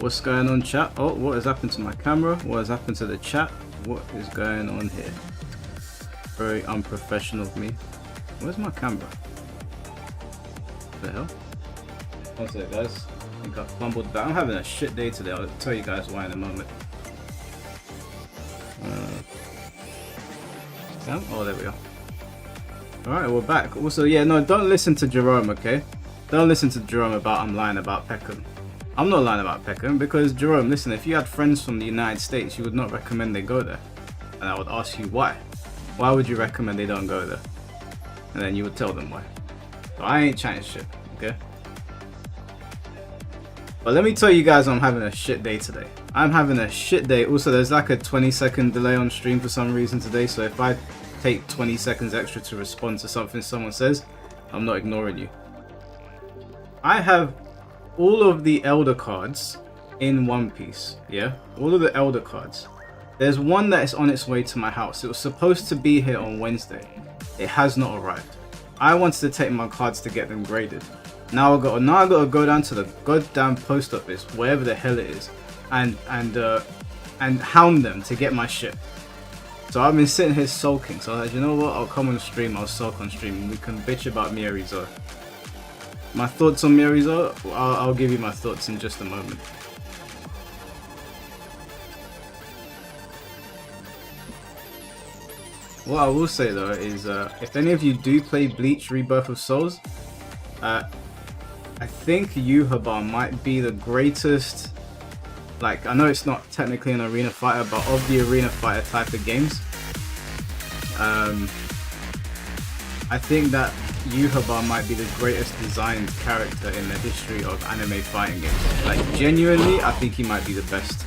What's going on, chat? Oh, what has happened to my camera? What has happened to the chat? What is going on here? Very unprofessional of me. Where's my camera? What the hell? One sec, guys. I think I fumbled back. I'm having a shit day today. I'll tell you guys why in a moment. Oh, there we are. Alright, we're back. Also, yeah, no, don't listen to Jerome, okay? Don't listen to Jerome about I'm lying about Peckham. I'm not lying about Peckham because, Jerome, listen, if you had friends from the United States, you would not recommend they go there. And I would ask you why. Why would you recommend they don't go there? And then you would tell them why. So I ain't chatting shit, okay? But let me tell you guys I'm having a shit day today. I'm having a shit day. Also, there's like a 20-second delay on stream for some reason today. So if I take 20 seconds extra to respond to something someone says, I'm not ignoring you. I have all of the Elder cards in One Piece. Yeah? All of the Elder cards. There's one that is on its way to my house. It was supposed to be here on Wednesday. It has not arrived. I wanted to take my cards to get them graded. Now I gotta go down to the goddamn post office, wherever the hell it is, and hound them to get my shit. So I've been sitting here sulking. So I was like, you know what? I'll come on stream. I'll sulk on stream, and we can bitch about Mierizo. My thoughts on Mierizo? I'll give you my thoughts in just a moment. What I will say though is, if any of you do play Bleach Rebirth of Souls, I think Yuhaba might be the greatest, like, I know it's not technically an arena fighter, but of the arena fighter type of games, I think that Yuhaba might be the greatest designed character in the history of anime fighting games. Like, genuinely, I think he might be the best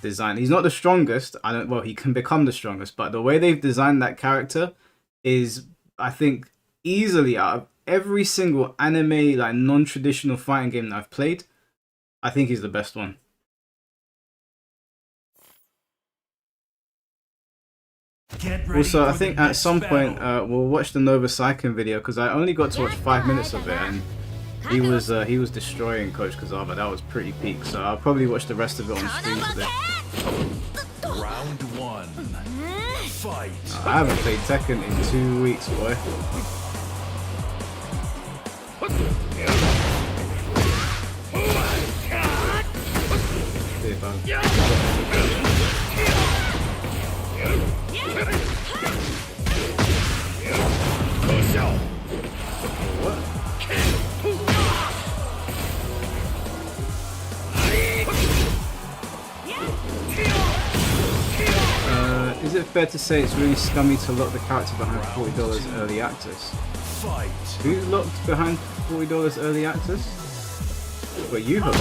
designed. He's not the strongest, well, he can become the strongest, but the way they've designed that character is, I think, easily out of every single anime, like, non-traditional fighting game that I've played, I think he's the best one. Also, I think at some point we'll watch the Nova Saiken video because I only got to watch 5 minutes of it, and he was destroying Coach Kazama. That was pretty peak. So I'll probably watch the rest of it on stream today. Round one. Fight. I haven't played Tekken in 2 weeks, boy. Is it fair to say it's really scummy to lock the character behind $40 early access? Who's locked behind $40 early access? Wait, you have.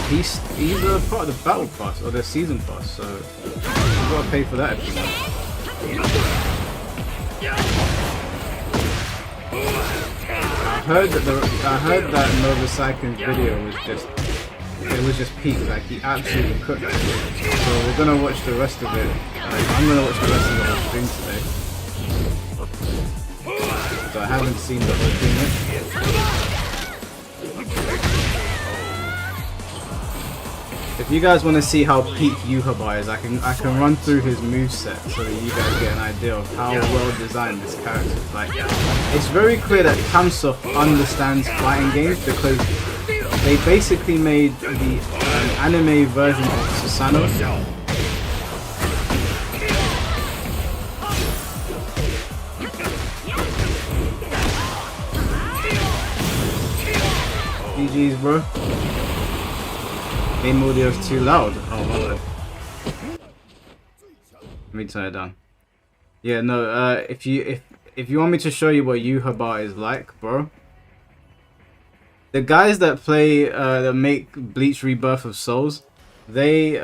He's a part of the battle pass or the season pass, so you've got to pay for that if you want. I heard that Nova Saiken's video was just peak, like he absolutely cooked it. So we're gonna watch the rest of it. I'm gonna watch the rest of it on stream today. So I haven't seen the whole thing yet. If you guys want to see how peak Yuhaba is, I can run through his moveset so that you guys get an idea of how well designed this character is. Like, it's very clear that Kamsoft understands fighting games because they basically made the anime version of Susanoo. GG's, bro. Game audio is too loud. Oh my god. Let me turn it down. Yeah, no. If you want me to show you what Yuhaba is like, bro. The guys that play that make Bleach Rebirth of Souls, they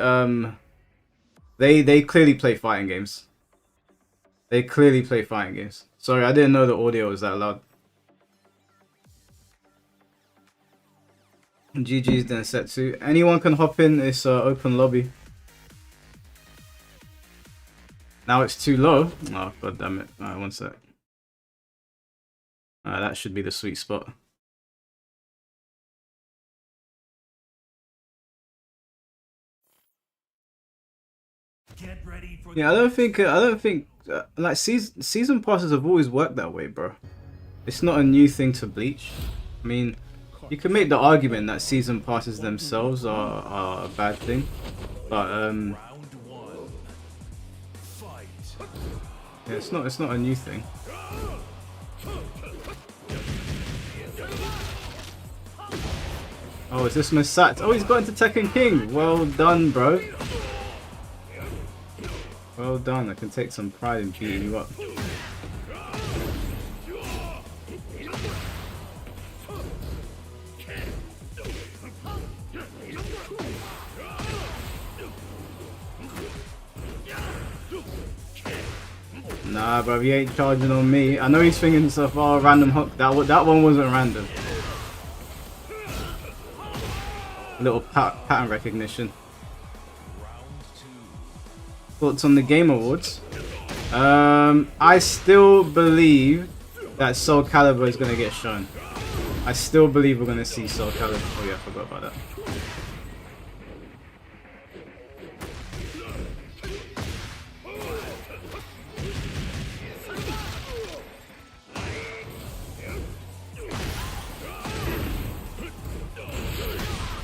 clearly play fighting games. They clearly play fighting games. Sorry, I didn't know the audio was that loud. GG's then Setsu. Anyone can hop in this open lobby. Now it's too low. Oh, god damn it. Alright, one sec. Alright, that should be the sweet spot. Get ready for Yeah, I don't think like season passes have always worked that way, bro. It's not a new thing to Bleach. I mean, you can make the argument that season passes themselves are a bad thing, but round one. Fight. yeah, it's not a new thing. Oh, is this Masat? Oh, he's got into Tekken King. Well done, bro. Well done. I can take some pride in beating you up. Nah, bro, he ain't charging on me. I know he's thinking to himself, oh, random hook. That one wasn't random. A little pattern recognition. Thoughts on the Game Awards? I still believe that Soul Calibur is going to get shown. I still believe we're going to see Soul Calibur. Oh yeah, I forgot about that.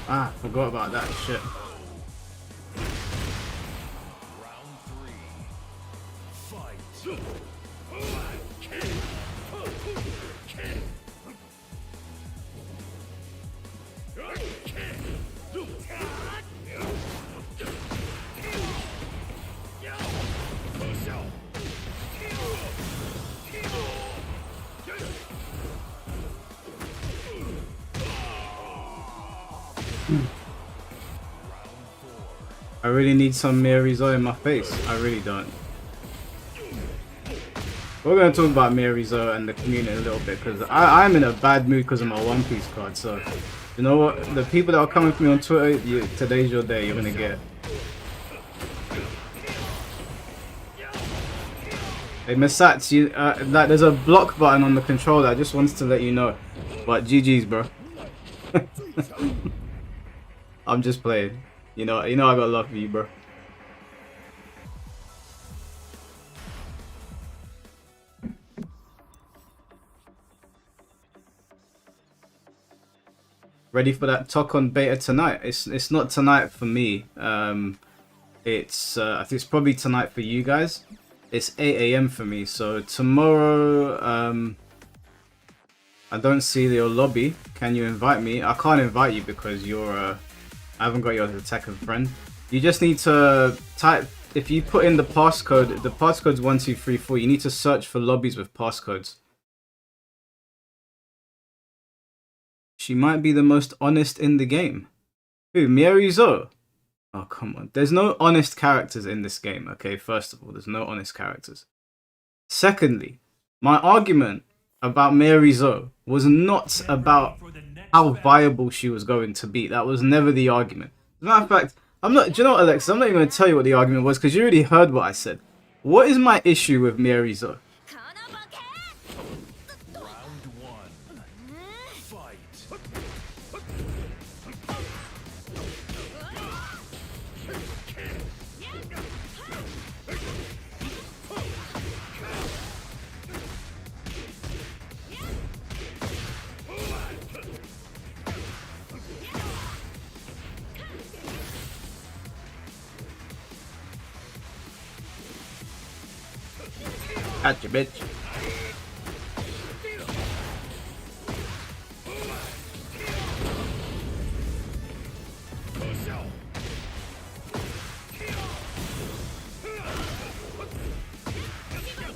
Ah, forgot about that shit. Round three. Fight. I really need some Mirizo in my face. I really don't. We're going to talk about Mirizo and the community a little bit because I'm in a bad mood because of my One Piece card. So, you know what? The people that are coming for me on Twitter, today's your day. You're going to get it. Hey, Masats, like, there's a block button on the controller. I just wanted to let you know. But GG's, bro. I'm just playing. You know I got love for you, bro. Ready for that Tekken beta tonight? It's not tonight for me. It's I think it's probably tonight for you guys. It's 8 AM for me. So tomorrow, I don't see your lobby. Can you invite me? I can't invite you because you're I haven't got you as a Tekken friend. You just need to type, if you put in the passcode, the passcode's 1234. You need to search for lobbies with passcodes. She might be the most honest in the game. Who, Mirizo? Oh, come on. There's no honest characters in this game, okay? First of all, there's no honest characters. Secondly, my argument about Mirizo was not about how viable she was going to be. That was never the argument. As a matter of fact, do you know what, Alexis? I'm not even going to tell you what the argument was because you already heard what I said. What is my issue with Mirizo? Round one. Fight. Gotcha, bitch.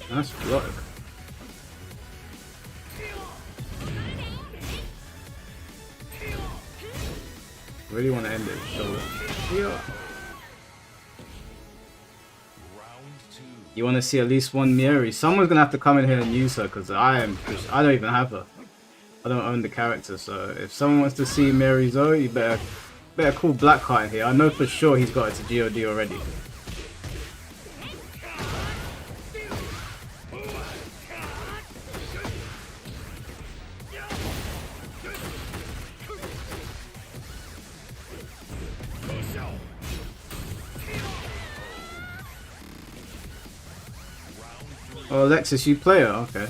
Nice block. Really want to end it. So, yeah. You want to see at least one Miuri? Someone's gonna have to come in here and use her because I don't even have her. I don't own the character, so if someone wants to see Mirizo, you better call Blackheart in here. I know for sure he's got it to GOD already. Oh, Alexis, you play her? Okay.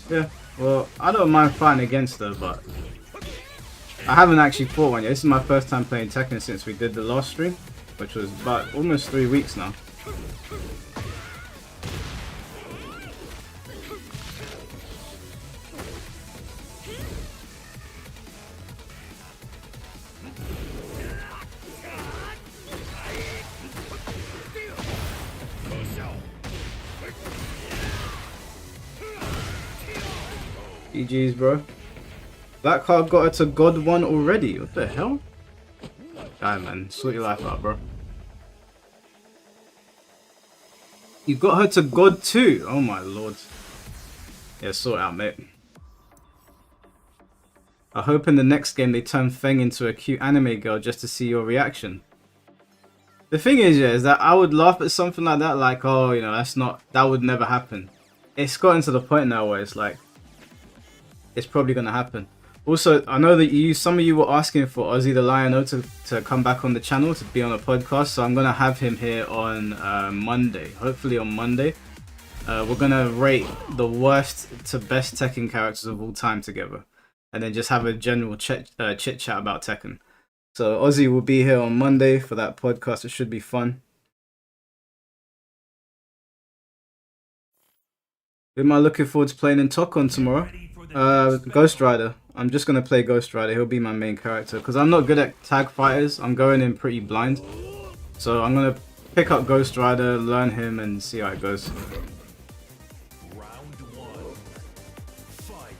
Yeah. Well, I don't mind fighting against her, but I haven't actually fought one yet. This is my first time playing Tekken since we did the last stream, which was about almost 3 weeks now. GG's, bro. That card got her to God 1 already. What the hell? Alright, man. Sort your life out, bro. You got her to God 2. Oh my lord. Yeah, sort it out, mate. I hope in the next game they turn Feng into a cute anime girl just to see your reaction. The thing is, yeah, is that I would laugh at something like that, like, oh, you know, that would never happen. It's gotten to the point now where it's like, it's probably gonna happen. Also, I know that some of you were asking for Ozzy the Lion-O to come back on the channel to be on a podcast, so I'm gonna have him here on Monday. Hopefully on Monday. We're gonna rate the worst to best Tekken characters of all time together, and then just have a general chit chat about Tekken. So Ozzy will be here on Monday for that podcast. It should be fun. Who am I looking forward to playing in Tekken tomorrow? Ghost Rider. I'm just gonna play Ghost Rider. He'll be my main character because I'm not good at tag fighters. I'm going in pretty blind, so I'm gonna pick up Ghost Rider, learn him, and see how it goes. Round 1. Fight.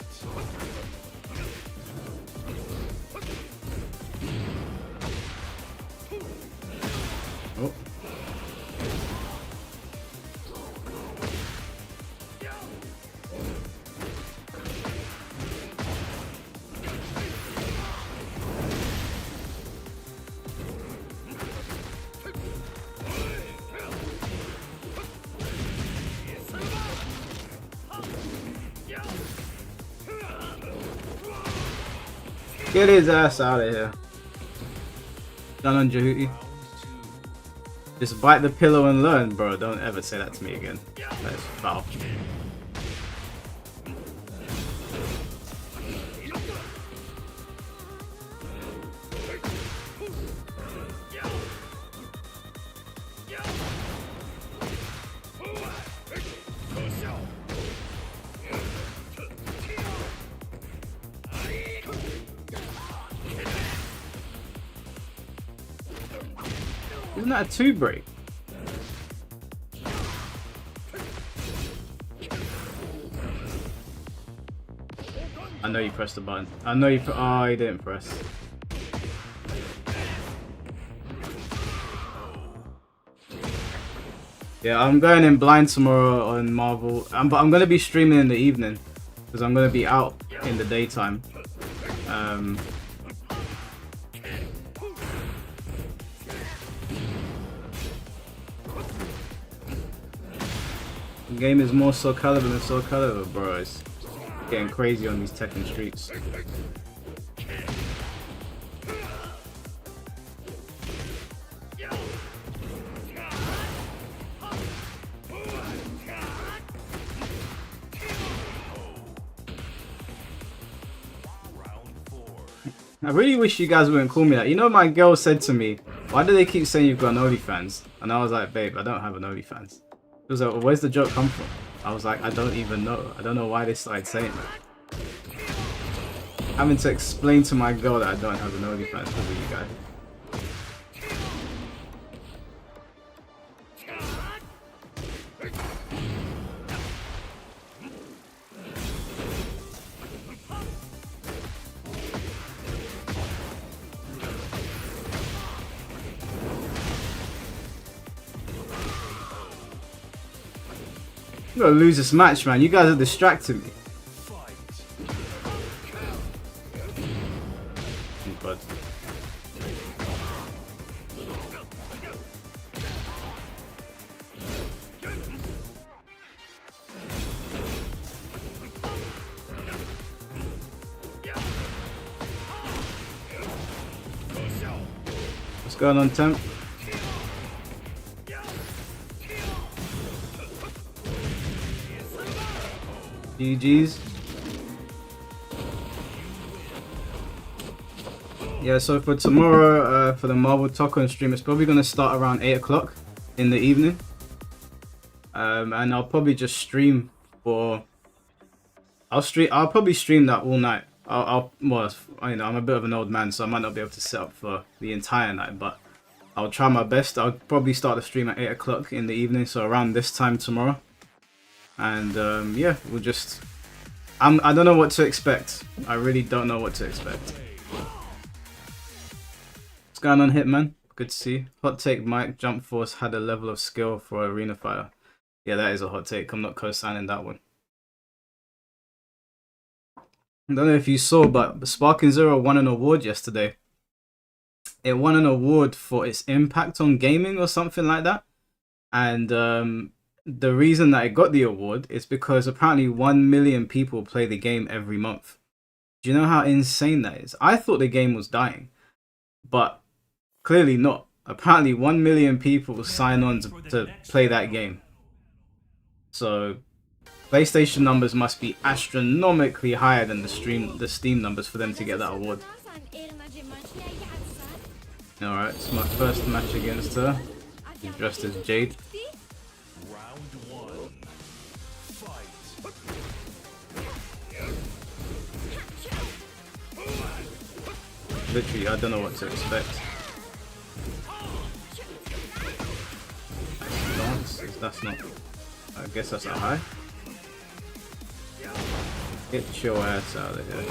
Oh. Get his ass out of here. Done on Jahuti. Just bite the pillow and learn, bro. Don't ever say that to me again. That's foul. Isn't that a 2 break? I know you pressed the button. I know you. Oh, you didn't press. Yeah, I'm going in blind tomorrow on Marvel. But I'm going to be streaming in the evening because I'm going to be out in the daytime. The game is more Soul Calibur than Soul Calibur, bro. It's getting crazy on these Tekken streets. I really wish you guys wouldn't call me that. You know, my girl said to me, why do they keep saying you've got an OnlyFans? And I was like, babe, I don't have an OnlyFans. It was like, well, where's the joke come from? I was like, I don't even know. I don't know why they started saying that. Having to explain to my girl that I don't have an OnlyFans because of you guys. I'm gonna lose this match, man. You guys are distracting me. Bud. What's going on, Temp? GG's. Yeah, so for tomorrow, for the Marvel Tekken stream, it's probably gonna start around 8 o'clock in the evening. And I'll probably just stream for. I'll probably stream that all night. Well, you know, I'm a bit of an old man, so I might not be able to set up for the entire night, but I'll try my best. I'll probably start the stream at 8 o'clock in the evening, so around this time tomorrow. And yeah, we'll just. I don't know what to expect. I really don't know what to expect. What's going on, Hitman? Good to see. Hot take, Mike. Jump Force had a level of skill for arena fighter. Yeah, that is a hot take. I'm not co-signing that one. I don't know if you saw, but Sparking Zero won an award yesterday. It won an award for its impact on gaming or something like that. And the reason that it got the award is because apparently 1 million people play the game every month. Do you know how insane that is? I thought the game was dying, but clearly not. Apparently 1 million people sign on to play that game. So PlayStation numbers must be astronomically higher than the Steam numbers for them to get that award. Alright, it's my first match against her. She's dressed as Jade. Round one. Fight. Literally, I don't know what to expect. Dance? That's not. I guess that's a high. Get your ass out of here.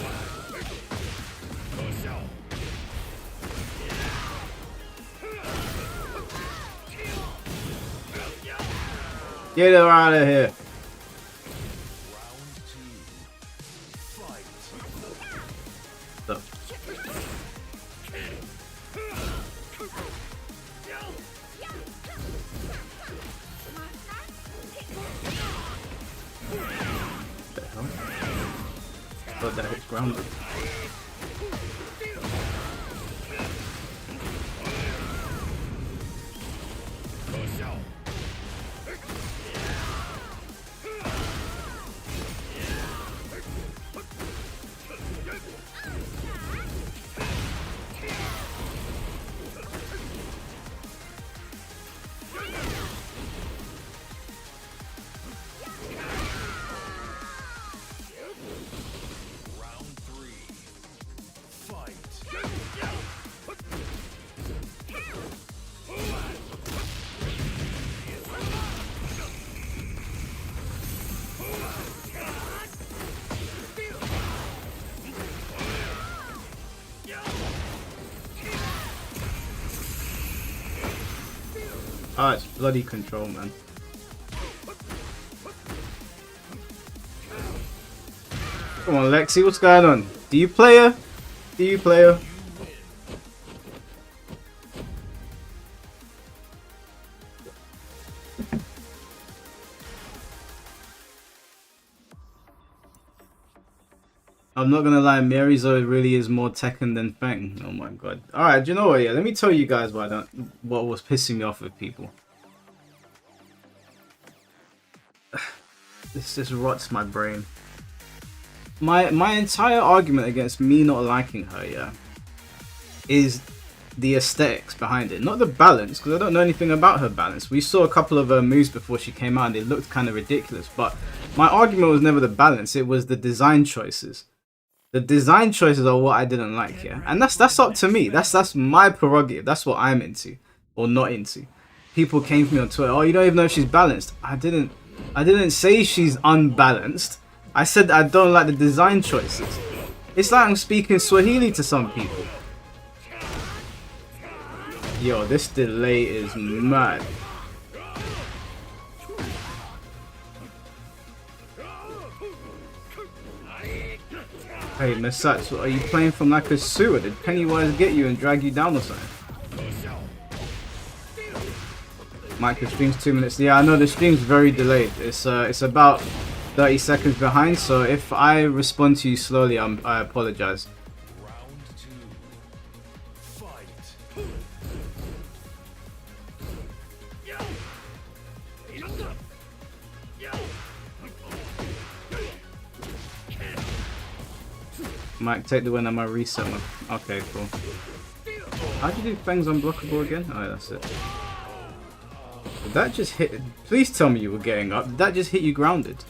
Get her out of here. Round two. Fight. So. What the hell? Thought that hit grounded. Ah, it's bloody control, man. Come on, Lexi, what's going on? Do you play her? Do you play her? I'm not gonna lie, Merizo really is more Tekken than Fang. Oh my god. Alright, do you know what? Yeah, let me tell you guys what was pissing me off with people. This just rots my brain. My entire argument against me not liking her, yeah, is the aesthetics behind it, not the balance, because I don't know anything about her balance. We saw a couple of her moves before she came out and they looked kind of ridiculous, but my argument was never the balance, it was the design choices. The design choices are what I didn't like, yeah, and that's up to me. That's my prerogative. That's what I'm into or not into. People came for me on Twitter. Oh, you don't even know if she's balanced. I didn't say she's unbalanced. I said I don't like the design choices. It's like I'm speaking Swahili to some people. Yo, this delay is mad. Hey, Masatsu, are you playing from like a sewer? Did Pennywise get you and drag you down or something? Mike, the stream's 2 minutes. Yeah, I know the stream's very delayed. It's about 30 seconds behind, so if I respond to you slowly, I apologize. Round two. Fight. Might take the win on my reset one. Okay, cool. How'd you do Feng's unblockable again? Oh, yeah, that's it. Did that just hit? Please tell me you were getting up. Did that just hit you grounded?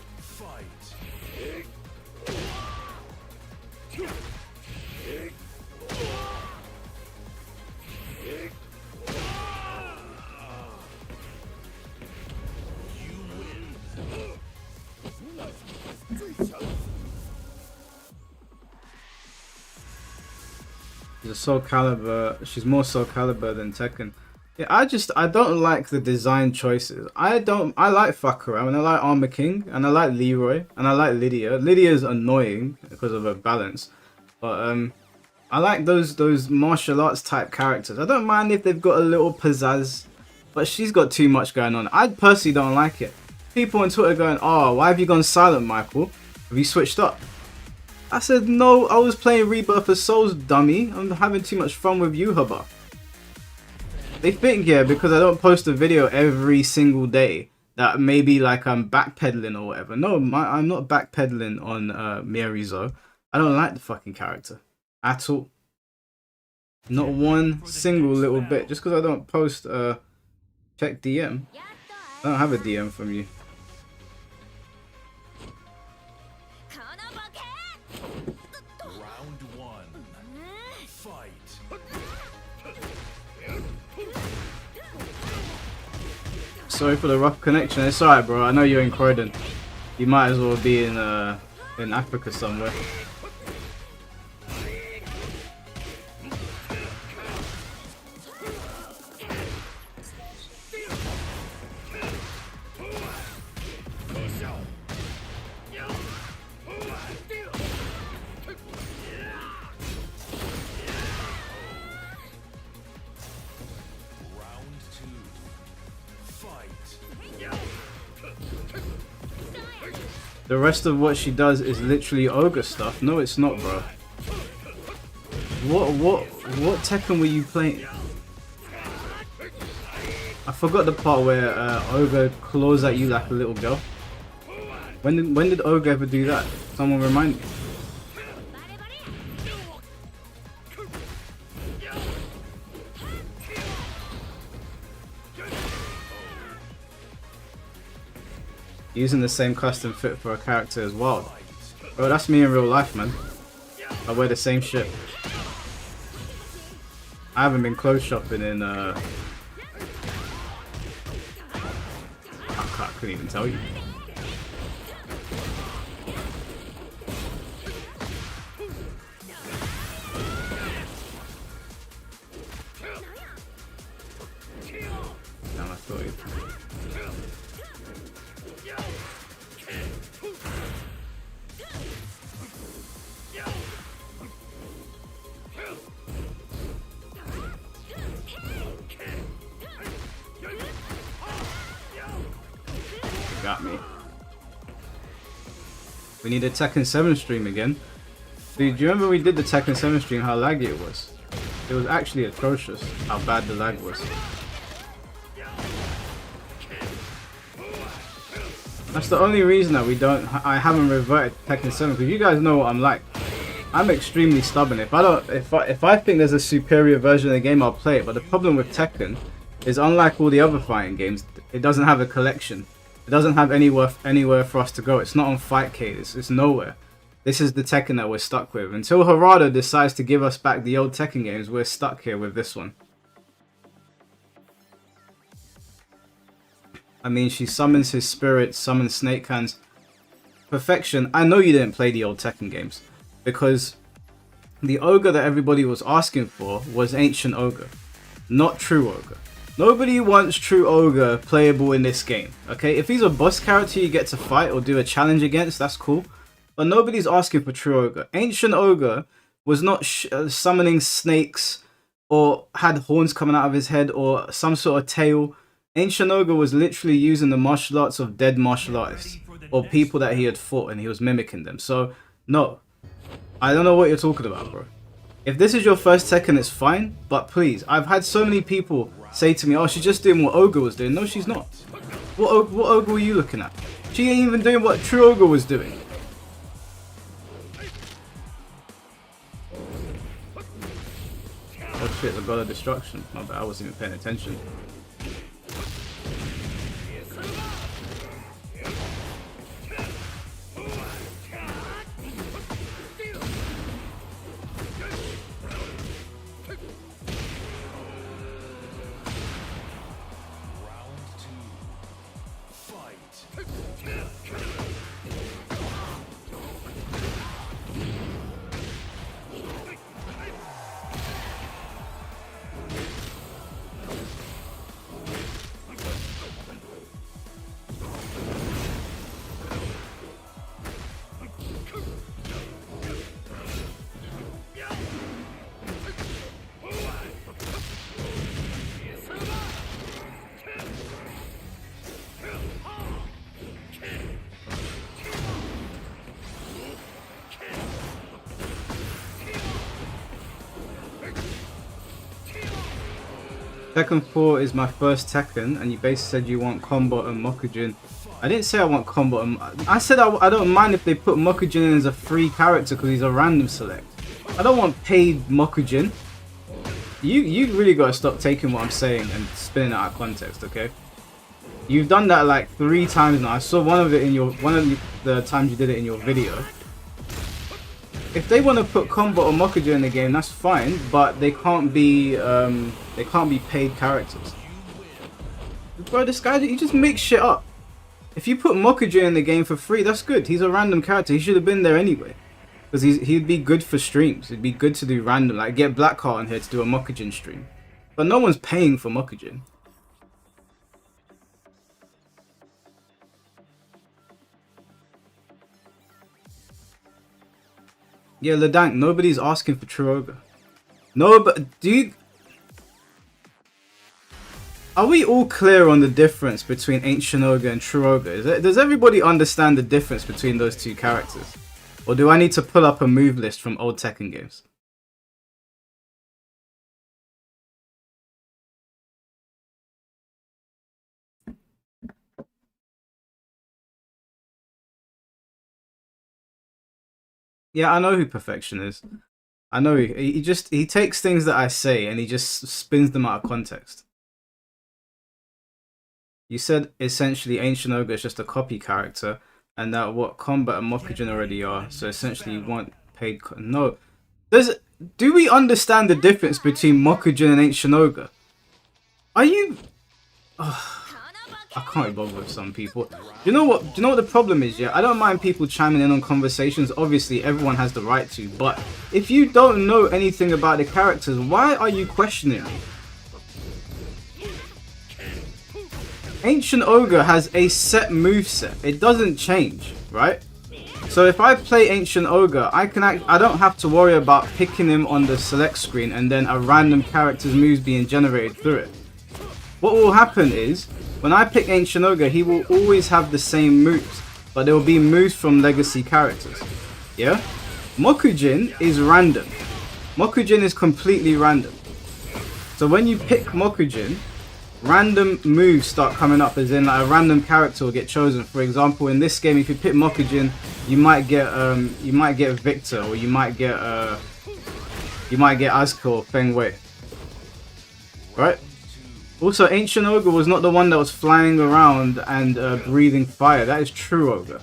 She's a Soul Calibur. She's more Soul Calibur than Tekken. Yeah, I don't like the design choices. I like fuck around, and I like Armor King, and I like Leroy, and I like Lydia. Lydia's annoying because of her balance, but I like those martial arts type characters. I don't mind if they've got a little pizzazz, but she's got too much going on. I personally don't like it. People on Twitter going, "Oh, why have you gone silent, Michael? Have you switched up?" I said, "No, I was playing Rebirth of Souls, dummy. I'm having too much fun with you, hubba." They think, yeah, because I don't post a video every single day, that maybe like I'm backpedaling or whatever. No, I'm not backpedaling on Miarizo. I don't like the fucking character at all. Not one single little bit. Just because I don't post check DM. I don't have a DM from you. Round one. Fight. Sorry for the rough connection. It's alright, bro. I know you're in Croydon. You might as well be in Africa somewhere. The rest of what she does is literally ogre stuff. No, it's not, bro. What Tekken were you playing? I forgot the part where ogre claws at you like a little girl. When did ogre ever do that? Someone remind me. Using the same custom fit for a character as well. Bro, that's me in real life, man. I wear the same shit. I haven't been clothes shopping in I couldn't even tell you. Damn, I thought you. Got me. We need a Tekken 7 stream again. Dude, do you remember we did the Tekken 7 stream, how laggy it was? It was actually atrocious how bad the lag was. That's the only reason that I haven't reverted to Tekken 7, because you guys know what I'm like. I'm extremely stubborn. If I think there's a superior version of the game, I'll play it. But the problem with Tekken is, unlike all the other fighting games, it doesn't have a collection. It doesn't have anywhere for us to go. It's not on Fightcade. It's nowhere. This is the Tekken that we're stuck with. Until Harada decides to give us back the old Tekken games, we're stuck here with this one. I mean, she summons his spirit, summons snake hands. Perfection. I know you didn't play the old Tekken games, because the ogre that everybody was asking for was Ancient Ogre, not True Ogre. Nobody wants True Ogre playable in this game, okay? If he's a boss character you get to fight or do a challenge against, that's cool. But nobody's asking for True Ogre. Ancient Ogre was not summoning snakes or had horns coming out of his head or some sort of tail. Ancient Ogre was literally using the martial arts of dead martial artists or people that he had fought, and he was mimicking them. So, no. I don't know what you're talking about, bro. If this is your first Tekken, it's fine, but please, I've had so many people say to me, oh, she's just doing what Ogre was doing. No, she's not. What Ogre were you looking at? She ain't even doing what True Ogre was doing. shit, the god of destruction. My bad, I wasn't even paying attention. Tekken 4 is my first Tekken, and you basically said you want combo and Mokujin. I didn't say I want combo and... I said I don't mind if they put Mokujin in as a free character because he's a random select. I don't want paid Mokujin. You really gotta stop taking what I'm saying and spinning it out of context, okay? You've done that like 3 times now. I saw one of the times you did it in your video. If they want to put combo or Mokujin in the game, that's fine, but they can't be paid characters. Bro, this guy, he just makes shit up. If you put Mokujin in the game for free, that's good. He's a random character. He should have been there anyway, because he'd be good for streams. It'd be good to do random, like get Blackheart in here to do a Mokujin stream. But no one's paying for Mokujin. Yeah, Ledank, nobody's asking for True Ogre. No, but do you... Are we all clear on the difference between Ancient Ogre and True Ogre? Does everybody understand the difference between those two characters? Or do I need to pull up a move list from old Tekken games? Yeah, I know who Perfection is. I know he takes things that I say and he just spins them out of context. You said essentially Ancient Ogre is just a copy character, and that what Combat and Mokujin already are. So essentially you want paid... No. Do we understand the difference between Mokujin and Ancient Ogre? Are you... I can't be bothered with some people. Do you know what the problem is? Yeah, I don't mind people chiming in on conversations. Obviously, everyone has the right to. But if you don't know anything about the characters, why are you questioning me? Ancient Ogre has a set moveset. It doesn't change, right? So if I play Ancient Ogre, I don't have to worry about picking him on the select screen and then a random character's moves being generated through it. What will happen is, when I pick Ancient Ogre, he will always have the same moves, but there will be moves from legacy characters. Yeah? Mokujin is random. Mokujin is completely random. So when you pick Mokujin, random moves start coming up, as in like a random character will get chosen. For example, in this game, if you pick Mokujin, you might get Victor, or you might get Asuka or Feng Wei. Right? Also, Ancient Ogre was not the one that was flying around and breathing fire. That is True Ogre.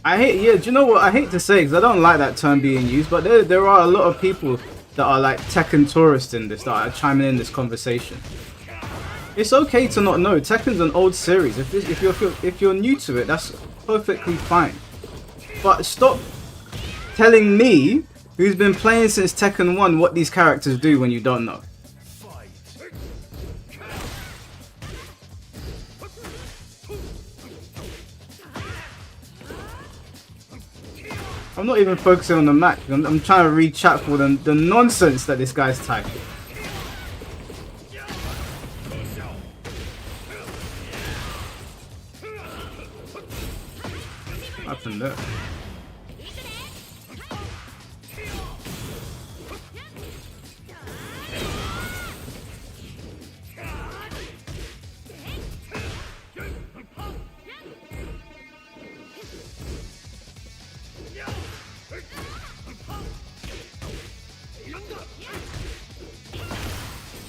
Do you know what? I hate to say, because I don't like that term being used, but there are a lot of people that are like Tekken tourists in this, that are chiming in this conversation. It's okay to not know. Tekken's an old series. If you're new to it, that's perfectly fine. But stop telling me, who's been playing since Tekken 1, what these characters do when you don't know. I'm not even focusing on the match. I'm trying to read chat for the nonsense that this guy's typing. What happened there?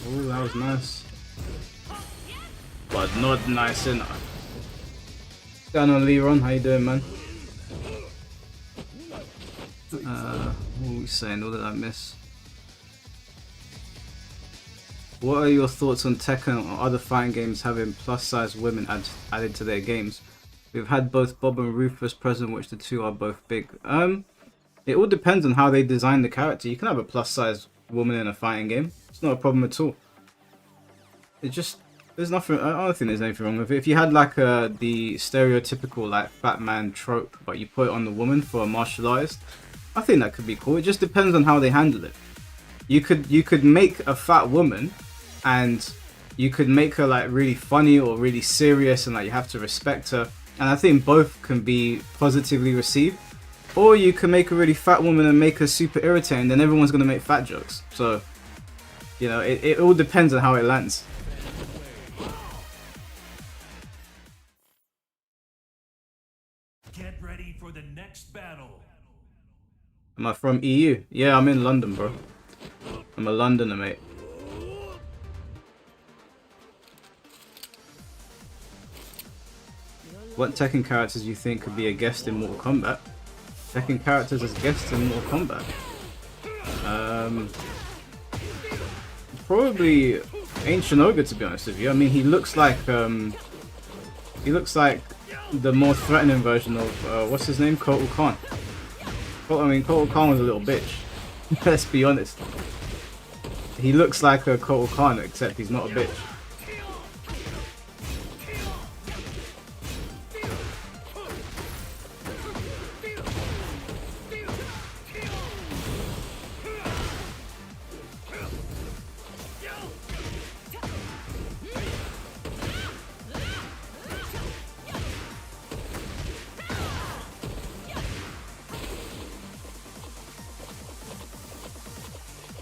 Oh, that was nice. But not nice enough. Down on Leron, how you doing, man? What were we saying? What did I miss? What are your thoughts on Tekken or other fighting games having plus-size women added to their games? We've had both Bob and Rufus present, which the two are both big. It all depends on how they design the character. You can have a plus-size woman in a fighting game. It's not a problem at all. It just, there's nothing, I don't think there's anything wrong with it. If you had like the stereotypical like fat man trope, but you put it on the woman for a martial artist, I think that could be cool. It just depends on how they handle it. You could make a fat woman, and you could make her like really funny or really serious, and like you have to respect her. And I think both can be positively received. Or you can make a really fat woman and make her super irritating, then everyone's gonna make fat jokes. So, you know, it all depends on how it lands. Get ready for the next battle. Am I from EU? Yeah, I'm in London, bro. I'm a Londoner, mate. What Tekken characters do you think could be a guest in Mortal Kombat? Tekken characters as guests in Mortal Kombat? Probably Ancient Ogre, to be honest with you. I mean, he looks like the more threatening version of what's his name, Kotal Khan. I mean, Kotal Khan was a little bitch. Let's be honest. He looks like a Kotal Khan, except he's not a bitch.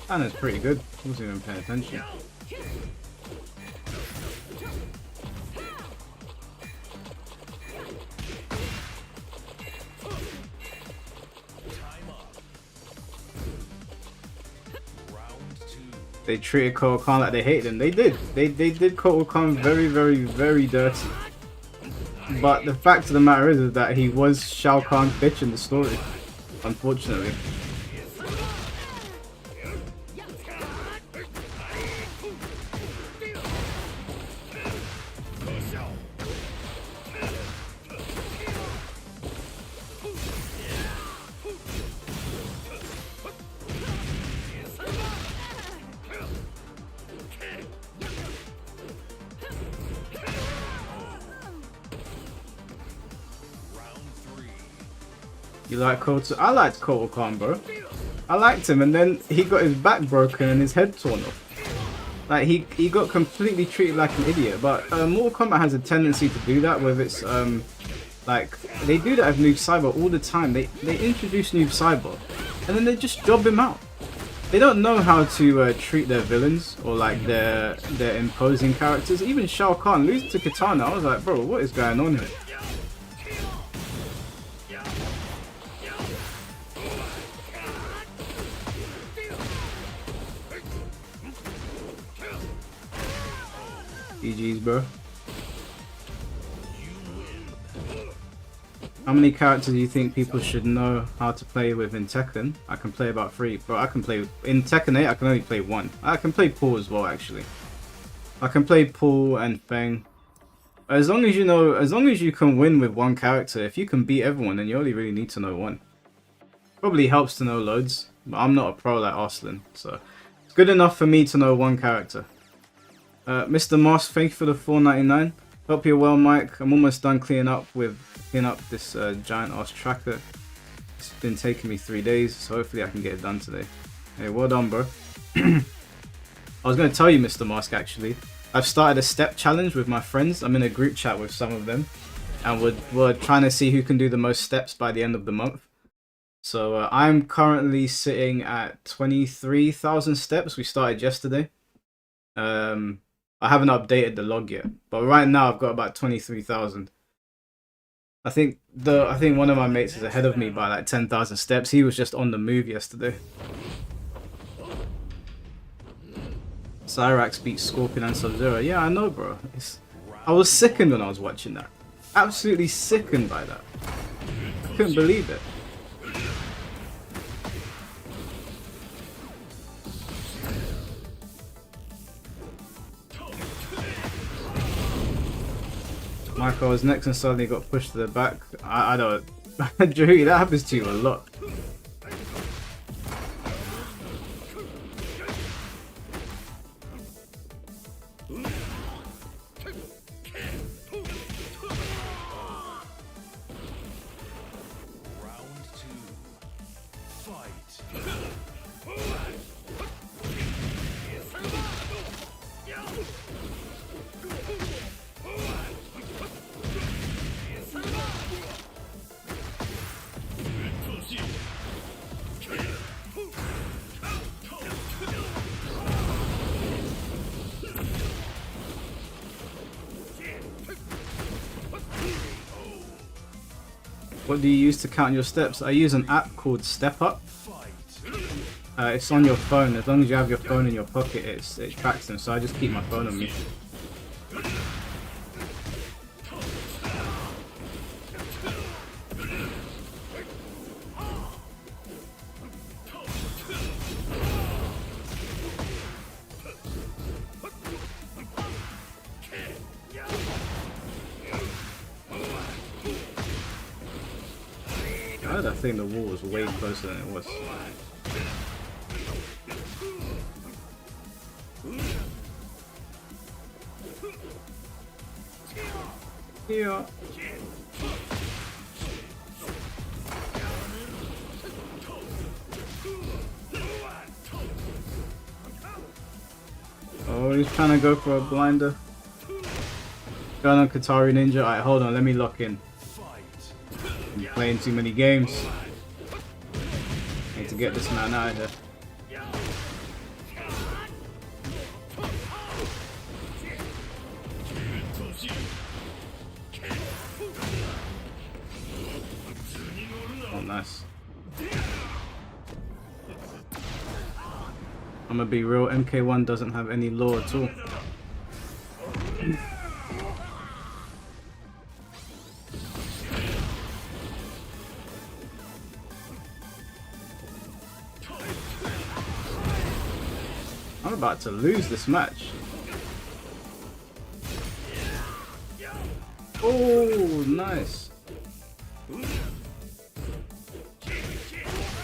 And it's pretty good. I wasn't even paying attention. They treated Kotal Khan like they hated him. They did. They did Kotal Khan very, very, very dirty. But the fact of the matter is that he was Shao Kahn's bitch in the story, unfortunately. You like Kotal? I liked Kotal Khan, bro. I liked him, and then he got his back broken and his head torn off. Like he got completely treated like an idiot. But Mortal Kombat has a tendency to do that with its like they do that with Noob Saibot all the time. They introduce Noob Saibot, and then they just job him out. They don't know how to treat their villains or like their imposing characters. Even Shao Kahn losing to Kitana, I was like, bro, what is going on here? GG's, bro. How many characters do you think people should know how to play with in Tekken? I can play about 3, but I can play in Tekken 8. I can only play 1. I can play Paul as well, actually. I can play Paul and Feng. As long as you know, as long as you can win with one character, if you can beat everyone, then you only really need to know one. Probably helps to know loads, but I'm not a pro like Arslan, so it's good enough for me to know one character. Mr. Moss, thank you for the $4.99. Hope you're well, Mike. I'm almost done cleaning up this giant ass tracker. It's been taking me 3 days, so hopefully I can get it done today. Hey, well done, bro. I was going to tell you, Mr. Mask, actually. I've started a step challenge with my friends. I'm in a group chat with some of them, and we're trying to see who can do the most steps by the end of the month. So I'm currently sitting at 23,000 steps. We started yesterday. I haven't updated the log yet, but right now I've got about 23,000. I think one of my mates is ahead of me by like 10,000 steps. He was just on the move yesterday. Cyrax beats Scorpion and Sub-Zero. Yeah, I know, bro. I was sickened when I was watching that. Absolutely sickened by that. Couldn't believe it. Michael was next and suddenly got pushed to the back. I don't... Drew, that happens to you a lot. What do you use to count your steps? I use an app called Step Up. It's on your phone. As long as you have your phone in your pocket, it tracks them. So I just keep my phone on me. I think the wall was way closer than it was. Yeah. Oh, he's trying to go for a blinder. Gun on Katari Ninja. Alright, hold on, let me lock in. I'm playing too many games. Need to get this man out of here. Oh, nice. I'm gonna be real, MK1 doesn't have any lore at all. I'm about to lose this match. Oh, nice.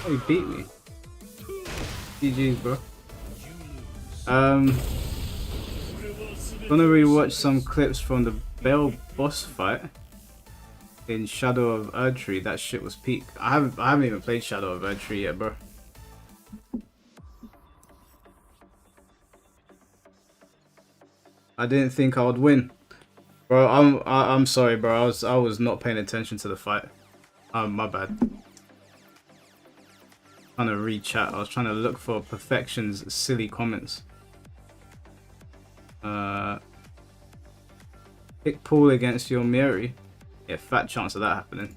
Oh, he beat me. GG's, bro. Gonna rewatch some clips from the Bell boss fight in Shadow of Erdtree. That shit was peak. I haven't even played Shadow of Erdtree yet, bro. I didn't think I would win, bro. I'm sorry, bro. I was not paying attention to the fight. My bad. Trying to read chat. I was trying to look for Perfection's silly comments. Pick Paul against your Miri. Yeah, fat chance of that happening.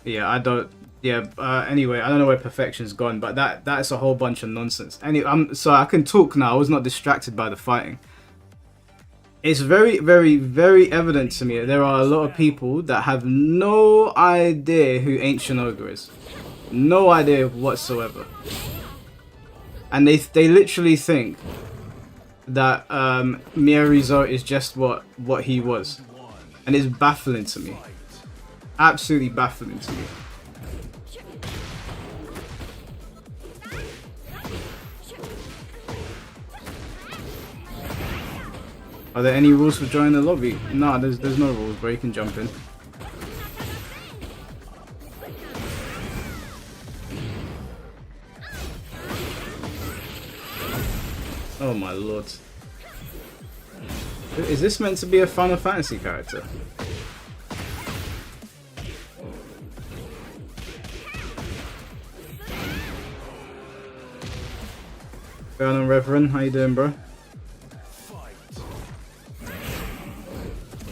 Yeah, I don't. Yeah. Anyway, I don't know where Perfection's gone, but that's a whole bunch of nonsense. Anyway, so I can talk now. I was not distracted by the fighting. It's very, very, very evident to me that there are a lot of people that have no idea who Ancient Ogre is. No idea whatsoever. And they literally think that Mierizo is just what he was. And it's baffling to me. Absolutely baffling to me. Are there any rules for joining the lobby? No, there's no rules, bro. You can jump in. Oh my lord. Is this meant to be a Final Fantasy character? Going on, Reverend. How you doing, bro?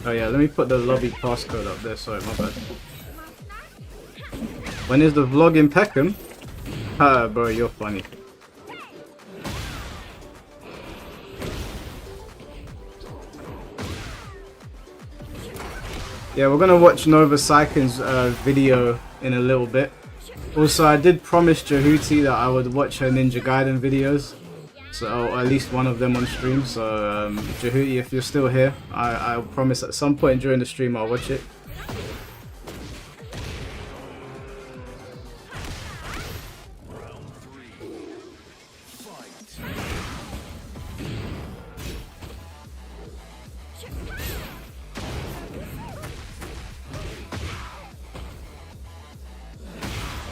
Oh yeah, let me put the lobby passcode up there. Sorry, my bad. When is the vlog in Peckham? Bro, you're funny. Yeah, we're gonna watch Nova Saiken's video in a little bit. Also, I did promise Jahuti that I would watch her Ninja Gaiden videos, so or at least one of them on stream. So Jahuti, if you're still here, I'll promise at some point during the stream I'll watch it.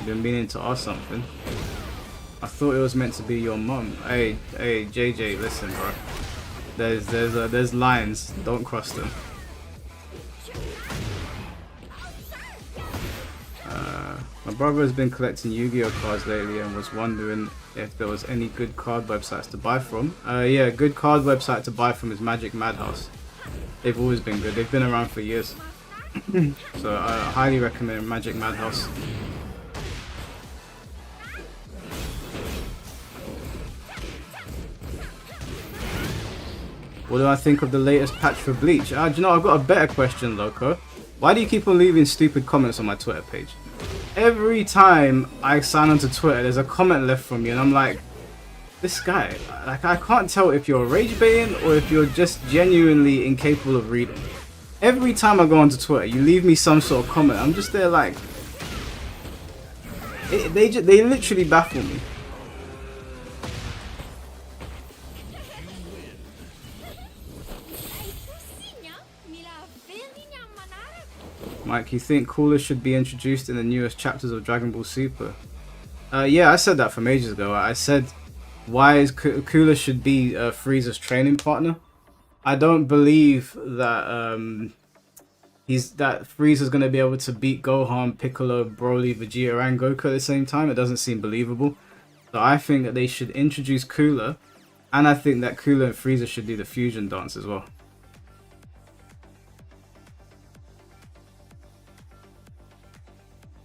Been meaning to ask something. I thought it was meant to be your mum. Hey, JJ, listen, bro. There's lines. Don't cross them. My brother has been collecting Yu-Gi-Oh cards lately and was wondering if there was any good card websites to buy from. Yeah, a good card website to buy from is Magic Madhouse. They've always been good. They've been around for years. So I highly recommend Magic Madhouse. What do I think of the latest patch for Bleach? Do you know, I've got a better question, Loco. Why do you keep on leaving stupid comments on my Twitter page? Every time I sign onto Twitter, there's a comment left from you, and I'm like, this guy, like, I can't tell if you're rage baiting or if you're just genuinely incapable of reading. Every time I go onto Twitter, you leave me some sort of comment. I'm just there like, they literally baffle me. Mike, you think Cooler should be introduced in the newest chapters of Dragon Ball Super? Yeah, I said that from ages ago. I said, why is Cooler should be Frieza's training partner? I don't believe that that Frieza's going to be able to beat Gohan, Piccolo, Broly, Vegeta, and Goku at the same time. It doesn't seem believable. So I think that they should introduce Cooler, and I think that Cooler and Frieza should do the fusion dance as well.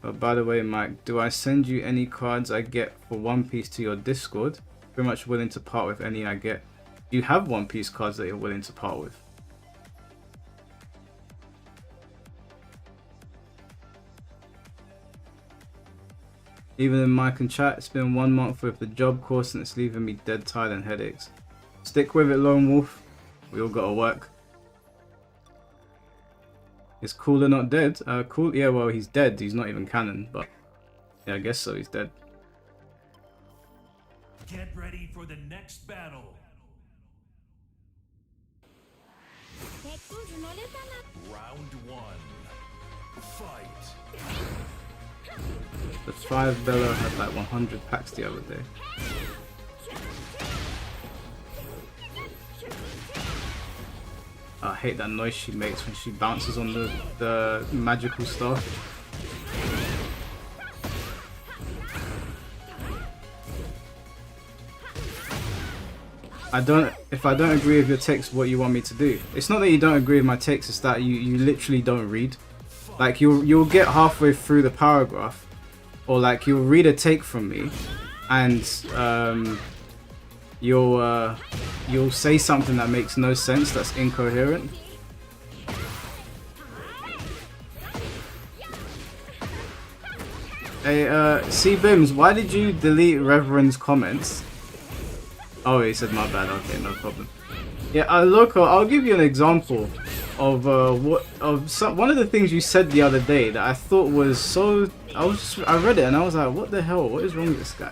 But by the way, Mike, do I send you any cards I get for One Piece to your Discord? Pretty much willing to part with any I get. Do you have One Piece cards that you're willing to part with? Even in Mike and chat, it's been 1 month with the job course and it's leaving me dead tired and headaches. Stick with it, Lone Wolf. We all gotta work. Is Cooler not dead? Cool. Yeah, well, he's dead. He's not even canon, but yeah, I guess so. He's dead. Get ready for the next battle. Round 1. Fight. The 5 Bella had like 100 packs the other day. I hate that noise she makes when she bounces on the magical stuff. If I don't agree with your takes, what you want me to do? It's not that you don't agree with my takes, it's that you literally don't read. Like you'll get halfway through the paragraph, or like you'll read a take from me, and you'll say something that makes no sense, that's incoherent. Hey, C-Bims, why did you delete Reverend's comments? Oh, he said my bad. Okay, no problem. Yeah, Loco, I'll give you an example of one of the things you said the other day that I thought was so. I read it and I was like, what the hell? What is wrong with this guy?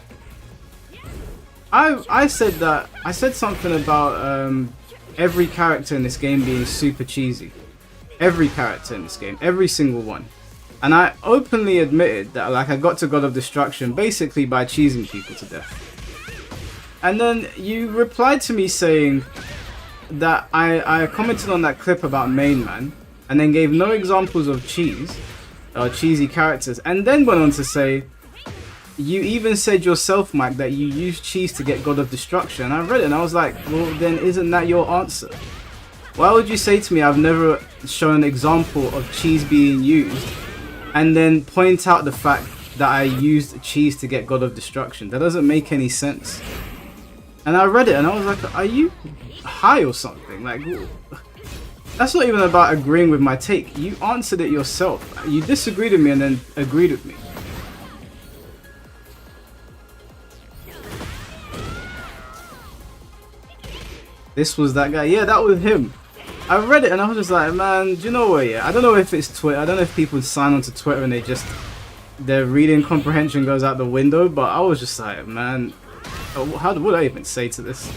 I said something about every character in this game being super cheesy. Every character in this game, every single one. And I openly admitted that like I got to God of Destruction basically by cheesing people to death. And then you replied to me saying that I commented on that clip about Main Man and then gave no examples of cheesy characters, and then went on to say, you even said yourself, Mike, that you use cheese to get God of Destruction. I read it and I was like, well, then isn't that your answer? Why would you say to me I've never shown an example of cheese being used and then point out the fact that I used cheese to get God of Destruction. That doesn't make any sense. And I read it and I was like, are you high or something? Like, that's not even about agreeing with my take. You answered it yourself. You disagreed with me and then agreed with me. This was that guy. Yeah, that was him. I read it and I was just like, man, do you know what? Yeah, I don't know if it's Twitter. I don't know if people sign onto Twitter and their reading comprehension goes out the window. But I was just like, man, what would I even say to this?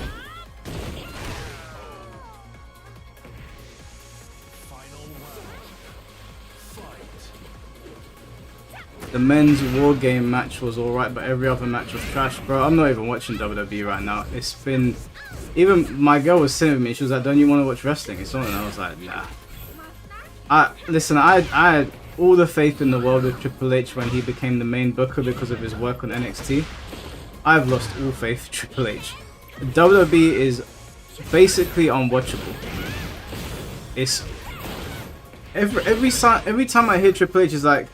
The men's war game match was alright, but every other match was trash. Bro, I'm not even watching WWE right now. It's been... Even my girl was sitting with me, she was like, don't you want to watch wrestling? It's on, and I was like, nah. Listen, I had all the faith in the world with Triple H when he became the main booker because of his work on NXT. I've lost all faith in Triple H. WWE is basically unwatchable. It's... Every time I hear Triple H, is like,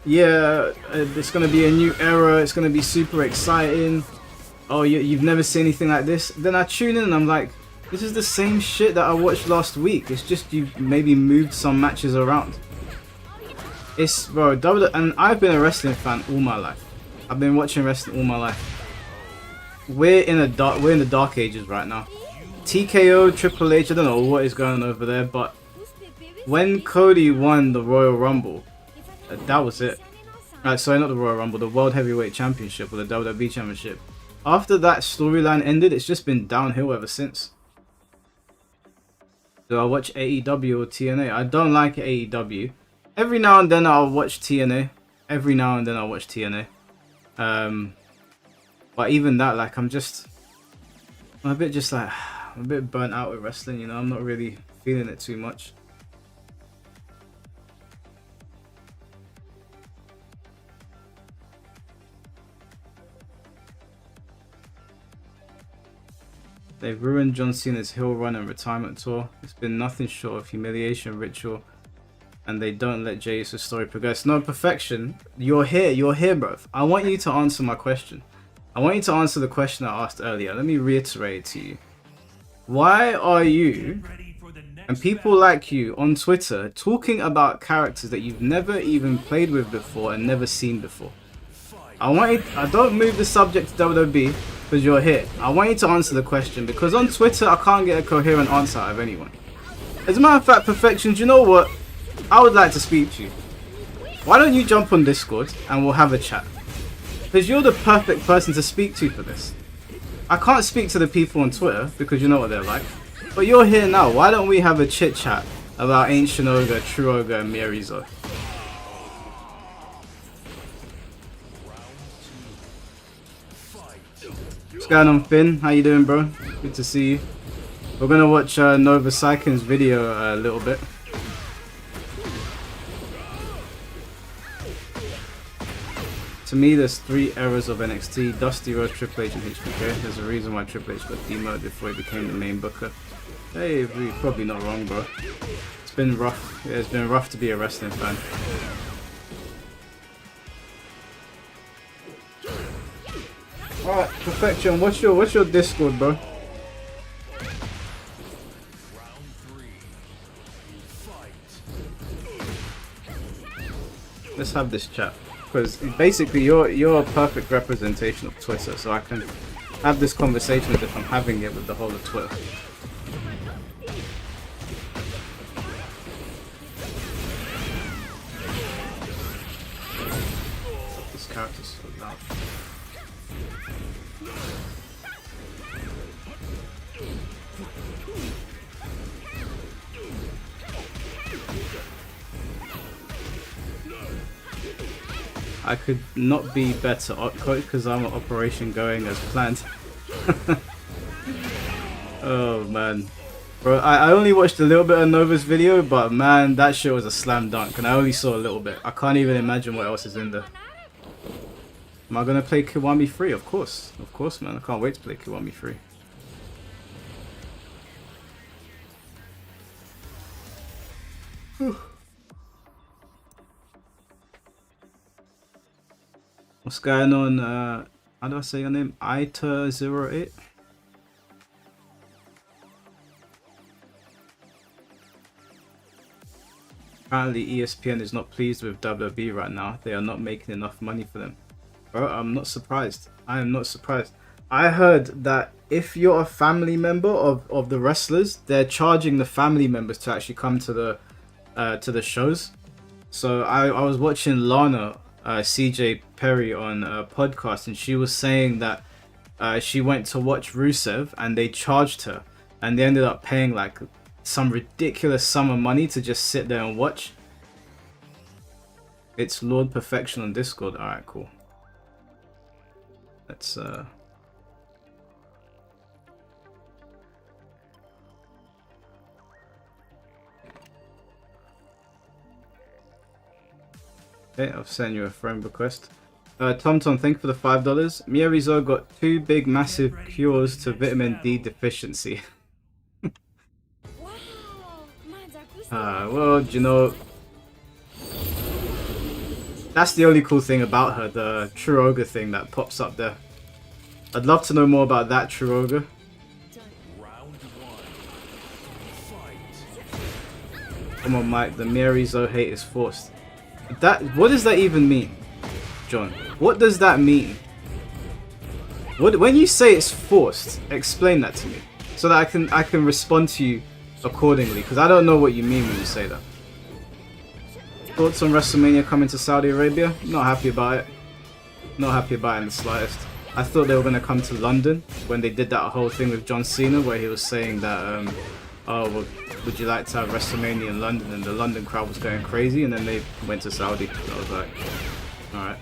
yeah, it's going to be a new era, it's going to be super exciting. Oh, you've never seen anything like this. Then I tune in and I'm like, this is the same shit that I watched last week. It's just you've maybe moved some matches around. It's, bro, and I've been a wrestling fan all my life. I've been watching wrestling all my life. We're in the dark ages right now. TKO, Triple H, I don't know what is going on over there, but when Cody won the Royal Rumble, that was it. Sorry, not the Royal Rumble, the World Heavyweight Championship or the WWE Championship. After that storyline ended, it's just been downhill ever since. Do I watch AEW or TNA? I don't like AEW. Every now and then I'll watch TNA. But even that, like, I'm a bit burnt out with wrestling, you know. I'm not really feeling it too much. They've ruined John Cena's heel run and retirement tour. It's been nothing short of humiliation ritual, and they don't let Jey Uso's story progress. No, Perfection, you're here, bro. I want you to answer my question. I want you to answer the question I asked earlier. Let me reiterate it to you. Why are you and people like you on Twitter talking about characters that you've never even played with before and never seen before? I don't move the subject to WWE because you're here. I want you to answer the question, because on Twitter I can't get a coherent answer out of anyone. As a matter of fact, Perfection, do you know what? I would like to speak to you. Why don't you jump on Discord and we'll have a chat? Because you're the perfect person to speak to for this. I can't speak to the people on Twitter because you know what they're like. But you're here now. Why don't we have a chit chat about Ancient Ogre, True Ogre, and Mierizo? What's going on, Finn? How you doing, bro? Good to see you. We're gonna watch Nova Saikin's video a little bit. To me, there's 3 eras of NXT: Dusty Rhodes, Triple H, and HBK. There's a reason why Triple H got demoted before he became the main booker. Hey, you're probably not wrong, bro. It's been rough. Yeah, it's been rough to be a wrestling fan. Alright, Perfection, what's your Discord, bro? Let's have this chat, because basically you're a perfect representation of Twitter, so I can have this conversation as if I'm having it with the whole of Twitter. This character's so loud. I could not be better, coach, because I'm an operation going as planned. Oh man, bro, I only watched a little bit of Nova's video, but man, that shit was a slam dunk, and I only saw a little bit. I can't even imagine what else is in there. Am I gonna play Kiwami 3? Of course, man. I can't wait to play Kiwami 3. What's going on? How do I say your name? Ita08? Apparently ESPN is not pleased with WWE right now. They are not making enough money for them. Bro, I'm not surprised. I am not surprised. I heard that if you're a family member of the wrestlers, they're charging the family members to actually come to the shows. So I was watching Lana, CJ Perry on a podcast, and she was saying that she went to watch Rusev and they charged her, and they ended up paying like some ridiculous sum of money to just sit there and watch. It's Lord Perfection on Discord. Alright, cool. Let's okay, I've sent you a friend request. TomTom, thank you for the $5. Miyavizo got 2 big massive cures to vitamin D deficiency. Well, you know, that's the only cool thing about her, the True Ogre thing that pops up there. I'd love to know more about that True Ogre. Come on, Mike, the Miyavizo hate is forced. What does that even mean, John? What does that mean? When you say it's forced, explain that to me so that I can respond to you accordingly, because I don't know what you mean when you say that. Thoughts on WrestleMania coming to Saudi Arabia? Not happy about it. Not happy about it in the slightest. I thought they were going to come to London when they did that whole thing with John Cena where he was saying that, oh, well, would you like to have WrestleMania in London? And the London crowd was going crazy, and then they went to Saudi. So I was like, alright.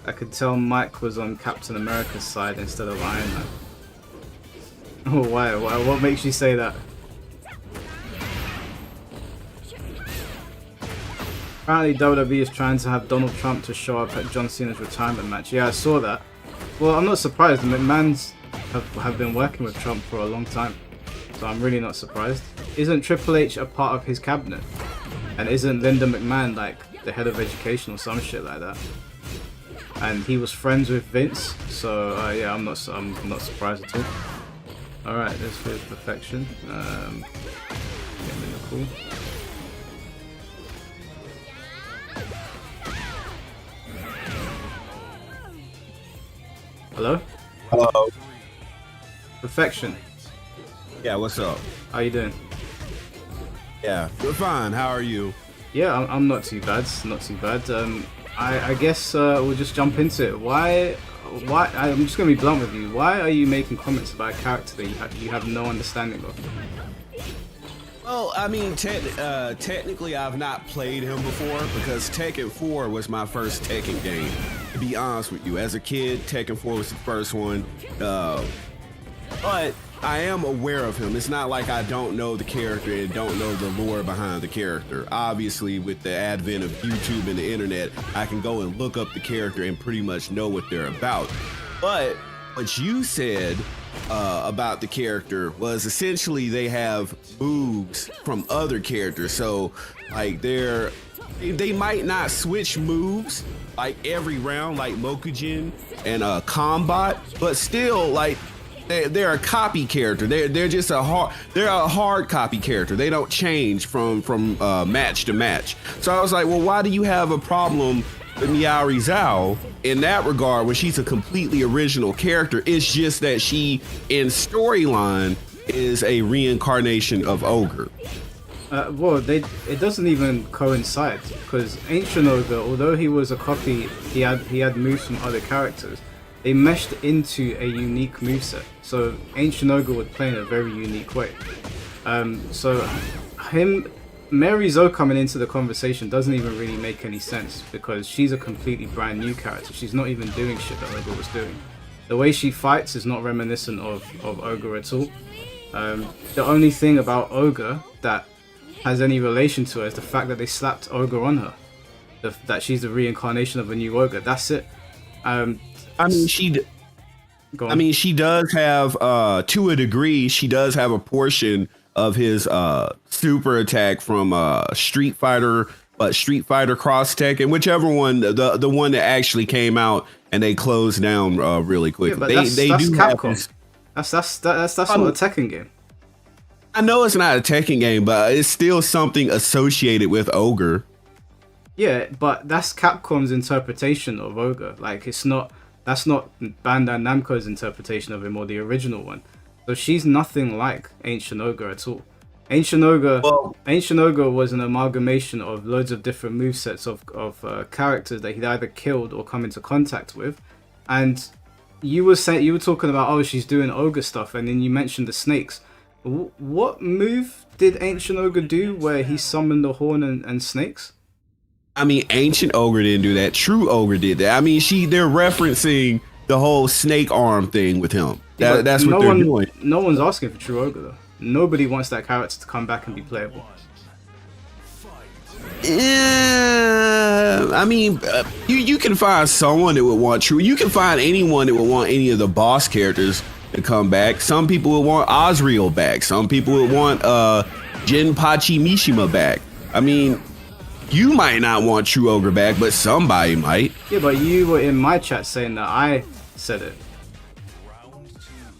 I could tell Mike was on Captain America's side instead of Iron Man. Oh, why? What makes you say that? Apparently WWE is trying to have Donald Trump to show up at John Cena's retirement match. Yeah, I saw that. Well, I'm not surprised. The McMahons have been working with Trump for a long time. So I'm really not surprised. Isn't Triple H a part of his cabinet? And isn't Linda McMahon like the head of education or some shit like that? And he was friends with Vince, so yeah, I'm not surprised at all. All right, this is perfection. Getting really cool. Hello? Hello. Perfection. Yeah, what's up? How you doing? Yeah, we're fine. How are you? Yeah, I'm not too bad. Not too bad. I guess we'll just jump into it. Why? I'm just gonna be blunt with you. Why are you making comments about a character that you have no understanding of? Well, I mean, technically, I've not played him before because Tekken 4 was my first Tekken game. To be honest with you, as a kid, Tekken 4 was the first one. But I am aware of him. It's not like I don't know the character and don't know the lore behind the character. Obviously, with the advent of YouTube and the internet, I can go and look up the character and pretty much know what they're about. But what you said about the character was essentially they have moves from other characters. So, like, they might not switch moves like every round, like Mokujin and Combat, but still, like, they're a copy character. They're just a hard copy character. They don't change from match to match. So I was like, well, why do you have a problem with Miyauri Zhao in that regard when she's a completely original character? It's just that she, in storyline, is a reincarnation of Ogre. Well, it doesn't even coincide because Ancient Ogre, although he was a copy, he had moves from other characters. They meshed into a unique moveset. So Ancient Ogre would play in a very unique way. So Mary Zo coming into the conversation doesn't even really make any sense because she's a completely brand new character. She's not even doing shit that Ogre was doing. The way she fights is not reminiscent of Ogre at all. The only thing about Ogre that has any relation to her is the fact that they slapped Ogre on her. That she's the reincarnation of a new Ogre. That's it. I mean, Go on. I mean, she does have, to a degree, she does have a portion of his super attack from Street Fighter, Street Fighter Cross Tekken, whichever one, the one that actually came out and they closed down really quickly. Yeah, but they that's do Capcom. That's not a Tekken game. I know it's not a Tekken game, but it's still something associated with Ogre. Yeah, but that's Capcom's interpretation of Ogre. Like, that's not Bandai Namco's interpretation of him or the original one. So she's nothing like Ancient Ogre at all. Ancient Ogre was an amalgamation of loads of different movesets of characters that he'd either killed or come into contact with. And you were talking about, oh, she's doing Ogre stuff, and then you mentioned the snakes. What move did Ancient Ogre do where he summoned the horn and snakes? I mean, Ancient Ogre didn't do that. True Ogre did that. I mean, they're referencing the whole snake arm thing with him. That's what they're doing. No one's asking for True Ogre, though. Nobody wants that character to come back and be playable. I mean, you can find someone that would want True. You can find anyone that would want any of the boss characters to come back. Some people would want Azrael back. Some people would want Jinpachi Mishima back. I mean, you might not want True Ogre back, but somebody might. Yeah, but you were in my chat saying that I said it.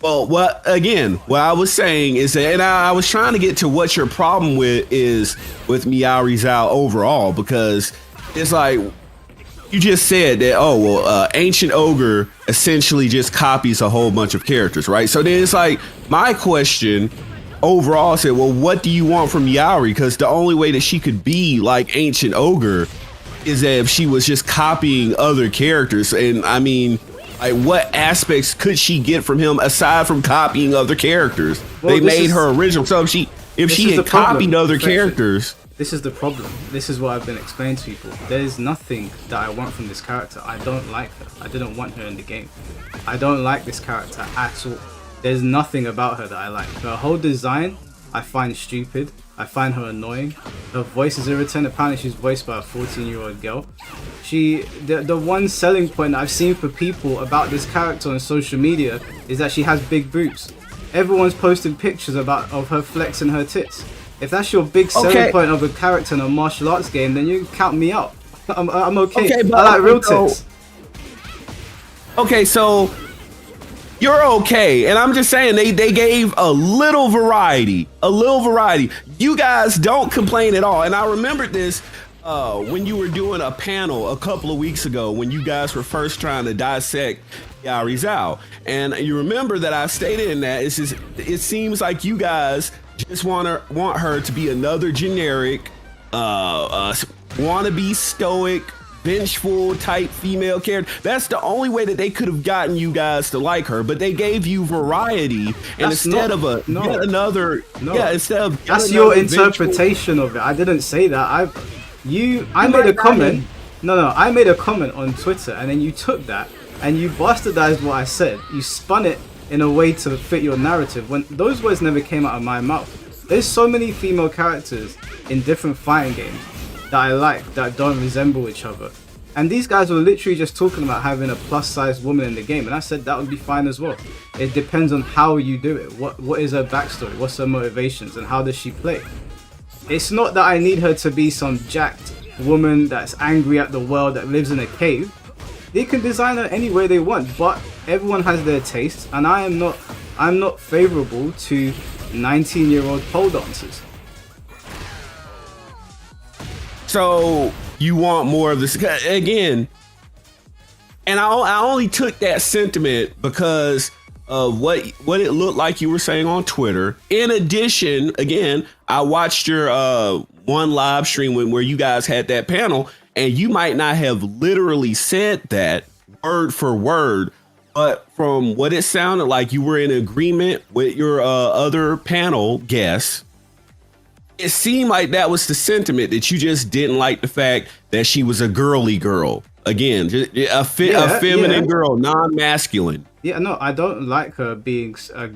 Well, what I was saying is that, and I was trying to get to what your problem with Miari Zhao overall, because it's like you just said that, Ancient Ogre essentially just copies a whole bunch of characters, right? So then it's like my question overall said, well, what do you want from Miari? Because the only way that she could be like Ancient Ogre is that if she was just copying other characters. And I mean, like, what aspects could she get from him aside from copying other characters? Well, they made her original. So if she had copied other characters. This is the problem. This is what I've been explaining to people. There's nothing that I want from this character. I don't like her. I didn't want her in the game. I don't like this character at all. There's nothing about her that I like. Her whole design, I find stupid. I find her annoying. Her voice is irritant. Apparently she's voiced by a 14-year-old girl. The one selling point that I've seen for people about this character on social media is that she has big boobs. Everyone's posting pictures of her flexing her tits. If that's your big selling point of a character in a martial arts game, then you can count me out. I'm okay. I like real tits. Okay, so you're okay, and I'm just saying they gave a little variety. You guys don't complain at all, and I remembered this when you were doing a panel a couple of weeks ago when you guys were first trying to dissect Yari Zhao, and you remember that I stated in that it seems like you guys just want her to be another generic wannabe stoic, vengeful type female character. That's the only way that they could have gotten you guys to like her, but they gave you variety, and instead of that's your interpretation of it. I didn't say that. I made a comment. I made a comment on Twitter, and then you took that and you bastardized what I said. You spun it in a way to fit your narrative when those words never came out of my mouth. There's so many female characters in different fighting games that I like that don't resemble each other, and these guys were literally just talking about having a plus-sized woman in the game, and I said that would be fine as well. It depends on how you do it. What is her backstory, what's her motivations, and how does she play. It's not that I need her to be some jacked woman that's angry at the world that lives in a cave. They can design her any way they want, but everyone has their tastes, and I'm not favorable to 19-year-old pole dancers. So you want more of this again, and I only took that sentiment because of what it looked like you were saying on Twitter. In addition, again, I watched your one live stream where you guys had that panel, and you might not have literally said that word for word, but from what it sounded like, you were in agreement with your other panel guests. It seemed like that was the sentiment, that you just didn't like the fact that she was a girly girl. Again, a feminine girl, non-masculine. Yeah, no, I don't like her being a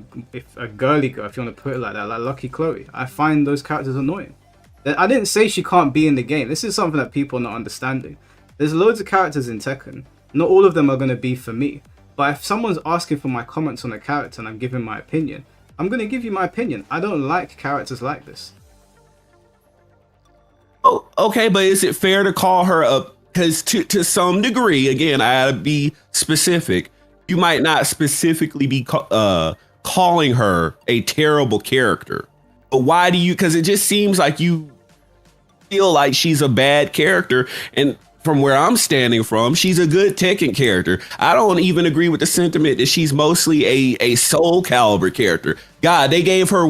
girly girl, if you want to put it like that, like Lucky Chloe. I find those characters annoying. I didn't say she can't be in the game. This is something that people are not understanding. There's loads of characters in Tekken. Not all of them are going to be for me. But if someone's asking for my comments on a character and I'm giving my opinion, I'm going to give you my opinion. I don't like characters like this. Oh, okay, but is it fair to call her a, because to some degree, again, I gotta be specific, you might not specifically be calling her a terrible character. But why do you, because it just seems like you feel like she's a bad character, and from where I'm standing from, she's a good Tekken character. I don't even agree with the sentiment that she's mostly a Soul Calibur character. God, they gave her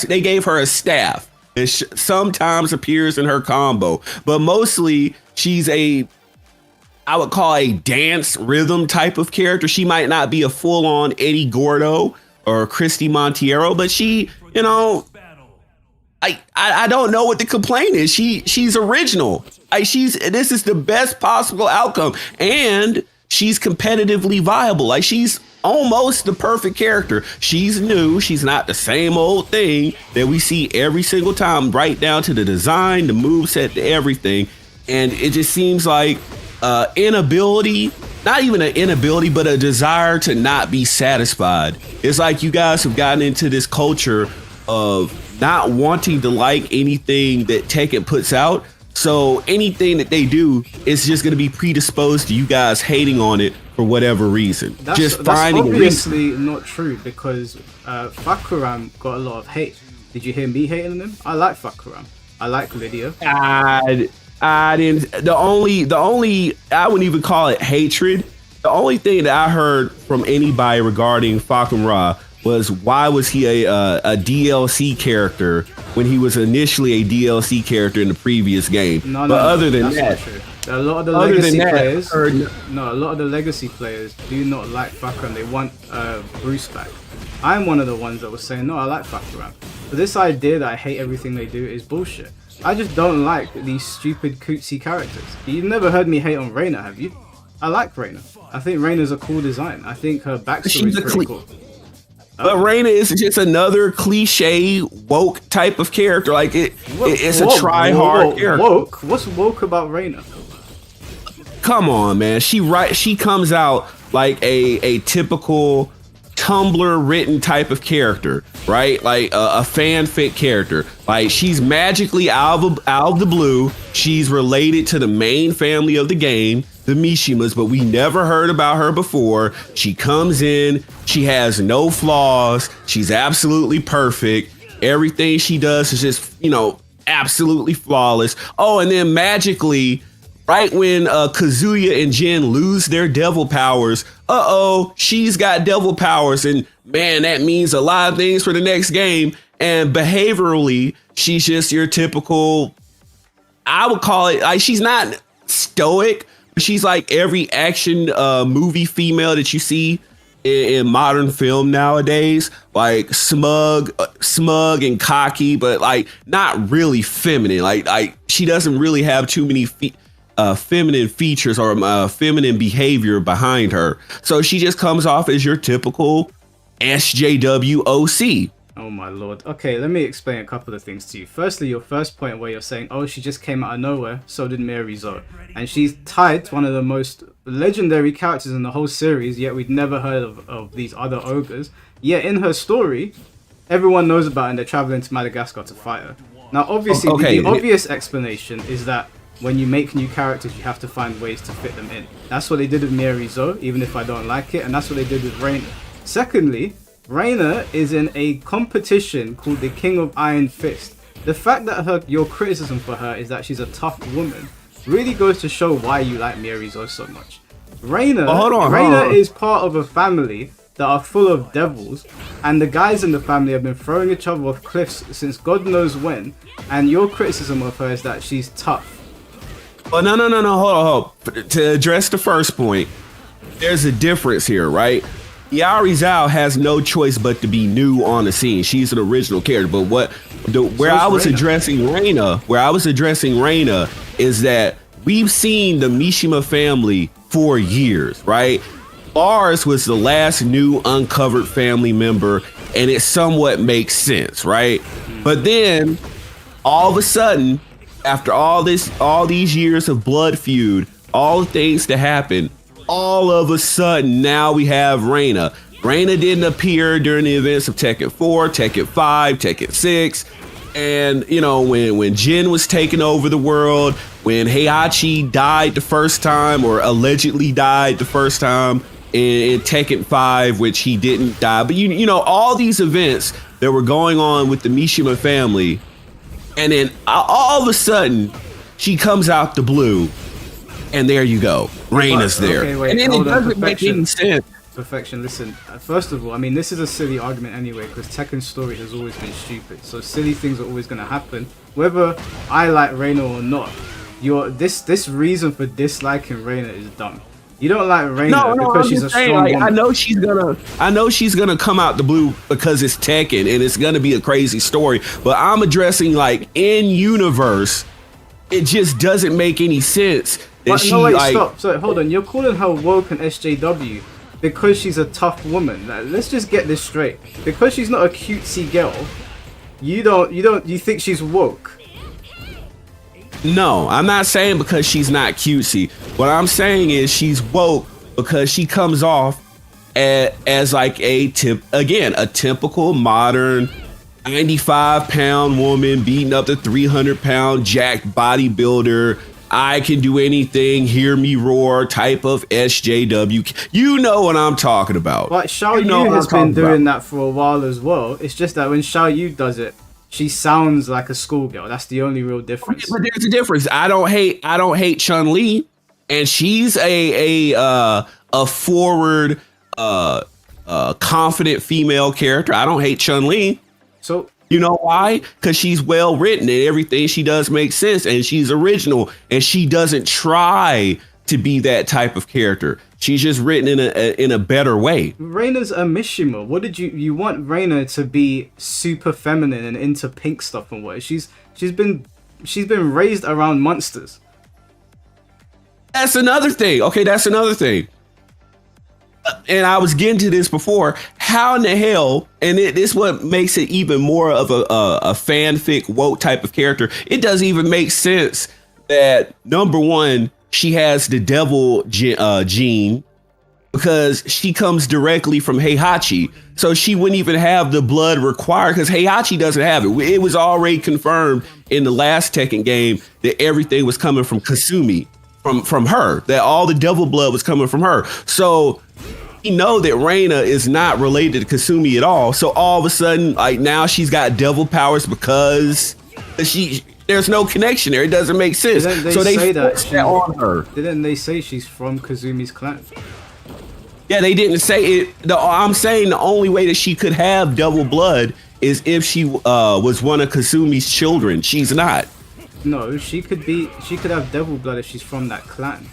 they gave her a staff. It sometimes appears in her combo, but mostly she's I would call a dance rhythm type of character. She might not be a full-on Eddie Gordo or Christy Monteiro, but she, you know, I don't know what the complaint is. She's original. This is the best possible outcome, and she's competitively viable. Like, she's almost the perfect character. She's new. She's not the same old thing that we see every single time, right down to the design, the moveset, to everything. And it just seems like inability, not even an inability, but a desire to not be satisfied. It's like you guys have gotten into this culture of not wanting to like anything that Tekken puts out. So anything that they do is just going to be predisposed to you guys hating on it for whatever reason. That's obviously not true, because Fakuram got a lot of hate. Did you hear me hating on him? I like Fakuram. I like Lydia. I didn't. The only I wouldn't even call it hatred. The only thing that I heard from anybody regarding Fakuram was, why was he a DLC character when he was initially a DLC character in the previous game? No, but other than that, a lot of the legacy players, a lot of the legacy players do not like Fakuram. They want Bruce back. I'm one of the ones that was saying, no, I like Fakuram. But this idea that I hate everything they do is bullshit. I just don't like these stupid cutesy characters. You've never heard me hate on Reina, have you? I like Reina. I think Reina's a cool design. I think her backstory is pretty cool. But Reina is just another cliche woke type of character. Like it's a try-hard character. Woke? What's woke about Reina? Come on, man. She comes out like a typical Tumblr written type of character, right? Like a fanfic character. Like, she's magically out of the blue. She's related to the main family of the game, the Mishimas, but we never heard about her before. She comes in, she has no flaws, she's absolutely perfect. Everything she does is just, absolutely flawless. Oh, and then magically, right when Kazuya and Jin lose their devil powers, she's got devil powers, and man, that means a lot of things for the next game. And behaviorally, she's just your typical, I would call it, like, she's not stoic, but she's like every action movie female that you see in modern film nowadays, like smug and cocky, but like not really feminine. Like she doesn't really have too many feminine features or feminine behavior behind her. So she just comes off as your typical SJW OC. Oh my lord. Okay, let me explain a couple of things to you. Firstly, your first point where you're saying, oh, she just came out of nowhere, so did Mary Zo. And she's tied to one of the most legendary characters in the whole series, yet we'd never heard of these other ogres. Yet in her story, everyone knows about her and they're traveling to Madagascar to fight her. Now, obviously, the obvious explanation is that when you make new characters, you have to find ways to fit them in. That's what they did with Mary Zo, even if I don't like it, and that's what they did with Reina. Secondly, Reina is in a competition called the King of Iron Fist. The fact that your criticism for her is that she's a tough woman really goes to show why you like Mary Zo so much. Reina is part of a family that are full of devils, and the guys in the family have been throwing each other off cliffs since God knows when, and your criticism of her is that she's tough. Oh, no, hold on. To address the first point, there's a difference here, right? Yari Zhao has no choice but to be new on the scene. She's an original character, but where I was addressing Reina is that we've seen the Mishima family for years, right? Ours was the last new uncovered family member, and it somewhat makes sense, right? But then all of a sudden, after all these years of blood feud, all the things that happen, all of a sudden now we have Reina. Reina didn't appear during the events of Tekken 4, Tekken 5, Tekken 6. And, you know, when Jin was taking over the world, when Heihachi died the first time, or allegedly died the first time in Tekken 5, which he didn't die. But, you know, all these events that were going on with the Mishima family. And then all of a sudden, she comes out the blue. And there you go. Reina's there. Okay, wait, and then it doesn't make any sense. Perfection. Listen, first of all, I mean, this is a silly argument anyway, because Tekken's story has always been stupid. So silly things are always going to happen, whether I like Reina or not. This reason for disliking Reina is dumb. You don't like Reina because she's a strong woman. I know she's gonna come out the blue because it's Tekken and it's gonna be a crazy story. But I'm addressing like in universe, it just doesn't make any sense. Stop. Sorry, hold on. You're calling her woke and SJW because she's a tough woman. Like, let's just get this straight. Because she's not a cutesy girl, you think she's woke. No, I'm not saying because she's not cutesy. What I'm saying is she's woke because she comes off as like a typical modern 95-pound woman beating up the 300-pound jacked bodybuilder. I can do anything, hear me roar type of SJW. You know what I'm talking about. But Xiao Yu has been doing that for a while as well. It's just that when Xiao Yu does it, she sounds like a schoolgirl. That's the only real difference. But there's a difference. I don't hate Chun-Li, and she's a forward, confident female character. I don't hate Chun-Li. So you know why? Because she's well written and everything she does makes sense, and she's original, and she doesn't try to be that type of character. She's just written in a better way. Reina's a Mishima. What did you want Reina to be super feminine and into pink stuff and what? She's been raised around monsters. That's another thing. Okay, that's another thing. And I was getting to this before. How in the hell, and this what makes it even more of a fanfic woke type of character. It doesn't even make sense that number one, she has the devil gene because she comes directly from Heihachi. So she wouldn't even have the blood required because Heihachi doesn't have it. It was already confirmed in the last Tekken game that everything was coming from Kasumi, from her, that all the devil blood was coming from her. So we know that Reina is not related to Kasumi at all. So all of a sudden, like now she's got devil powers because there's no connection there. It doesn't make sense. So they say that on her. Didn't they say she's from Kazumi's clan? Yeah, they didn't say it. I'm saying the only way that she could have double blood is if she was one of Kasumi's children. She's not. No, she could have devil blood if she's from that clan.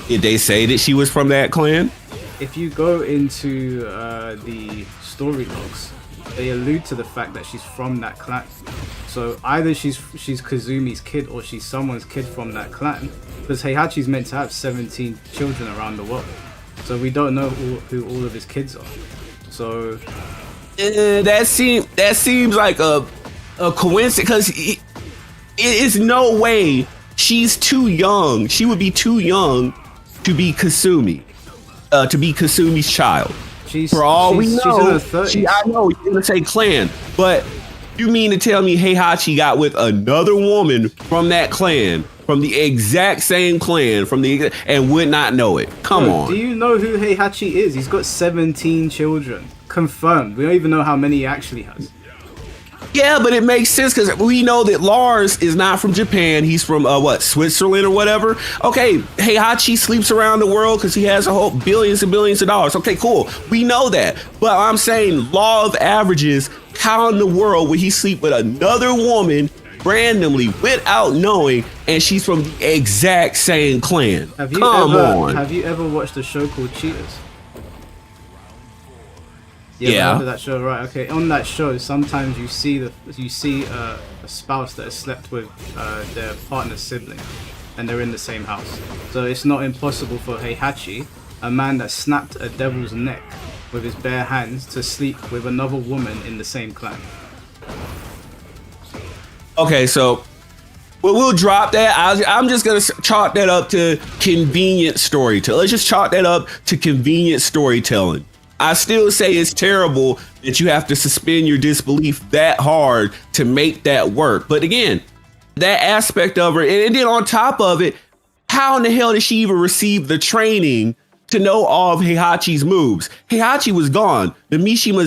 Did they say that she was from that clan? If you go into the story logs, they allude to the fact that she's from that clan. So either she's Kazumi's kid or she's someone's kid from that clan. Because Heihachi's meant to have 17 children around the world. So we don't know who all of his kids are. So that seems like a coincidence, because it is no way she's too young. She would be too young to be Kasumi, to be Kasumi's child. For all we know, she's in her 30s. I know you're gonna say clan, but you mean to tell me Heihachi got with another woman from that clan, from the exact same clan, and would not know it? Come on. Do you know who Heihachi is? He's got 17 children. Confirmed. We don't even know how many he actually has. Yeah, but it makes sense because we know that Lars is not from Japan. He's from Switzerland or whatever. Okay, Heihachi sleeps around the world because he has a whole billions and billions of dollars. Okay, cool. We know that. But I'm saying law of averages, how in the world would he sleep with another woman randomly without knowing, and she's from the exact same clan? Have you ever watched a show called Cheaters? Yeah. Remember that show, right? Okay. On that show, sometimes you see a spouse that has slept with their partner's sibling, and they're in the same house. So it's not impossible for Heihachi, a man that snapped a devil's neck with his bare hands, to sleep with another woman in the same clan. Okay, so But we'll drop that. I'm just gonna chalk that up to convenient storytelling. Let's just chalk that up to convenient storytelling. I still say it's terrible that you have to suspend your disbelief that hard to make that work. But again, that aspect of her, and then on top of it, how in the hell did she even receive the training to know all of Heihachi's moves? Heihachi was gone. The Mishima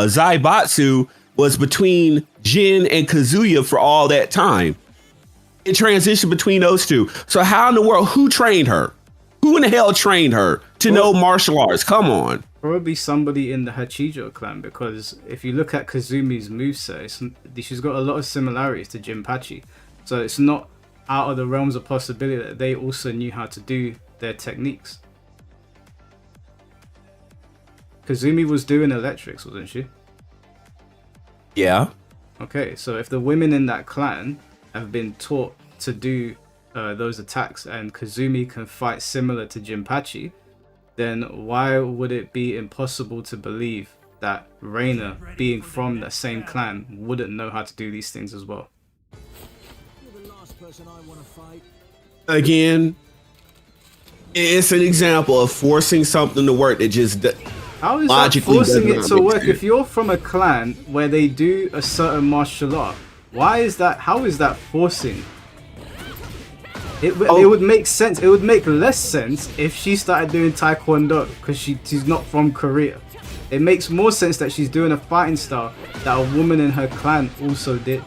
Zaibatsu was between Jin and Kazuya for all that time. It transitioned between those two. So how in the world, who trained her? Who in the hell trained her to know martial arts? Come on. Probably somebody in the Hachijo clan, because if you look at Kazumi's moveset, she's got a lot of similarities to Jinpachi. So it's not out of the realms of possibility that they also knew how to do their techniques. Kazumi was doing electrics, wasn't she? Yeah. Okay, so if the women in that clan have been taught to do those attacks and Kazumi can fight similar to Jinpachi, then why would it be impossible to believe that Reina, being from the same clan, wouldn't know how to do these things as well? Again, it's an example of forcing something to work that just how is that forcing it to work? If you're from a clan where they do a certain martial art, why is that? How is that forcing? It would make sense. It would make less sense if she started doing Taekwondo because she's not from Korea. It makes more sense that she's doing a fighting style that a woman in her clan also did.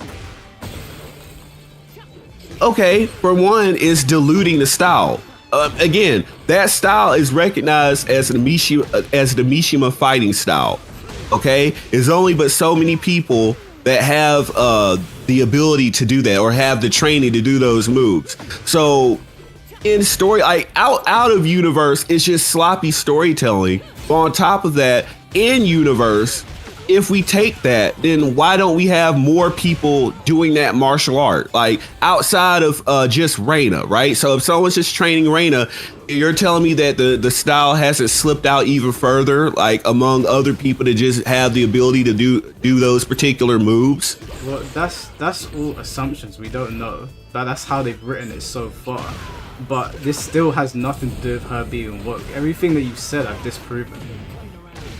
Okay, for one, is diluting the style. Again, that style is recognized as the Mishima fighting style. Okay, there's only but so many people that have the ability to do that or have the training to do those moves. So in story, like out of universe, it's just sloppy storytelling. But on top of that, in universe, if we take that, then why don't we have more people doing that martial art? Like outside of just Reina, right? So if someone's just training Reina, you're telling me that the style hasn't slipped out even further, like among other people that just have the ability to do those particular moves? Well, that's all assumptions. We don't know. That's how they've written it so far. But this still has nothing to do with her being woke. Everything that you've said, I've disproven.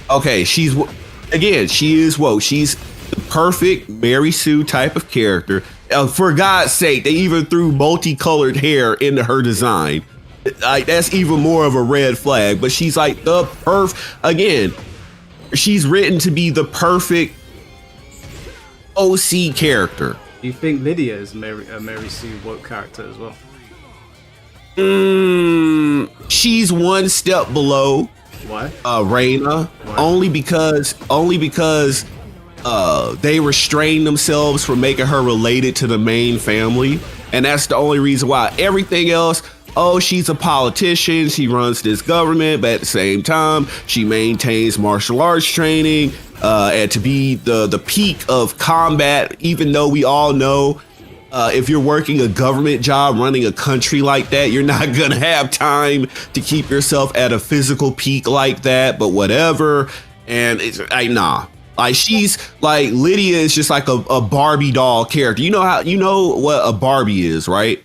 Okay, she is woke. She's the perfect Mary Sue type of character. For God's sake, they even threw multicolored hair into her design. Like that's even more of a red flag. But she's like she's written to be the perfect OC character. Do you think Lydia is a Mary Sue woke character as well? She's one step below. Why? Reina. Why? Only because they restrained themselves from making her related to the main family, and that's the only reason why. Everything else, she's a politician, she runs this government, but at the same time she maintains martial arts training and to be the peak of combat, even though we all know if you're working a government job running a country like that, you're not gonna have time to keep yourself at a physical peak like that, but whatever. And it's like she's like Lydia is just like a Barbie doll character. You know what a Barbie is, right?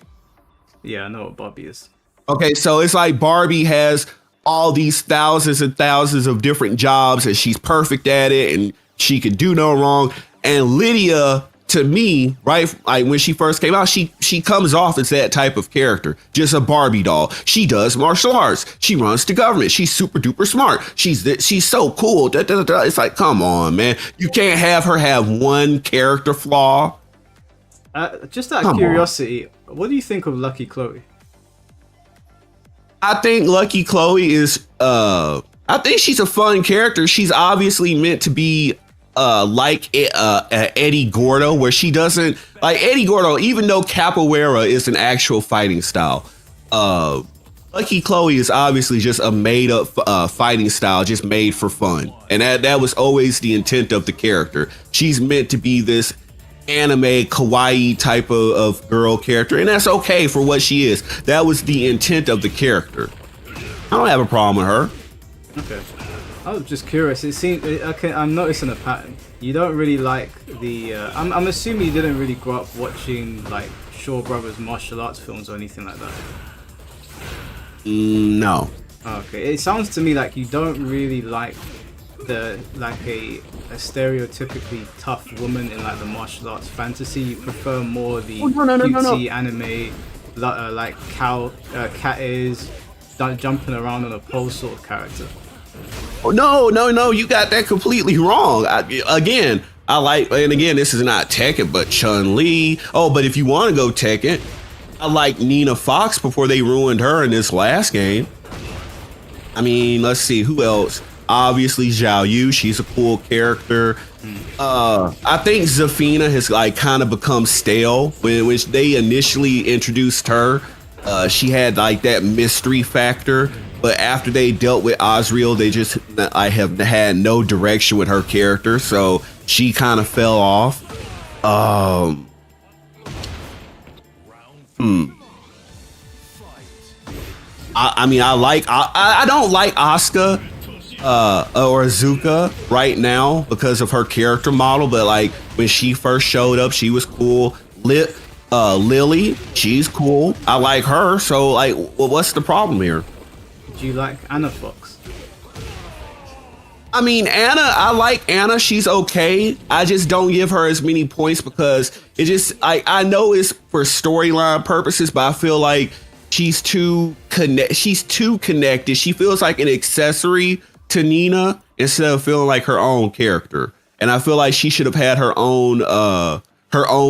Yeah, I know what Barbie is. Okay, so it's like Barbie has all these thousands and thousands of different jobs and she's perfect at it and she can do no wrong. And Lydia, to me, right, like when she first came out, she comes off as that type of character, just a Barbie doll. She does martial arts. She runs the government. She's super duper smart. She's so cool. It's like, come on, man. You can't have her have one character flaw. Just out of curiosity, what do you think of Lucky Chloe? I think Lucky Chloe is, I think she's a fun character. She's obviously meant to be like Eddie Gordo, where she doesn't like Eddie Gordo, even though capoeira is an actual fighting style. Lucky Chloe is obviously just a made up fighting style, just made for fun. And that was always the intent of the character. She's meant to be this anime kawaii type of girl character, and that's okay for what she is. That was the intent of the character. I don't have a problem with her. Okay. I was just curious. It seemed okay. I'm noticing a pattern. You don't really like the. I'm assuming you didn't really grow up watching like Shaw Brothers martial arts films or anything like that. No. Okay. It sounds to me like you don't really like a stereotypically tough woman in like the martial arts fantasy. You prefer more the cutesy anime, like cat is jumping around on a pole sort of character. Oh, no, you got that completely wrong. I like, and again, this is not Tekken, but Chun-Li. Oh, but if you want to go Tekken, I like Nina Fox before they ruined her in this last game. I mean, let's see, who else? Obviously, Zhao Yu, she's a cool character. I think Zafina has like kind of become stale. When they initially introduced her, she had like that mystery factor. But after they dealt with Azriel, I have had no direction with her character, so she kind of fell off. I mean, I don't like Asuka or Azuka right now because of her character model, but like when she first showed up, she was cool. Lily, she's cool. I like her, so like, well, what's the problem here? Do you like Anna Fox? I mean, I like Anna. She's okay. I just don't give her as many points because it just, I know it's for storyline purposes, but I feel like she's too connected. She feels like an accessory to Nina instead of feeling like her own character. And I feel like she should have had her own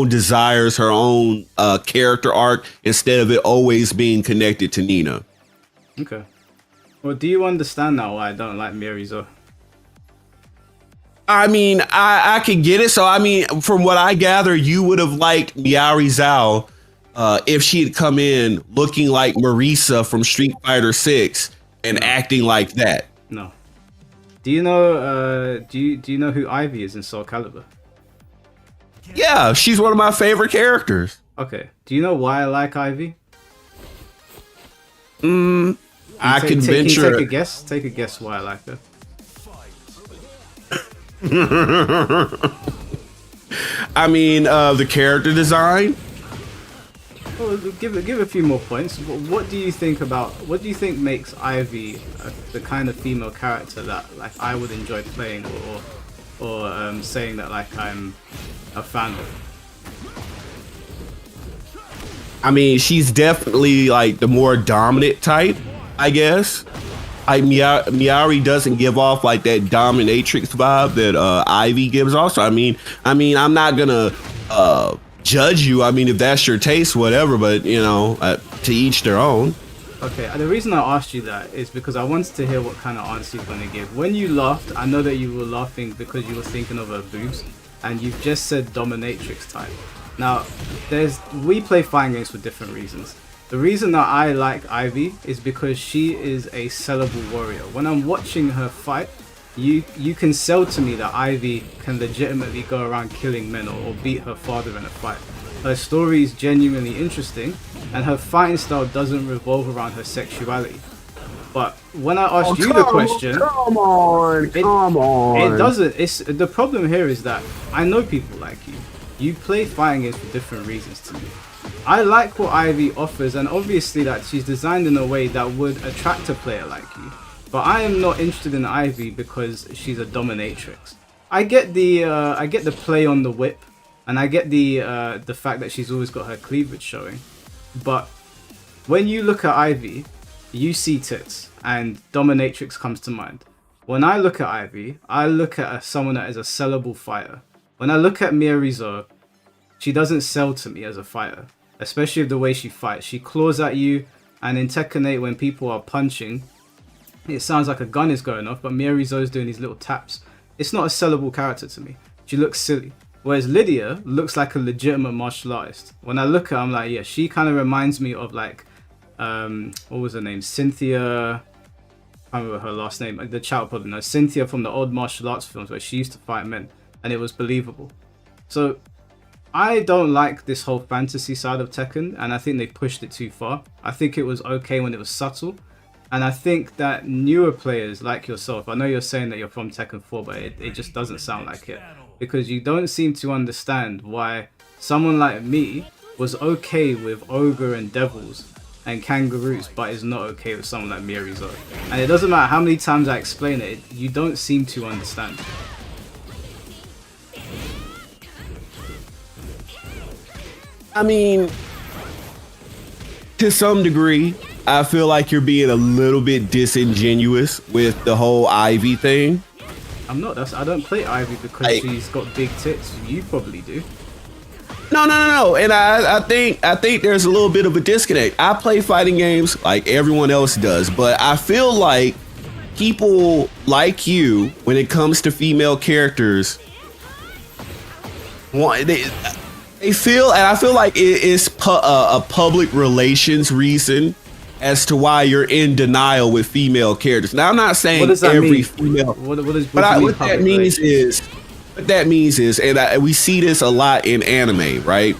desires, her own character arc instead of it always being connected to Nina. Okay. Well, do you understand now why I don't like Mirizo? I mean, I can get it. So, I mean, from what I gather, you would have liked Miari Zhao if she had come in looking like Marisa from Street Fighter 6 and acting like that. No. Do you know? Do you know who Ivy is in Soul Calibur? Yeah, she's one of my favorite characters. Okay. Do you know why I like Ivy? I can venture. Take a guess. Take a guess why I like her. I mean, the character design. Well, give a few more points. What do you think makes Ivy the kind of female character that like I would enjoy playing, or saying that like I'm a fan of? I mean, she's definitely like the more dominant type, I guess. Miari doesn't give off like that dominatrix vibe that Ivy gives off. So I mean, I'm not gonna judge you. I mean, if that's your taste, whatever. But you know, to each their own. Okay, the reason I asked you that is because I wanted to hear what kind of answer you're gonna give. When you laughed, I know that you were laughing because you were thinking of her boobs, and you've just said dominatrix type. Now, we play fighting games for different reasons. The reason that I like Ivy is because she is a sellable warrior. When I'm watching her fight, you can sell to me that Ivy can legitimately go around killing men or beat her father in a fight. Her story is genuinely interesting, and her fighting style doesn't revolve around her sexuality. But when I asked you the question, it doesn't. It's the problem here is that I know people like you. You play fighting games for different reasons to me. I like what Ivy offers, and obviously that she's designed in a way that would attract a player like you. But I am not interested in Ivy because she's a dominatrix. I get the play on the whip, and I get the fact that she's always got her cleavage showing. But when you look at Ivy, you see tits, and dominatrix comes to mind. When I look at Ivy, I look at someone that is a sellable fighter. When I look at Miarizo, she doesn't sell to me as a fighter, especially the way she fights. She claws at you, and in Tekken 8, when people are punching, it sounds like a gun is going off, but Miarizo's doing these little taps. It's not a sellable character to me. She looks silly. Whereas Lydia looks like a legitimate martial artist. When I look at her, I'm like, yeah, she kind of reminds me of like, what was her name? Cynthia. I can't remember her last name. The child probably knows. Cynthia from the old martial arts films where she used to fight men, and it was believable. So I don't like this whole fantasy side of Tekken, and I think they pushed it too far. I think it was okay when it was subtle. And I think that newer players like yourself, I know you're saying that you're from Tekken 4, but it just doesn't sound like it. Because you don't seem to understand why someone like me was okay with Ogre and Devils and Kangaroos, but is not okay with someone like Miyamoto. And it doesn't matter how many times I explain it, you don't seem to understand. I mean, to some degree, I feel like you're being a little bit disingenuous with the whole Ivy thing. I'm not. I don't play Ivy because she's got big tits. You probably do. No. And I think there's a little bit of a disconnect. I play fighting games like everyone else does, but I feel like people like you, when it comes to female characters, they feel, and I feel like it's a public relations reason as to why you're in denial with female characters. Now, I'm not saying every female, what that means is, and we see this a lot in anime, right?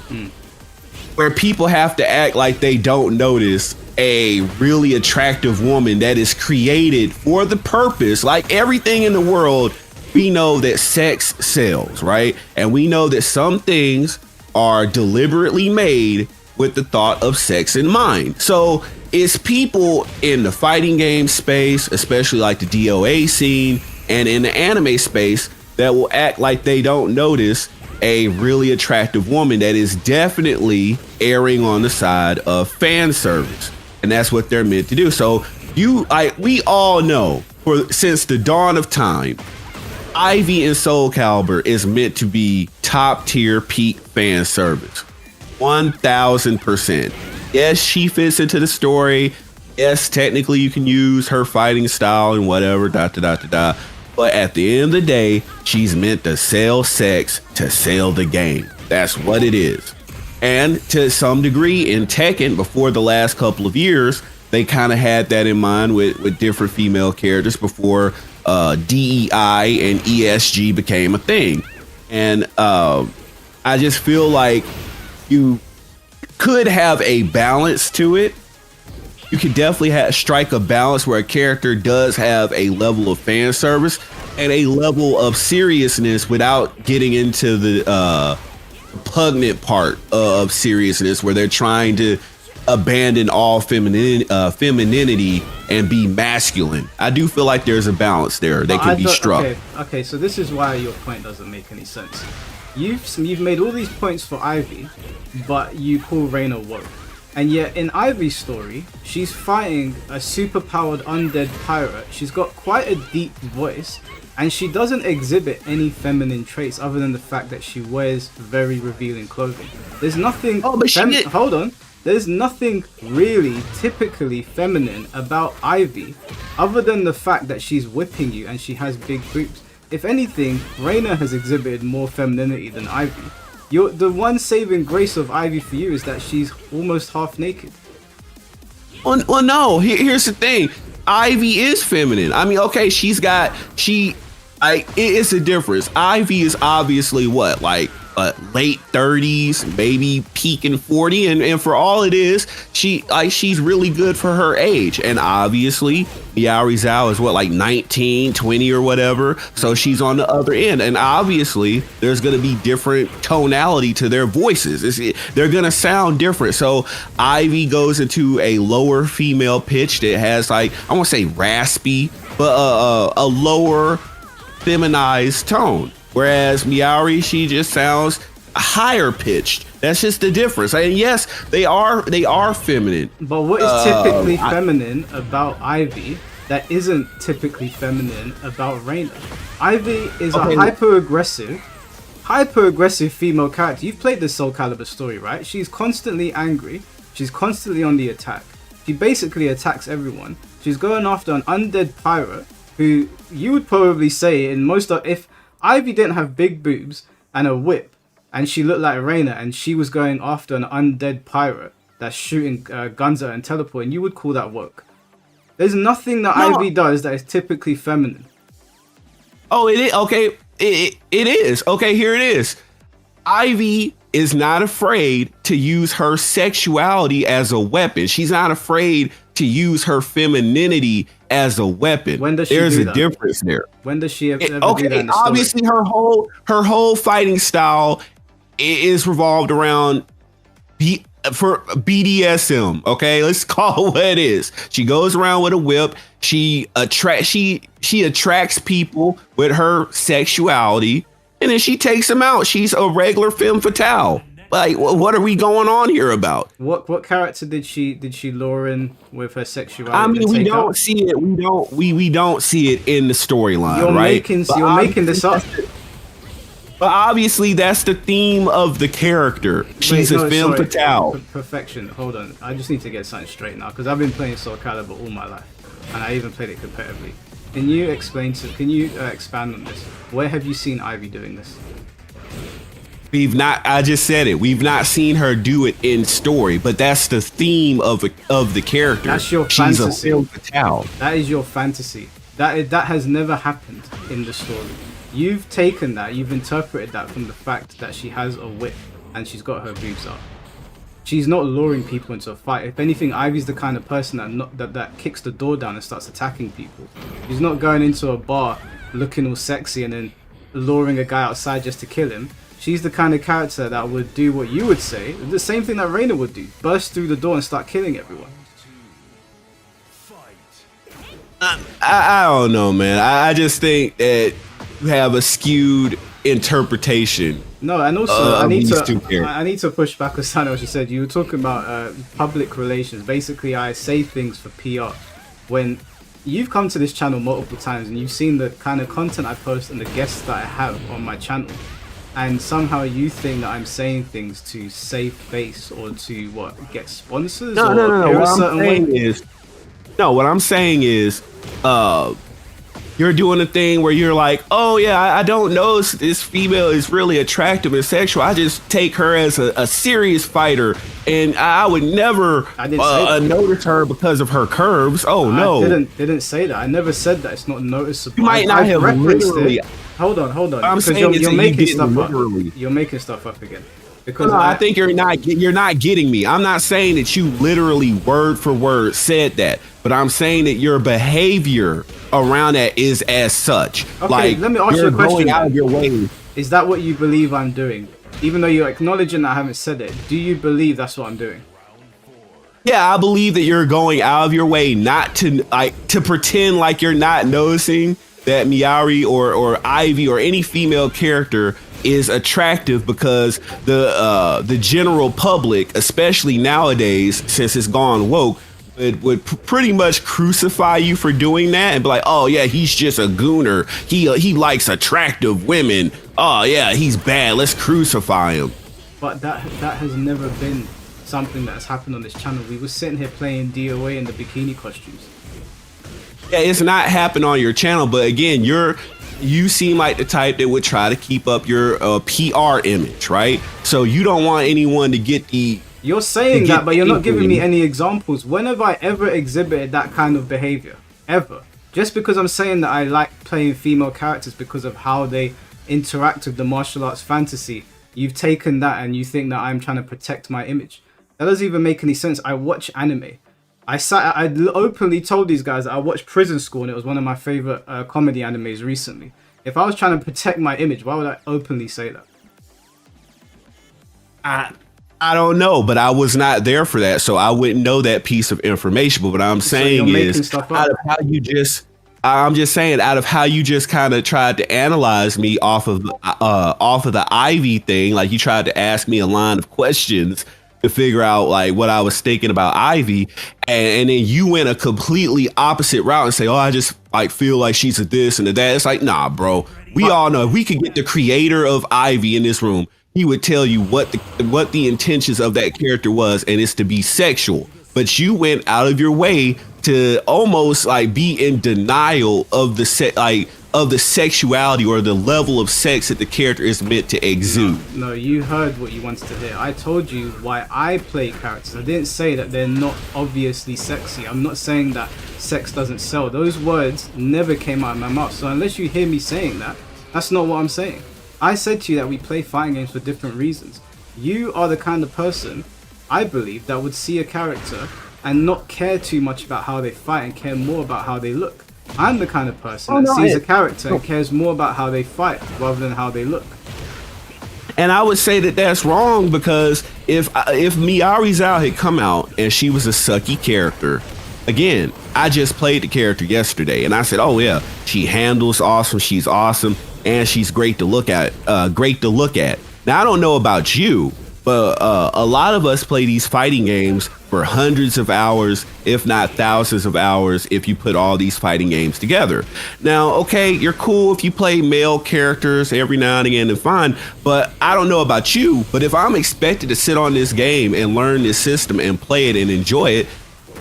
Where people have to act like they don't notice a really attractive woman that is created for the purpose, like everything in the world. We know that sex sells, right? And we know that some things are deliberately made with the thought of sex in mind. So it's people in the fighting game space, especially like the DOA scene, and in the anime space, that will act like they don't notice a really attractive woman that is definitely erring on the side of fan service. And that's what they're meant to do. So we all know, since the dawn of time, Ivy in Soul Calibur is meant to be top tier peak fan service. 1000%. Yes, she fits into the story. Yes, technically you can use her fighting style and whatever, But at the end of the day, she's meant to sell sex to sell the game. That's what it is. And to some degree in Tekken, before the last couple of years, they kind of had that in mind with different female characters before DEI and ESG became a thing. And I just feel like you could have a balance to it. You could definitely strike a balance where a character does have a level of fan service and a level of seriousness without getting into the repugnant part of seriousness where they're trying to abandon all femininity and be masculine. I do feel like there's a balance there that can be struck. Okay, so this is why your point doesn't make any sense. You've made all these points for Ivy, but you call Reina woke. And yet in Ivy's story, she's fighting a superpowered undead pirate. She's got quite a deep voice, and she doesn't exhibit any feminine traits other than the fact that she wears very revealing clothing. There's nothing. Hold on. There's nothing really typically feminine about Ivy other than the fact that she's whipping you and she has big boobs. If anything, Reina has exhibited more femininity than Ivy. The one saving grace of Ivy for you is that she's almost half naked. Well, no. Here's the thing. Ivy is feminine. I mean, okay, it's a difference. Ivy is obviously what, like late 30s, maybe peaking 40, and for all it is, she's really good for her age. And obviously Miyauri Zhao is what, like 19, 20 or whatever, so she's on the other end. And obviously there's going to be different tonality to their voices. They're going to sound different. So Ivy goes into a lower female pitch that has, like, I won't say raspy, but a lower feminized tone. Whereas Miyauri, she just sounds higher pitched. That's just the difference. And yes, they are feminine. But what is typically feminine about Ivy that isn't typically feminine about Reina? Ivy is a hyper-aggressive female character. You've played the Soul Calibur story, right? She's constantly angry. She's constantly on the attack. She basically attacks everyone. She's going after an undead pirate who you would probably say if Ivy didn't have big boobs and a whip, and she looked like Reina, and she was going after an undead pirate that's shooting guns at her and teleporting, you would call that woke. There's nothing that Ivy does that is typically feminine. Oh, it is? Okay, it is. Okay, here it is. Ivy is not afraid to use her sexuality as a weapon. She's not afraid to use her femininity as a weapon. When does she There's do a that? difference there. When does she ever do that Okay, in the story? obviously her whole fighting style is revolved around for BDSM. Okay, let's call it what it is. She goes around with a whip. She attracts people with her sexuality, and then she takes them out. She's a regular femme fatale. Like, what are we going on here about? What character did she lure in with her sexuality? I mean, we take don't out? see it. We don't see it in the storyline, You're right? you're making this up. But obviously, that's the theme of the character. She's a femme fatale. Perfection. Hold on. I just need to get something straight now because I've been playing Soul Calibur all my life, and I even played it competitively. Can you expand on this? Where have you seen Ivy doing this? I just said it. We've not seen her do it in story, but that's the theme of the character. That's your She's fantasy. a femme fatale. That is your fantasy. That has never happened in the story. You've taken that, you've interpreted that from the fact that she has a whip and she's got her boobs out. She's not luring people into a fight. If anything, Ivy's the kind of person that kicks the door down and starts attacking people. She's not going into a bar looking all sexy and then luring a guy outside just to kill him. She's the kind of character that would do what you would say, the same thing that Reina would do. Burst through the door and start killing everyone. I don't know, man. I just think that you have a skewed interpretation. No, and also I need to push back on something what you said. You were talking about public relations. Basically, I say things for PR. When you've come to this channel multiple times and you've seen the kind of content I post and the guests that I have on my channel, and somehow you think that I'm saying things to save face or to get sponsors? No. What I'm saying is, you're doing a thing where you're like, oh yeah, I don't know this female is really attractive and sexual. I just take her as a serious fighter, and I would never notice her because of her curves. Oh no, I didn't say that. I never said that. It's not noticeable. You might not have literally. Hold on. I'm saying you're making stuff up. literally. You're making stuff up again. Because I think you're not getting me. I'm not saying that you literally word for word said that, but I'm saying that your behavior around that is as such. Okay, like, let me ask you a going question. out of your way. Is that what you believe I'm doing? Even though you're acknowledging that I haven't said it, do you believe that's what I'm doing? Yeah, I believe that you're going out of your way not to pretend like you're not noticing that Miari or Ivy or any female character is attractive, because the general public, especially nowadays, since it's gone woke, would pretty much crucify you for doing that and be like, oh yeah, he's just a gooner. He likes attractive women. Oh yeah, he's bad. Let's crucify him. But that has never been something that's happened on this channel. We were sitting here playing DOA in the bikini costumes. Yeah, it's not happened on your channel, but again, you seem like the type that would try to keep up your PR image, right? So you don't want anyone to get the... You're saying that, but you're not giving me any examples. When have I ever exhibited that kind of behavior? Ever? Just because I'm saying that I like playing female characters because of how they interact with the martial arts fantasy, you've taken that and you think that I'm trying to protect my image. That doesn't even make any sense. I watch anime. I openly told these guys that I watched Prison School and it was one of my favorite comedy animes recently. If I was trying to protect my image, why would I openly say that? I don't know, but I was not there for that, so I wouldn't know that piece of information. But what I'm saying is, out of how you just, I'm just saying, out of how you just kind of tried to analyze me off of the Ivy thing, like you tried to ask me a line of questions to figure out like what I was thinking about Ivy, and then you went a completely opposite route and say, oh, I just like feel like she's a this and a that. It's like, nah, bro. We all know if we could get the creator of Ivy in this room, he would tell you what the intentions of that character was, and it's to be sexual. But you went out of your way to almost like be in denial of the sexuality or the level of sex that the character is meant to exude. No, you heard what you wanted to hear. I told you why I play characters. I didn't say that they're not obviously sexy. I'm not saying that sex doesn't sell. Those words never came out of my mouth. So unless you hear me saying that, that's not what I'm saying. I said to you that we play fighting games for different reasons. You are the kind of person, I believe, that would see a character and not care too much about how they fight and care more about how they look. I'm the kind of person that sees a character and cares more about how they fight rather than how they look. And I would say that that's wrong, because if Miari's had come out and she was a sucky character, again, I just played the character yesterday and I said, oh yeah, she handles awesome, she's awesome, and she's great to look at. Now I don't know about you, but a lot of us play these fighting games for hundreds of hours, if not thousands of hours, if you put all these fighting games together. Now, okay, you're cool if you play male characters every now and again, and fine, but I don't know about you, but if I'm expected to sit on this game and learn this system and play it and enjoy it,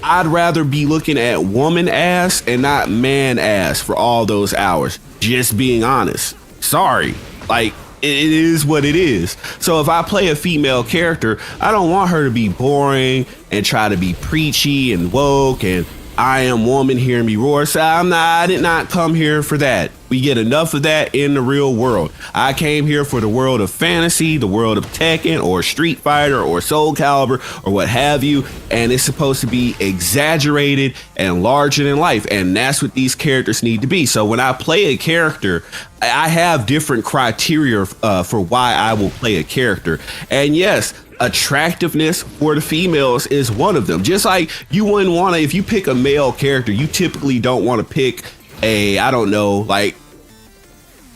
I'd rather be looking at woman ass and not man ass for all those hours. Just being honest. Sorry. Like, it is what it is. So if I play a female character, I don't want her to be boring and try to be preachy and woke and I am woman, hear me roar. So I did not come here for that. We get enough of that in the real world. I came here for the world of fantasy, the world of Tekken or Street Fighter or Soul Calibur or what have you. And it's supposed to be exaggerated and larger than life. And that's what these characters need to be. So when I play a character, I have different criteria for why I will play a character. And yes, attractiveness for the females is one of them. Just like you wouldn't want to, if you pick a male character, you typically don't want to pick a, I don't know, like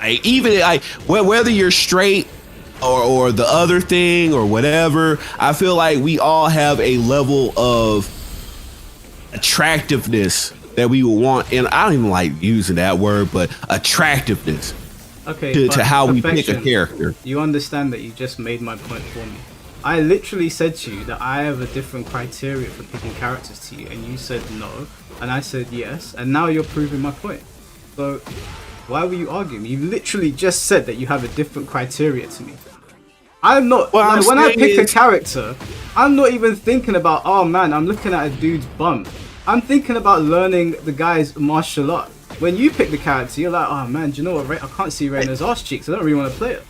even like whether you're straight or the other thing or whatever. I feel like we all have a level of attractiveness that we would want, and I don't even like using that word, but attractiveness to how we pick a character. You understand that you just made my point for me. I literally said to you that I have a different criteria for picking characters to you, and you said no, and I said yes, and now you're proving my point. So why were you arguing? You literally just said that you have a different criteria to me. I'm not, like, when I pick a character, I'm not even thinking about, oh man, I'm looking at a dude's bum. I'm thinking about learning the guy's martial art. When you pick the character, you're like, oh man, do you know what, I can't see Reina's ass cheeks, I don't really want to play it.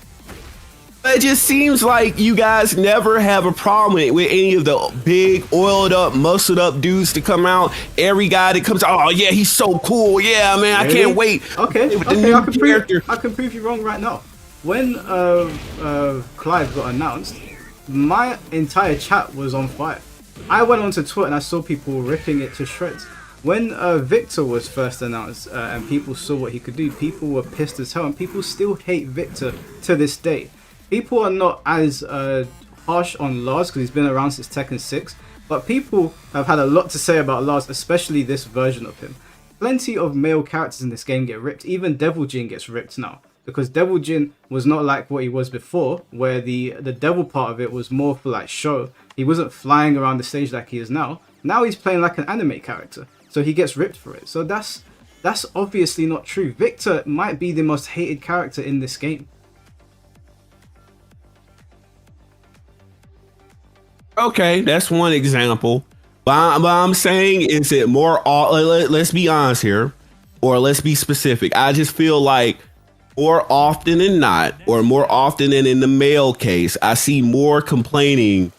It just seems like you guys never have a problem with any of the big, oiled up, muscled up dudes to come out. Every guy that comes out, oh yeah, he's so cool. Yeah, man, really? I can't wait. Okay, I can prove you wrong right now. When Clive got announced, my entire chat was on fire. I went onto Twitter and I saw people ripping it to shreds. When Victor was first announced and people saw what he could do, people were pissed as hell, and people still hate Victor to this day. People are not as harsh on Lars because he's been around since Tekken 6, but people have had a lot to say about Lars, especially this version of him. Plenty of male characters in this game get ripped. Even Devil Jin gets ripped now, because Devil Jin was not like what he was before, where the devil part of it was more for like show. He wasn't flying around the stage like he is now. Now he's playing like an anime character, so he gets ripped for it. So that's obviously not true. Victor might be the most hated character in this game. Okay, that's one example. But I'm saying, is it more, let's be honest here, or let's be specific. I just feel like more often than not, or more often than in the male case, I see more complaining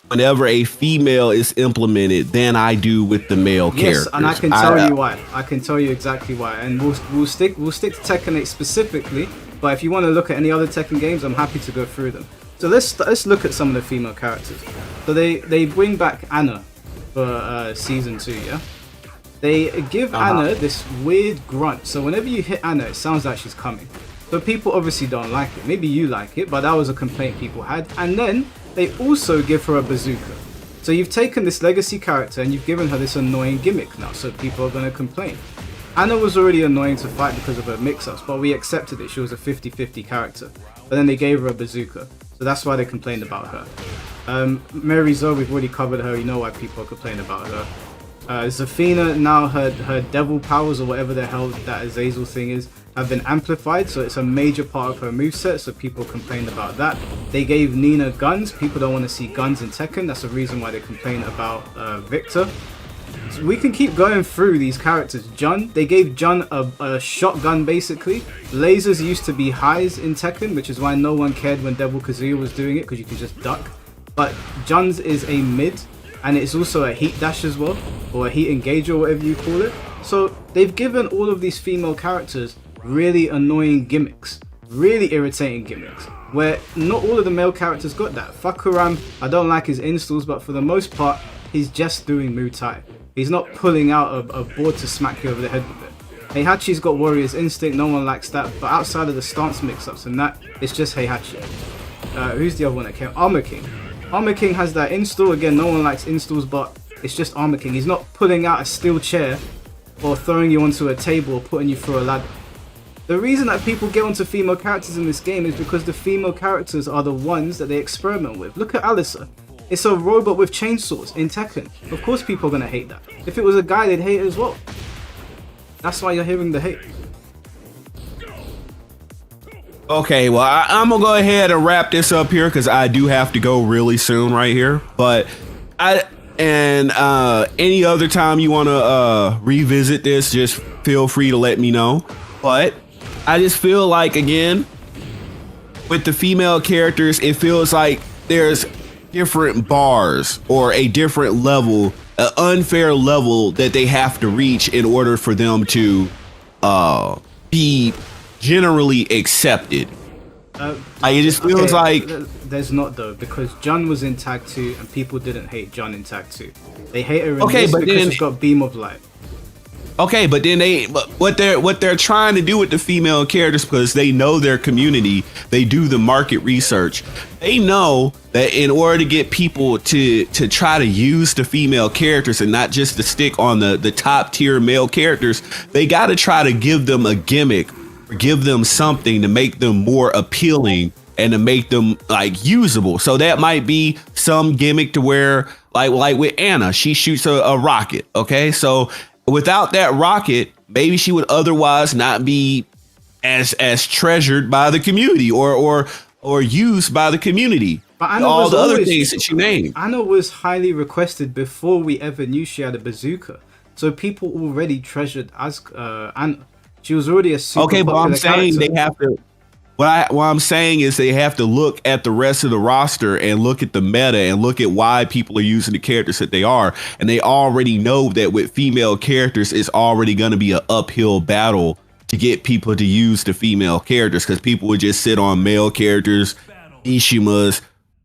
whenever a female is implemented than I do with the male characters. Yes, and I can tell you why. I can tell you exactly why. And we'll stick to Tekken 8 specifically, but if you want to look at any other Tekken games, I'm happy to go through them. So let's look at some of the female characters. So they bring back Anna for season 2, yeah? They give Anna this weird grunt. So whenever you hit Anna, it sounds like she's coming. So people obviously don't like it. Maybe you like it, but that was a complaint people had. And then they also give her a bazooka. So you've taken this legacy character and you've given her this annoying gimmick now, so people are going to complain. Anna was already annoying to fight because of her mix-ups, but we accepted it. She was a 50-50 character. But then they gave her a bazooka. So that's why they complained about her. Mary Zoe, we've already covered her. You know why people are complaining about her. Zafina, now her devil powers or whatever the hell that Azazel thing is, have been amplified. So it's a major part of her moveset. So people complained about that. They gave Nina guns. People don't want to see guns in Tekken. That's the reason why they complain about Victor. So we can keep going through these characters. Jun, they gave Jun a shotgun basically. Lasers used to be highs in Tekken, which is why no one cared when Devil Kazuya was doing it, because you can just duck. But Jun's is a mid, and it's also a heat dash as well, or a heat engage or whatever you call it. So they've given all of these female characters really annoying gimmicks, really irritating gimmicks, where not all of the male characters got that. Fakuram, I don't like his installs, but for the most part, he's just doing Muay Thai. He's not pulling out a board to smack you over the head with it. Heihachi's got Warrior's Instinct, no one likes that, but outside of the stance mix-ups and that, it's just Heihachi. Who's the other one that came? Armor King. Armor King has that install, again, no one likes installs, but it's just Armor King. He's not pulling out a steel chair or throwing you onto a table or putting you through a ladder. The reason that people get onto female characters in this game is because the female characters are the ones that they experiment with. Look at Alyssa. It's a robot with chainsaws in Tekken. Of course people are going to hate that. If it was a guy, they'd hate it as well. That's why you're hearing the hate. Okay, well, I'm gonna go ahead and wrap this up here because I do have to go really soon right here. But any other time you want to revisit this, just feel free to let me know. But I just feel like, again, with the female characters, it feels like there's different bars or a different level, an unfair level that they have to reach in order for them to be generally accepted. It just feels like there's not, though, because Jun was in tag 2 and people didn't hate Jun in tag 2. They hate her in this because she's got beam of light. Okay, but then what they're trying to do with the female characters, because they know their community, they do the market research. They know that in order to get people to try to use the female characters and not just to stick on the top tier male characters, they got to try to give them a gimmick, or give them something to make them more appealing and to make them like usable. So that might be some gimmick to where like with Anna, she shoots a rocket. Okay, so without that rocket, maybe she would otherwise not be as treasured by the community or used by the community. But Anna all the other things that you named. Anna was highly requested before we ever knew she had a bazooka, so people already treasured Anna. She was already a super okay, but I'm saying character. they have to. What I'm saying is they have to look at the rest of the roster and look at the meta and look at why people are using the characters that they are. And they already know that with female characters, it's already going to be an uphill battle to get people to use the female characters, because people would just sit on male characters, Ishimas,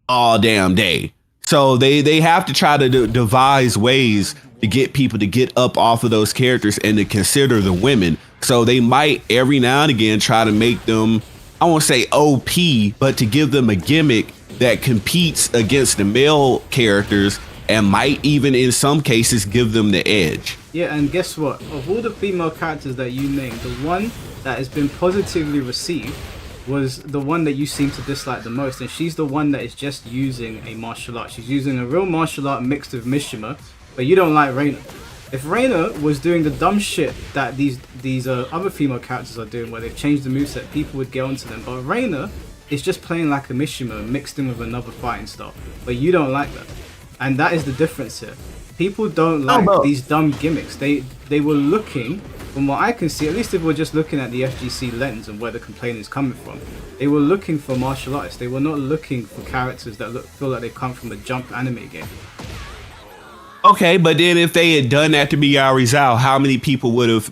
all damn day. So they have to try to devise ways to get people to get up off of those characters and to consider the women. So they might every now and again try to make them, I won't say OP, but to give them a gimmick that competes against the male characters and might even in some cases give them the edge. Yeah, and guess what? Of all the female characters that you named, the one that has been positively received was the one that you seem to dislike the most, and she's the one that is just using a martial art. She's using a real martial art mixed with Mishima, but you don't like Reina. If Reina was doing the dumb shit that these other female characters are doing, where they've changed the moveset, people would get onto them. But Reina is just playing like a Mishima mixed in with another fighting style. But you don't like that. And that is the difference here. People don't like these dumb gimmicks. They were looking, from what I can see, at least if we're just looking at the FGC lens and where the complaint is coming from, they were looking for martial artists. They were not looking for characters that feel like they come from a Jump anime game. Okay, but then if they had done that to Miyauri Zhao, how many people would have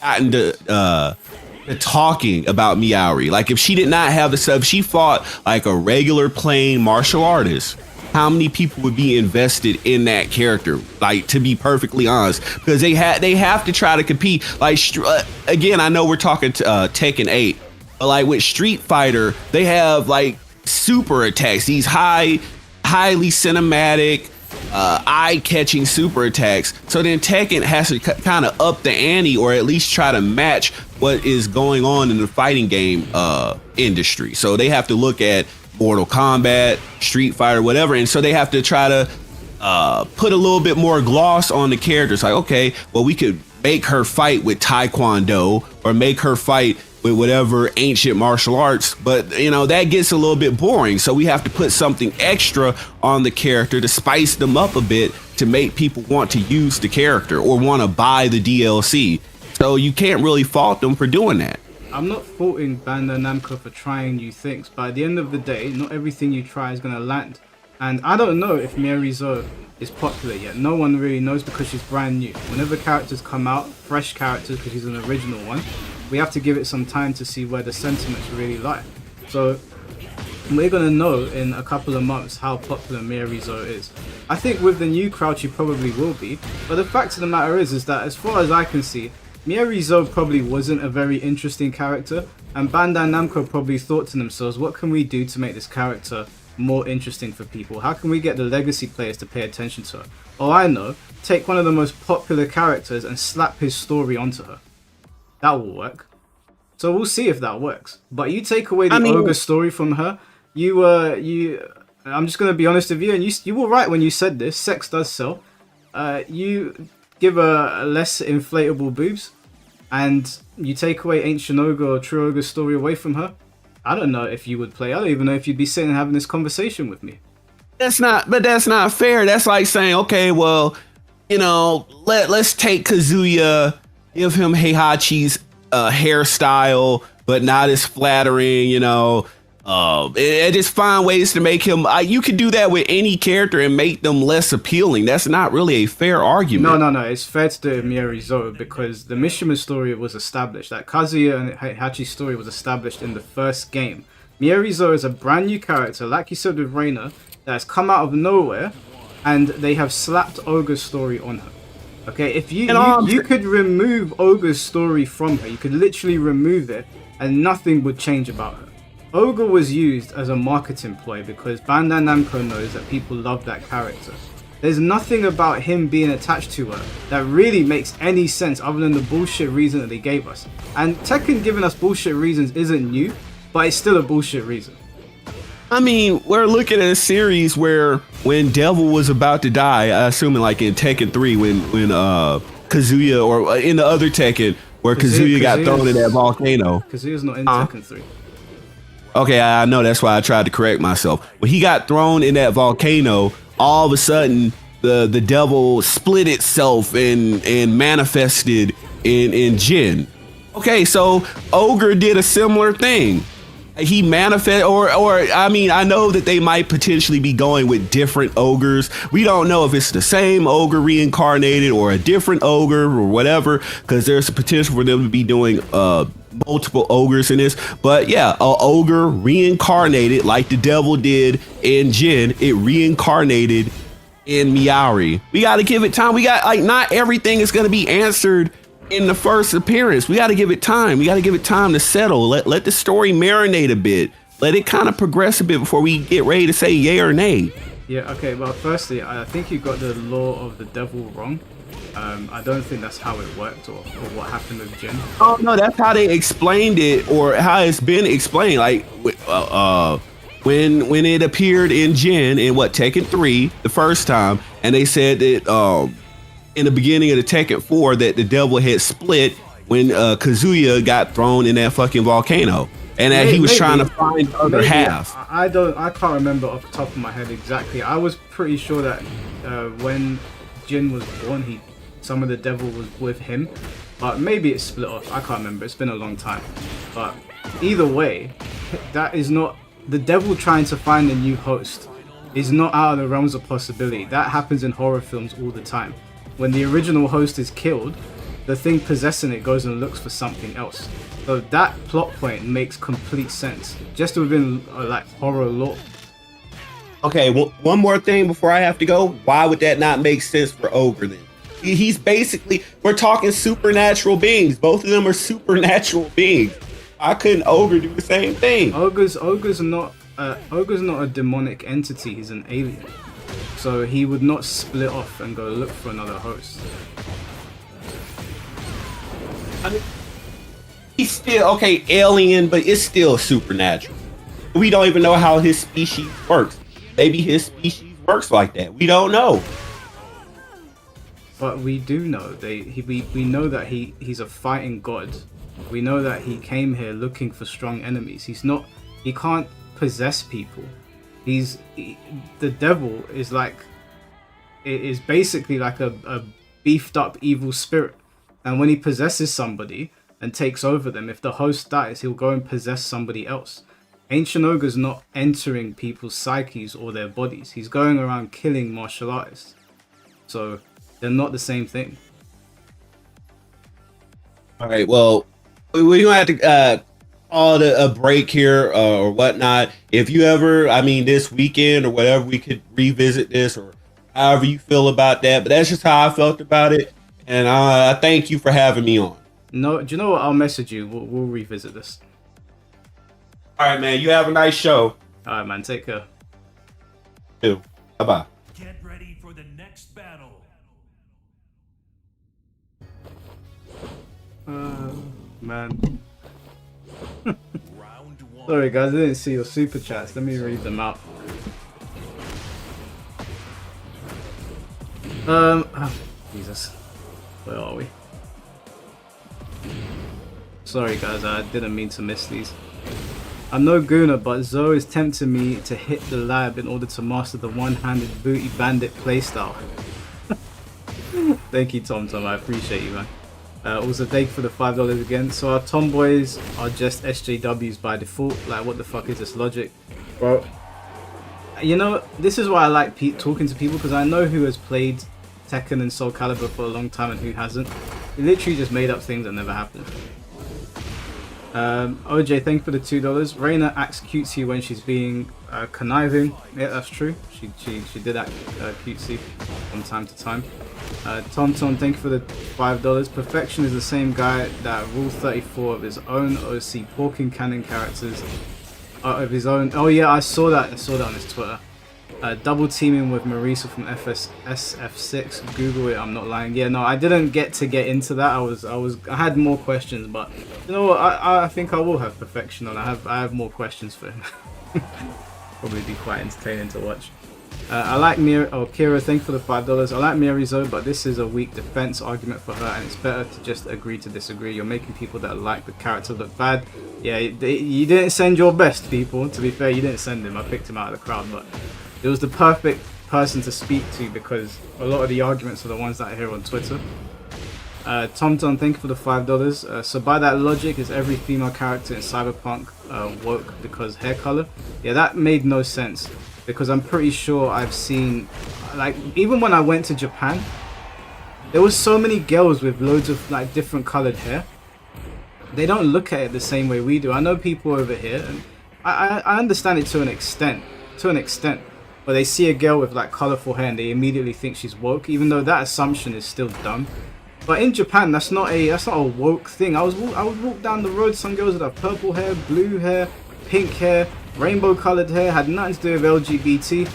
gotten to talking about Miyauri? Like if she did not have the stuff, if she fought like a regular plain martial artist, how many people would be invested in that character? Like, to be perfectly honest, because they have to try to compete. Like again, I know we're talking Tekken 8, but like with Street Fighter, they have like super attacks, these highly cinematic, eye-catching super attacks. So then Tekken has to kind of up the ante, or at least try to match what is going on in the fighting game industry. So they have to look at Mortal Kombat, Street Fighter, whatever, and so they have to try to put a little bit more gloss on the characters. Like, okay, well, we could make her fight with Taekwondo or make her fight with whatever ancient martial arts, but you know, that gets a little bit boring. So we have to put something extra on the character to spice them up a bit to make people want to use the character or want to buy the DLC. So you can't really fault them for doing that. I'm not faulting Bandai Namco for trying new things, but at the end of the day, not everything you try is going to land. And I don't know if Miyarizo is popular yet. No one really knows because she's brand new. Whenever characters come out, fresh characters, because she's an original one, we have to give it some time to see where the sentiments really lie. So we're going to know in a couple of months how popular Miyarizo is. I think with the new crowd she probably will be, but the fact of the matter is that as far as I can see, Miyarizo probably wasn't a very interesting character, and Bandai Namco probably thought to themselves, what can we do to make this character more interesting for people? How can we get the legacy players to pay attention to her? Oh, I know, take one of the most popular characters and slap his story onto her. That will work. So we'll see if that works. But you take away the ogre story from her, I'm just going to be honest with you, and you were right when you said this, sex does sell. You give her less inflatable boobs, and you take away Ancient Ogre or True Ogre story away from her. I don't know if you would play. I don't even know if you'd be sitting and having this conversation with me. That's not fair. That's like saying, okay, well, let's take Kazuya, give him Heihachi's hairstyle, but not as flattering, and just find ways to make him. You could do that with any character and make them less appealing. That's not really a fair argument. No. It's fair to do Miyarizo because the Mishima story was established. That Kazuya and Heihachi's story was established in the first game. Miyarizo is a brand new character, like you said with Reina, that has come out of nowhere, and they have slapped Ogre's story on her. Okay, if you could remove Ogre's story from her, you could literally remove it, and nothing would change about her. Ogre was used as a marketing ploy because Bandai Namco knows that people love that character. There's nothing about him being attached to her that really makes any sense other than the bullshit reason that they gave us. And Tekken giving us bullshit reasons isn't new, but it's still a bullshit reason. I mean, we're looking at a series where when Devil was about to die, assuming like in Tekken 3 when Kazuya, or in the other Tekken where Kazuya got thrown in that volcano. Kazuya's not in Tekken 3. Okay, I know, that's why I tried to correct myself. When he got thrown in that volcano, all of a sudden the devil split itself and manifested in Jin. Okay, so Ogre did a similar thing. He manifest, or I mean, I know that they might potentially be going with different ogres. We don't know if it's the same ogre reincarnated or a different ogre or whatever, because there's a potential for them to be doing multiple ogres in this. But yeah, a ogre reincarnated like the devil did in Jin. It reincarnated in Miari. We got to give it time. We got, like, not everything is going to be answered in the first appearance. We got to give it time. We got to give it time to settle. Let the story marinate a bit. Let it kind of progress a bit before we get ready to say yay or nay. Yeah, okay, well, firstly, I think you got the law of the devil wrong. I don't think that's how it worked or what happened with Jin. Oh, no, that's how they explained it, or how it's been explained. Like, when it appeared in Jin in Tekken 3 the first time, and they said that in the beginning of the Tekken 4 that the devil had split when Kazuya got thrown in that fucking volcano, and that he was trying to find the other half. I can't remember off the top of my head exactly. I was pretty sure that when Jin was born, some of the devil was with him, but maybe it split off. I can't remember. It's been a long time. But either way, that is not the devil trying to find a new host. Is not out of the realms of possibility. That happens in horror films all the time. When the original host is killed, the thing possessing it goes and looks for something else. So that plot point makes complete sense, just within like horror lore. Okay, one more thing before I have to go. Why would that not make sense for Ogre then? He's basically, we're talking supernatural beings. Both of them are supernatural beings. Why couldn't Ogre do the same thing? Ogre's not a demonic entity. He's an alien. So he would not split off and go look for another host. I mean, he's still, alien, but it's still supernatural. We don't even know how his species works. Maybe his species works like that. We don't know. But we do know. We know that he's a fighting god. We know that he came here looking for strong enemies. He can't possess people. The devil is basically like a beefed up evil spirit, and when he possesses somebody and takes over them, if the host dies, he'll go and possess somebody else. Ancient Ogre's not entering people's psyches or their bodies. He's going around killing martial artists. So they're not the same thing. All right, well, we're gonna have to call it a break here or whatnot. If you ever, I mean, this weekend or whatever, we could revisit this or however you feel about that. But that's just how I felt about it, and I thank you for having me on. No, do you know what? I'll message you. We'll revisit this. All right, man. You have a nice show. All right, man. Take care. Bye bye. Get ready for the next battle. Man. Round one. Sorry, guys. I didn't see your super chats. Let me read them out. Oh, Jesus. Where are we? Sorry, guys. I didn't mean to miss these. I'm no gooner, but Zoe is tempting me to hit the lab in order to master the one-handed booty bandit playstyle. Thank you, Tom. I appreciate you, man. Also, thank you for the $5 again. So our tomboys are just SJWs by default. Like, what the fuck is this logic? Bro, you know, this is why I like talking to people, because I know who has played Tekken and Soul Calibur for a long time and who hasn't. They literally just made up things that never happened. OJ, thank you for the $2. Reina acts cutesy when she's being conniving. Yeah, that's true. She did act cutesy from time to time. Tom, thank you for the $5. Perfection is the same guy that Rule 34 of his own OC Porking Cannon characters of his own. Oh yeah, I saw that on his Twitter. Double teaming with Marisa from SF6. Google it. I'm not lying. Yeah, no, I didn't get into that. I had more questions, but you know what? I think I will have Perfection on. I have more questions for him. Probably be quite entertaining to watch. I like Kira, thank you for the $5. I like Mirizo, but this is a weak defense argument for her, and it's better to just agree to disagree. You're making people that like the character look bad. Yeah, you didn't send your best, people. To be fair, you didn't send him. I picked him out of the crowd, but it was the perfect person to speak to because a lot of the arguments are the ones that I hear on Twitter. Tom, thank you for the $5. So by that logic, is every female character in Cyberpunk woke because hair color? Yeah, that made no sense. Because I'm pretty sure I've seen, like, even when I went to Japan, there was so many girls with loads of like different colored hair. They don't look at it the same way we do. I know people over here, and I understand it to an extent, but they see a girl with like colorful hair and they immediately think she's woke, even though that assumption is still dumb. But in Japan, that's not a woke thing. I would walk down the road, some girls would have purple hair, blue hair, pink hair, rainbow colored hair, had nothing to do with LGBT.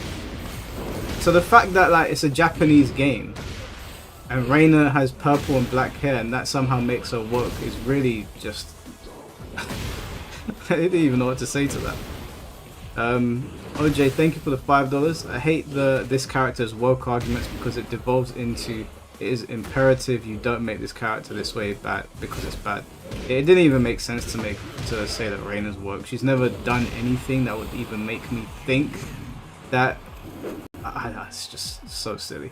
So the fact that like it's a Japanese game and Reina has purple and black hair and that somehow makes her woke is really just I didn't even know what to say to that. OJ, thank you for the $5. I hate this character's woke arguments because it devolves into it is imperative you don't make this character this way bad because it's bad. It didn't even make sense to say that Reina's woke. She's never done anything that would even make me think that. It's just so silly.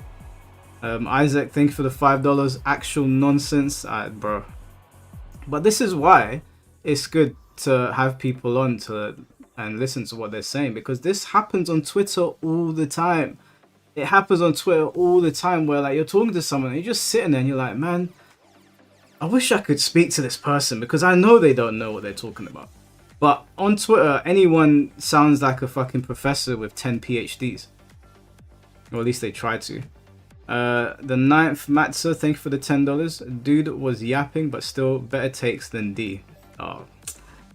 Isaac, thank you for the $5. Actual nonsense, bro. But this is why it's good to have people on and listen to what they're saying, because this happens on Twitter all the time. It happens on Twitter all the time where like you're talking to someone and you're just sitting there and you're like, man, I wish I could speak to this person because I know they don't know what they're talking about. But on Twitter, anyone sounds like a fucking professor with 10 PhDs. Or at least they try to. The 9th, Matza, thank you for the $10. Dude was yapping, but still better takes than D. Oh,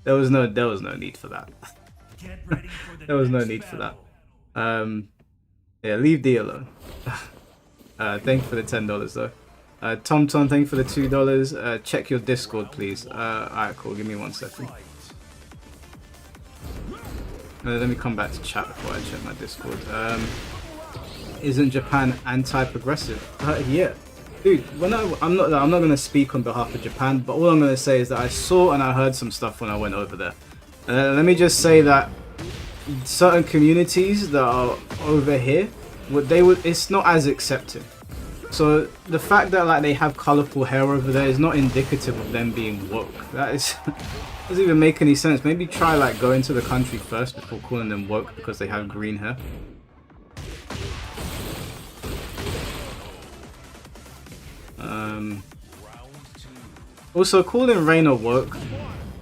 there was no need for that. Get ready for the There was no next need for battle. that. Yeah, leave D alone. Thank you for the $10 though. Tom, thank you for the $2. Check your Discord, please. Alright, cool. Give me 1 second. Let me come back to chat before I check my Discord. Isn't Japan anti-progressive? Yeah, dude. I'm not gonna speak on behalf of Japan, but all I'm gonna say is that I saw and I heard some stuff when I went over there. Let me just say that certain communities that are over here, it's not as accepted. So the fact that like they have colorful hair over there is not indicative of them being woke. That is Doesn't even make any sense. Maybe try like going to the country first before calling them woke because they have green hair. Also, calling Reina woke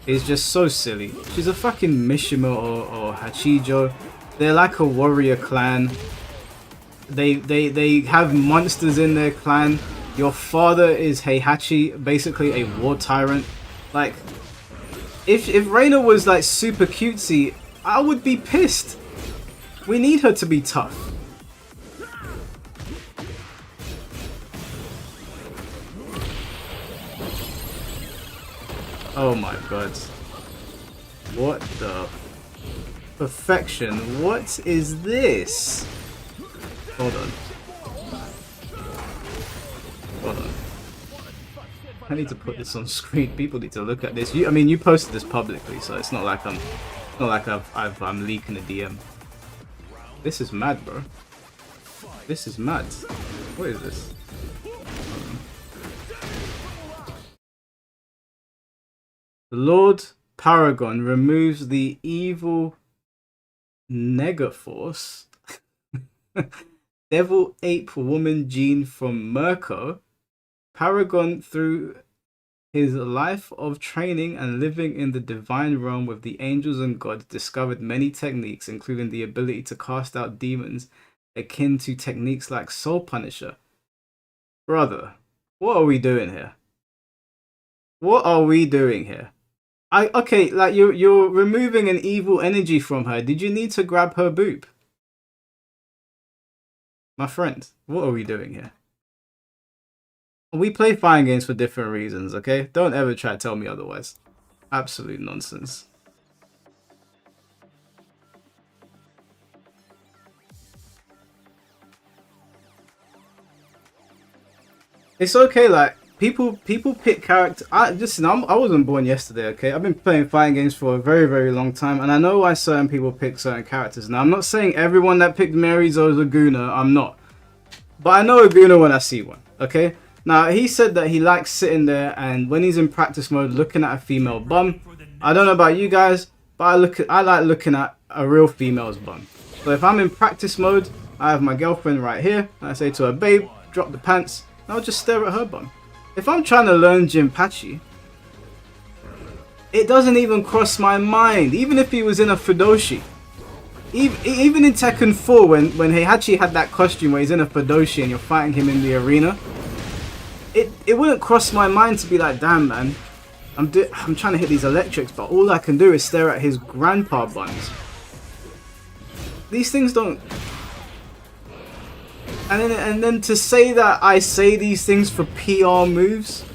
is just so silly. She's a fucking Mishima or Hachijo. They're like a warrior clan. They have monsters in their clan. Your father is Heihachi, basically a war tyrant. Like, if Reina was like super cutesy, I would be pissed. We need her to be tough. Oh my god. What the perfection? What is this? Hold on. Hold on. I need to put this on screen. People need to look at this. I mean, you posted this publicly, so it's not like I'm leaking a DM. This is mad, bro. This is mad. What is this? The Lord Paragon removes the evil Negaforce Devil Ape Woman gene from Mirko. Paragon, through his life of training and living in the divine realm with the angels and gods, discovered many techniques, including the ability to cast out demons akin to techniques like Soul Punisher. Brother, what are we doing here? What are we doing here? Okay, like you're removing an evil energy from her. Did you need to grab her boob? My friend, what are we doing here? We play fighting games for different reasons, okay? Don't ever try to tell me otherwise. Absolute nonsense. It's okay, like, people pick character. I wasn't born yesterday, okay? I've been playing fighting games for a very, very long time, and I know why certain people pick certain characters. Now, I'm not saying everyone that picked Marizo is a Guna. I'm not. But I know a Guna when I see one, okay? Now, he said that he likes sitting there and when he's in practice mode looking at a female bum. I don't know about you guys, but I like looking at a real female's bum. So if I'm in practice mode, I have my girlfriend right here, and I say to her, babe, drop the pants, and I'll just stare at her bum. If I'm trying to learn Jinpachi, it doesn't even cross my mind, even if he was in a Fudoshi. Even in Tekken 4, when Heihachi had that costume where he's in a Fudoshi and you're fighting him in the arena, it wouldn't cross my mind to be like, damn man, I'm trying to hit these electrics, but all I can do is stare at his grandpa buns. These things don't... And then to say that I say these things for PR moves?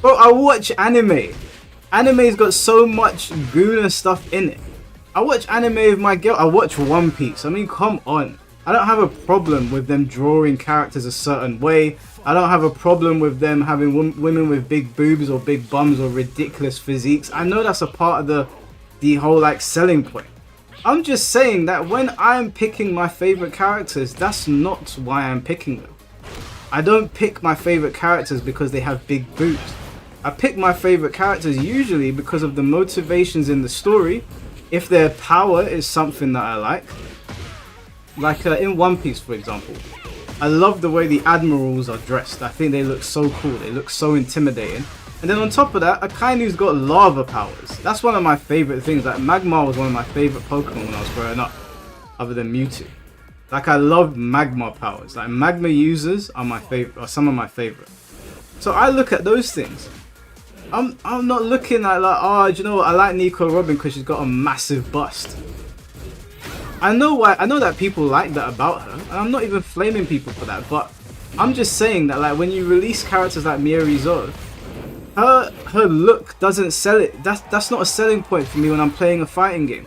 Bro, I watch anime. Anime's got so much Guna stuff in it. I watch anime with my girl. I watch One Piece. I mean, come on. I don't have a problem with them drawing characters a certain way. I don't have a problem with them having women with big boobs or big bums or ridiculous physiques. I know that's a part of the whole like selling point. I'm just saying that when I'm picking my favorite characters, that's not why I'm picking them. I don't pick my favorite characters because they have big boobs. I pick my favorite characters usually because of the motivations in the story. If their power is something that I like in One Piece, for example, I love the way the admirals are dressed. I think they look so cool. They look so intimidating. And then on top of that, Akainu's got lava powers. That's one of my favorite things. Like, Magmar was one of my favorite Pokemon when I was growing up, other than Mewtwo. Like, I love Magma powers. Like, Magma users are my favorite, or some of my favorite. So I look at those things. I'm not looking at like, oh, do you know what? I like Nico Robin because she's got a massive bust. I know why. I know that people like that about her, and I'm not even flaming people for that. But I'm just saying that, like, when you release characters like Miorizo, her look doesn't sell it. That's not a selling point for me when I'm playing a fighting game.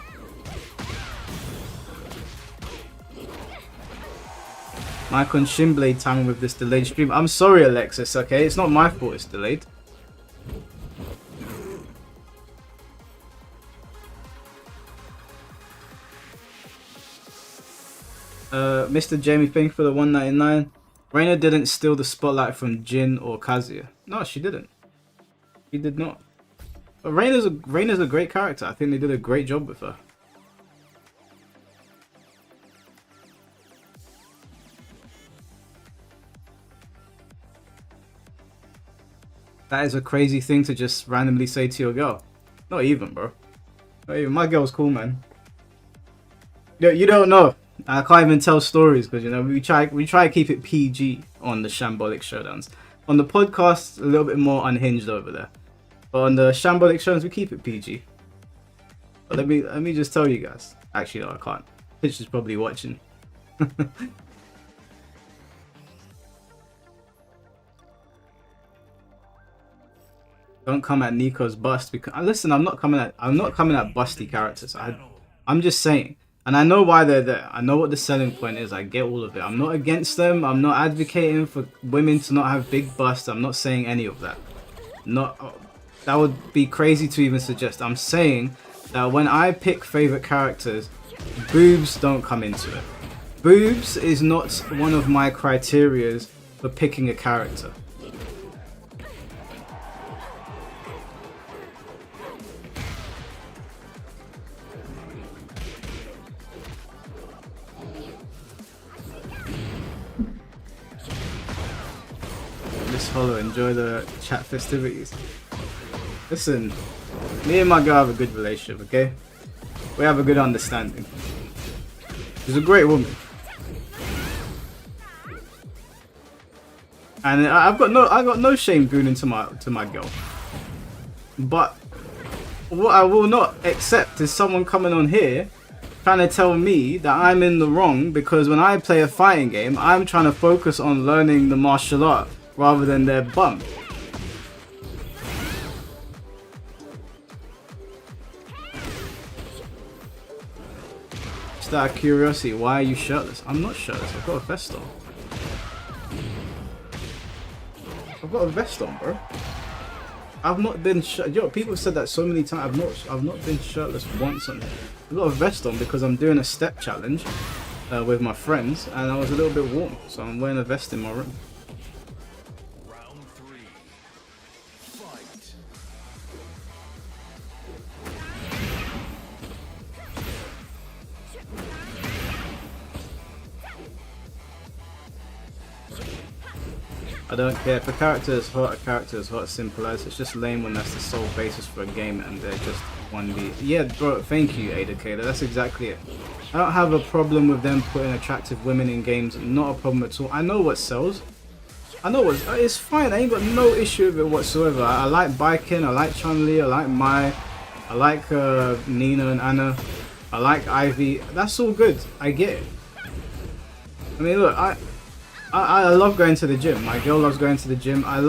Mike on Shinblade time with this delayed stream. I'm sorry, Alexis. Okay, it's not my fault. It's delayed. Mr. Jamie, thank you for the 199. Reina didn't steal the spotlight from Jin or Kazuya. No, she didn't. She did not. But Reina's a great character. I think they did a great job with her. That is a crazy thing to just randomly say to your girl. Not even, bro. Not even. My girl's cool, man. You don't know. I can't even tell stories because, you know, we try to keep it PG on the Shambolic Showdowns. On the podcast, a little bit more unhinged over there. But on the Shambolic Showdowns, we keep it PG. But let me just tell you guys. Actually, no, I can't. Pitch is probably watching. Don't come at Nico's bust because listen, I'm not coming at busty characters. I'm just saying. And I know why they're there. I know what the selling point is. I get all of it. I'm not against them. I'm not advocating for women to not have big busts. I'm not saying any of that. That would be crazy to even suggest. I'm saying that when I pick favorite characters, boobs don't come into it. Boobs is not one of my criterias for picking a character. Hollow, enjoy the chat festivities. Listen, me and my girl have a good relationship, okay? We have a good understanding. She's a great woman. And I got no shame gooning to my girl. But what I will not accept is someone coming on here trying to tell me that I'm in the wrong because when I play a fighting game, I'm trying to focus on learning the martial art rather than their bum. Just out of curiosity, why are you shirtless? I'm not shirtless, I've got a vest on. I've got a vest on, bro. I've not been yo, people have said that so many times. I've not been shirtless once on here. I've got a vest on because I'm doing a step challenge with my friends and I was a little bit warm, so I'm wearing a vest in my room. I don't care if a character is hot, simple as. It's just lame when that's the sole basis for a game and they're just 1v. Yeah, bro, thank you, Ada Kayla. That's exactly it. I don't have a problem with them putting attractive women in games. Not a problem at all. I know what sells. I know what it's fine. I ain't got no issue with it whatsoever. I like Bikin, I like Chun-Li, I like Mai, I like Nina and Anna, I like Ivy. That's all good. I get it. I mean, look, I love going to the gym. My girl loves going to the gym. I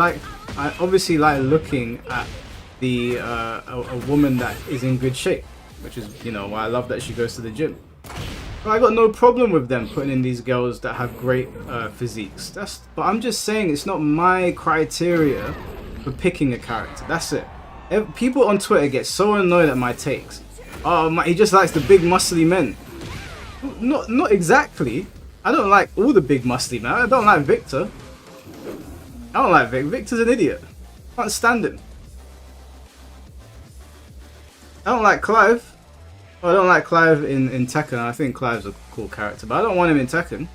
obviously like looking at the a woman that is in good shape, which is, you know, why I love that she goes to the gym. But I got no problem with them putting in these girls that have great physiques. But I'm just saying it's not my criteria for picking a character. That's it. People on Twitter get so annoyed at my takes. Oh, he just likes the big muscly men. Not exactly. I don't like all the big muscly men. I don't like Victor. I don't like Victor. Victor's an idiot. I can't stand him. I don't like Clive. Well, I don't like Clive in Tekken. I think Clive's a cool character, but I don't want him in Tekken.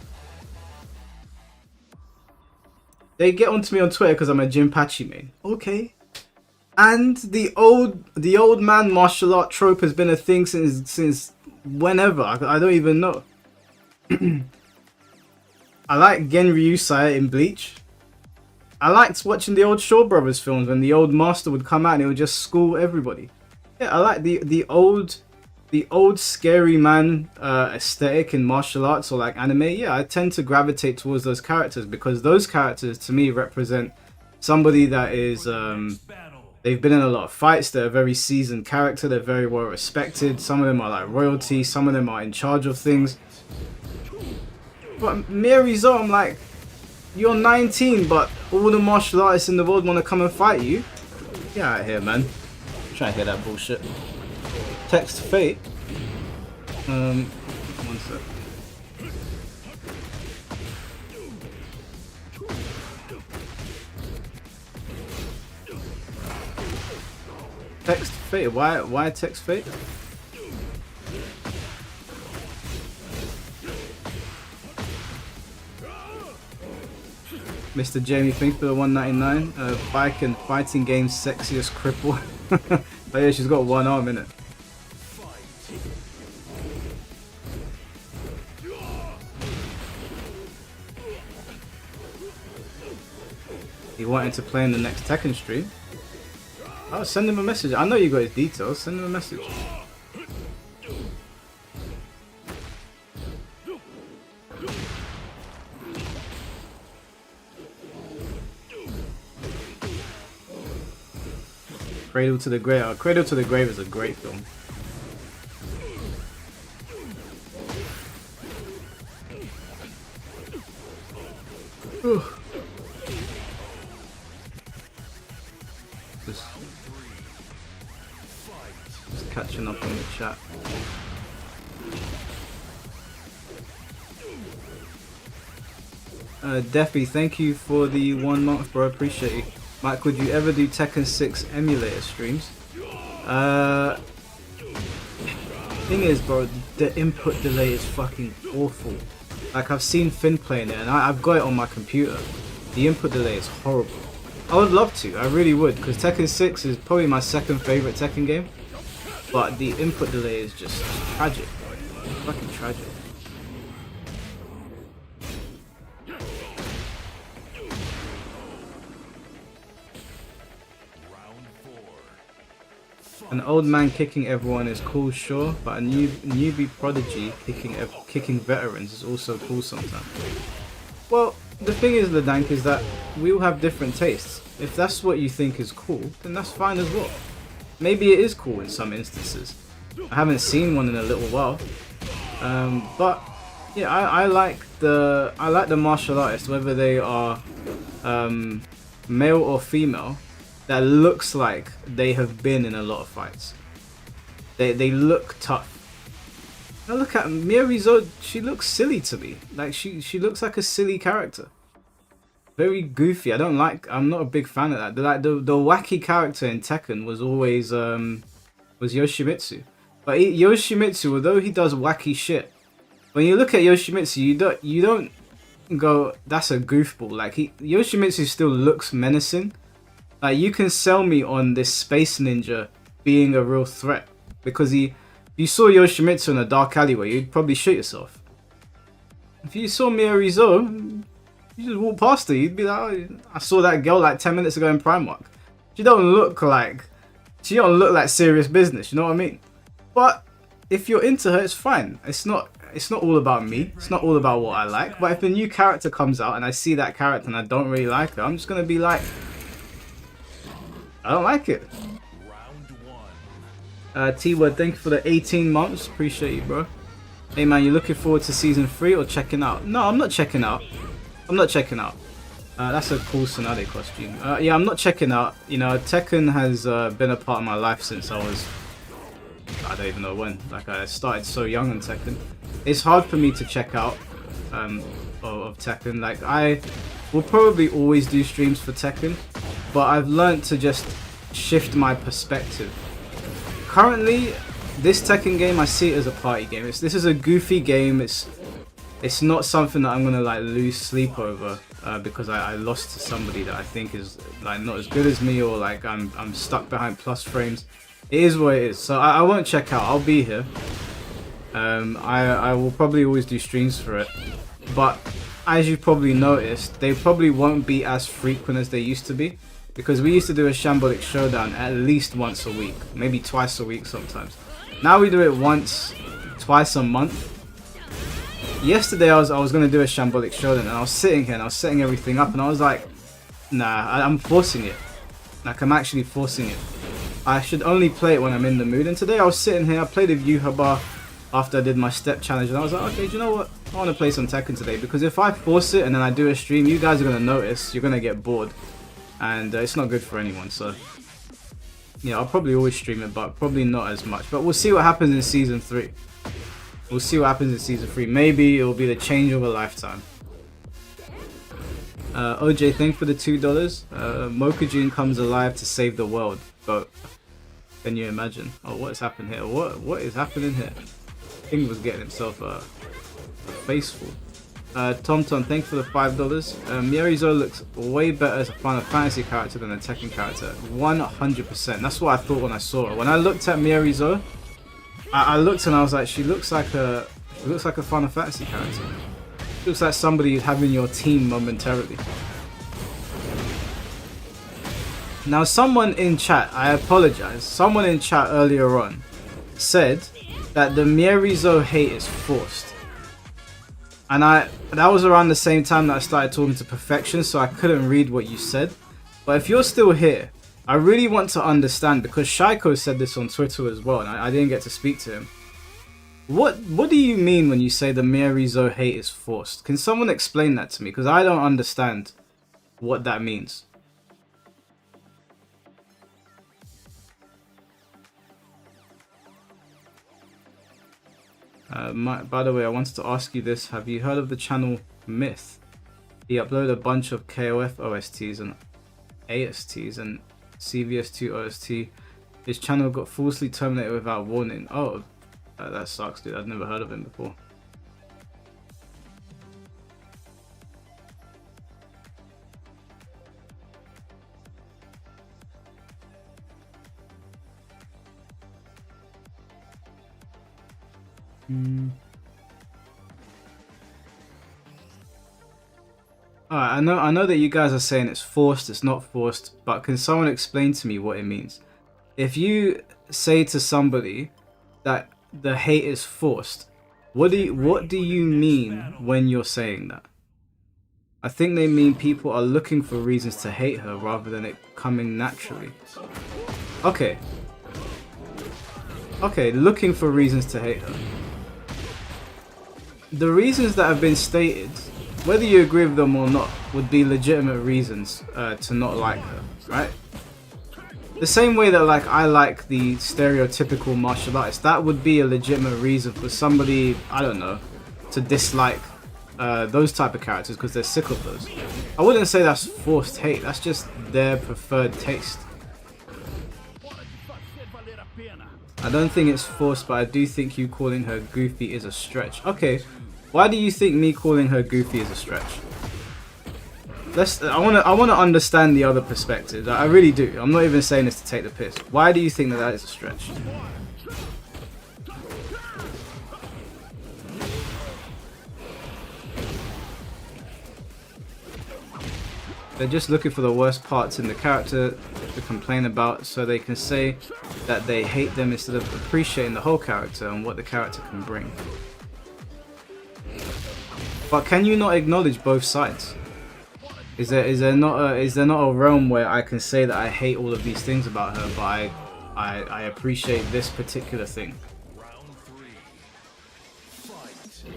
They get onto me on Twitter because I'm a Jinpachi main. Okay. And the old man martial art trope has been a thing since whenever. I don't even know. I like Gen Ryusai in Bleach. I liked watching the old Shaw Brothers films when the old master would come out and he would just school everybody. Yeah, I like the old scary man aesthetic in martial arts or like anime. Yeah, I tend to gravitate towards those characters because those characters to me represent somebody that is they've been in a lot of fights. They're a very seasoned character. They're very well respected. Some of them are like royalty. Some of them are in charge of things. But Mirizo, I'm like, you're 19, but all the martial artists in the world want to come and fight you. Get out of here, man. I'm trying to hear that bullshit. Text Fate. One sec. Text Fate? Why Text Fate? Mr. Jamie, thanks for the 199. Bike and fighting game's sexiest cripple. But yeah, she's got one arm in it. He wanted to play in the next Tekken stream. Oh, send him a message. I know you got his details. Send him a message. Cradle to the Grave. Oh, Cradle to the Grave is a great film. Just catching up on the chat. Defi, thank you for the 1 month, bro. Appreciate you. Mike, would you ever do Tekken 6 emulator streams? Thing is, bro, the input delay is fucking awful. Like, I've seen Finn playing it, and I've got it on my computer. The input delay is horrible. I would love to, I really would, because Tekken 6 is probably my second favorite Tekken game. But the input delay is just tragic, bro. Fucking tragic. An old man kicking everyone is cool, sure, but a newbie prodigy kicking veterans is also cool sometimes. Well, the thing is, Ladank, is that we all have different tastes. If that's what you think is cool, then that's fine as well. Maybe it is cool in some instances. I haven't seen one in a little while, but yeah, I like the martial artists, whether they are male or female, that looks like they have been in a lot of fights. They look tough. Now look at Miyamoto, she looks silly to me. Like she looks like a silly character. Very goofy. I'm not a big fan of that. The wacky character in Tekken was always was Yoshimitsu. But Yoshimitsu, although he does wacky shit, when you look at Yoshimitsu, you don't go, that's a goofball. Like Yoshimitsu still looks menacing. Like, you can sell me on this space ninja being a real threat, because you saw Yoshimitsu in a dark alleyway, you'd probably shoot yourself. If you saw Miyamoto, you just walk past her, you'd be like, oh, I saw that girl like 10 minutes ago in Primark. She don't look like serious business, you know what I mean? But if you're into her, it's fine. It's not all about me. It's not all about what I like. But if a new character comes out and I see that character and I don't really like her, I'm just gonna be like, I don't like it. T-Word, thank you for the 18 months. Appreciate you, bro. Hey man, you looking forward to season 3 or checking out? No, I'm not checking out. I'm not checking out. That's a cool Tsunade costume. Yeah, I'm not checking out. You know, Tekken has been a part of my life since I don't even know when. Like, I started so young on Tekken. It's hard for me to check out of Tekken. Like, I will probably always do streams for Tekken, but I've learned to just shift my perspective. Currently, this Tekken game, I see it as a party game. This is a goofy game. It's not something that I'm gonna like lose sleep over because I lost to somebody that I think is like not as good as me, or like I'm stuck behind plus frames. It is what it is. So I won't check out. I'll be here. I will probably always do streams for it, but as you probably noticed, they probably won't be as frequent as they used to be, because we used to do a Shambolic Showdown at least once a week, maybe twice a week sometimes. Now we do it twice a month. Yesterday I was gonna do a Shambolic Showdown, and I was sitting here and I was setting everything up, and I was like, nah, I'm forcing it. Like, I'm actually forcing it. I should only play it when I'm in the mood. And today I was sitting here, I played a Yuhaba after I did my step challenge, and I was like, okay, do you know what? I want to play some Tekken today, because if I force it and then I do a stream, you guys are gonna notice, you're gonna get bored, and it's not good for anyone. So yeah, I'll probably always stream it, but probably not as much. But we'll see what happens in season 3. We'll see what happens in season 3. Maybe it will be the change of a lifetime. OJ, thank you for the $2. Mokujin comes alive to save the world. But Can you imagine? Oh, what is happening here? What is happening here? King was getting himself a face full. Tom, thank you for the $5. Mierizo looks way better as a Final Fantasy character than a Tekken character. 100%. That's what I thought when I saw her. When I looked at Mierizo, I looked and I was like, she looks like a Final Fantasy character. She looks like somebody you'd have in your team momentarily. Now, someone in chat, I apologize. Someone in chat earlier on said that the Mierizo hate is forced. And that was around the same time that I started talking to Perfection, so I couldn't read what you said. But if you're still here, I really want to understand, because Shaiko said this on Twitter as well, and I didn't get to speak to him. What do you mean when you say the Mierizo hate is forced? Can someone explain that to me? Because I don't understand what that means. By the way, I wanted to ask you this. Have you heard of the channel Myth? He uploaded a bunch of KOF OSTs and ASTs and CVS2 OST. His channel got falsely terminated without warning. Oh, that sucks, dude. I've never heard of him before. Alright, I know that you guys are saying it's forced, it's not forced, but can someone explain to me what it means? If you say to somebody that the hate is forced, what do you mean when you're saying that? I think they mean people are looking for reasons to hate her rather than it coming naturally. Okay, looking for reasons to hate her. The reasons that have been stated, whether you agree with them or not, would be legitimate reasons to not like her, right? The same way that like I like the stereotypical martial artist, that would be a legitimate reason for somebody, I don't know, to dislike those type of characters because they're sick of those. I wouldn't say that's forced hate, that's just their preferred taste. I don't think it's forced, but I do think you calling her goofy is a stretch. Okay, why do you think me calling her goofy is a stretch? I want to understand the other perspective. I really do. I'm not even saying this to take the piss. Why do you think that is a stretch? They're just looking for the worst parts in the character to complain about, so they can say that they hate them instead of appreciating the whole character and what the character can bring. But can you not acknowledge both sides? Is there not a realm where I can say that I hate all of these things about her, but I appreciate this particular thing?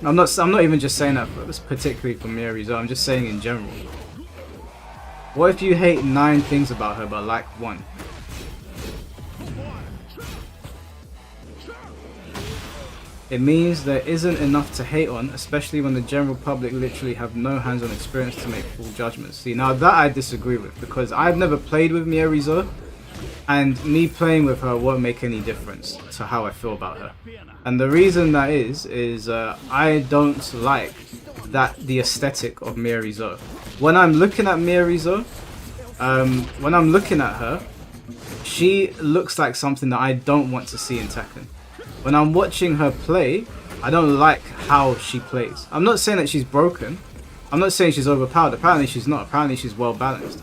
I'm not even just saying that particularly for Mierizo. I'm just saying in general. What if you hate 9 things about her but like 1? It means there isn't enough to hate on, especially when the general public literally have no hands-on experience to make full judgments. See, now that I disagree with, because I've never played with Mierizo, and me playing with her won't make any difference to how I feel about her. And the reason that is I don't like the aesthetic of Mierizo. When I'm looking at Mierizo, when I'm looking at her, she looks like something that I don't want to see in Tekken. When I'm watching her play, I don't like how she plays. I'm not saying that she's broken. I'm not saying she's overpowered. Apparently she's not. Apparently she's well balanced.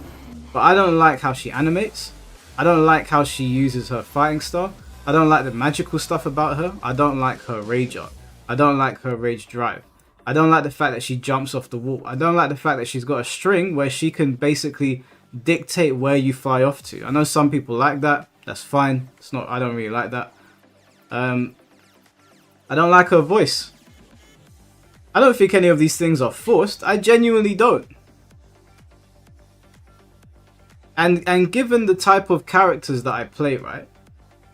But I don't like how she animates. I don't like how she uses her fighting style. I don't like the magical stuff about her. I don't like her rage art. I don't like her rage drive. I don't like the fact that she jumps off the wall. I don't like the fact that she's got a string where she can basically dictate where you fly off to. I know some people like that. That's fine. It's not. I don't really like that. I don't like her voice. I don't think any of these things are forced. I genuinely don't. And given the type of characters that I play, right?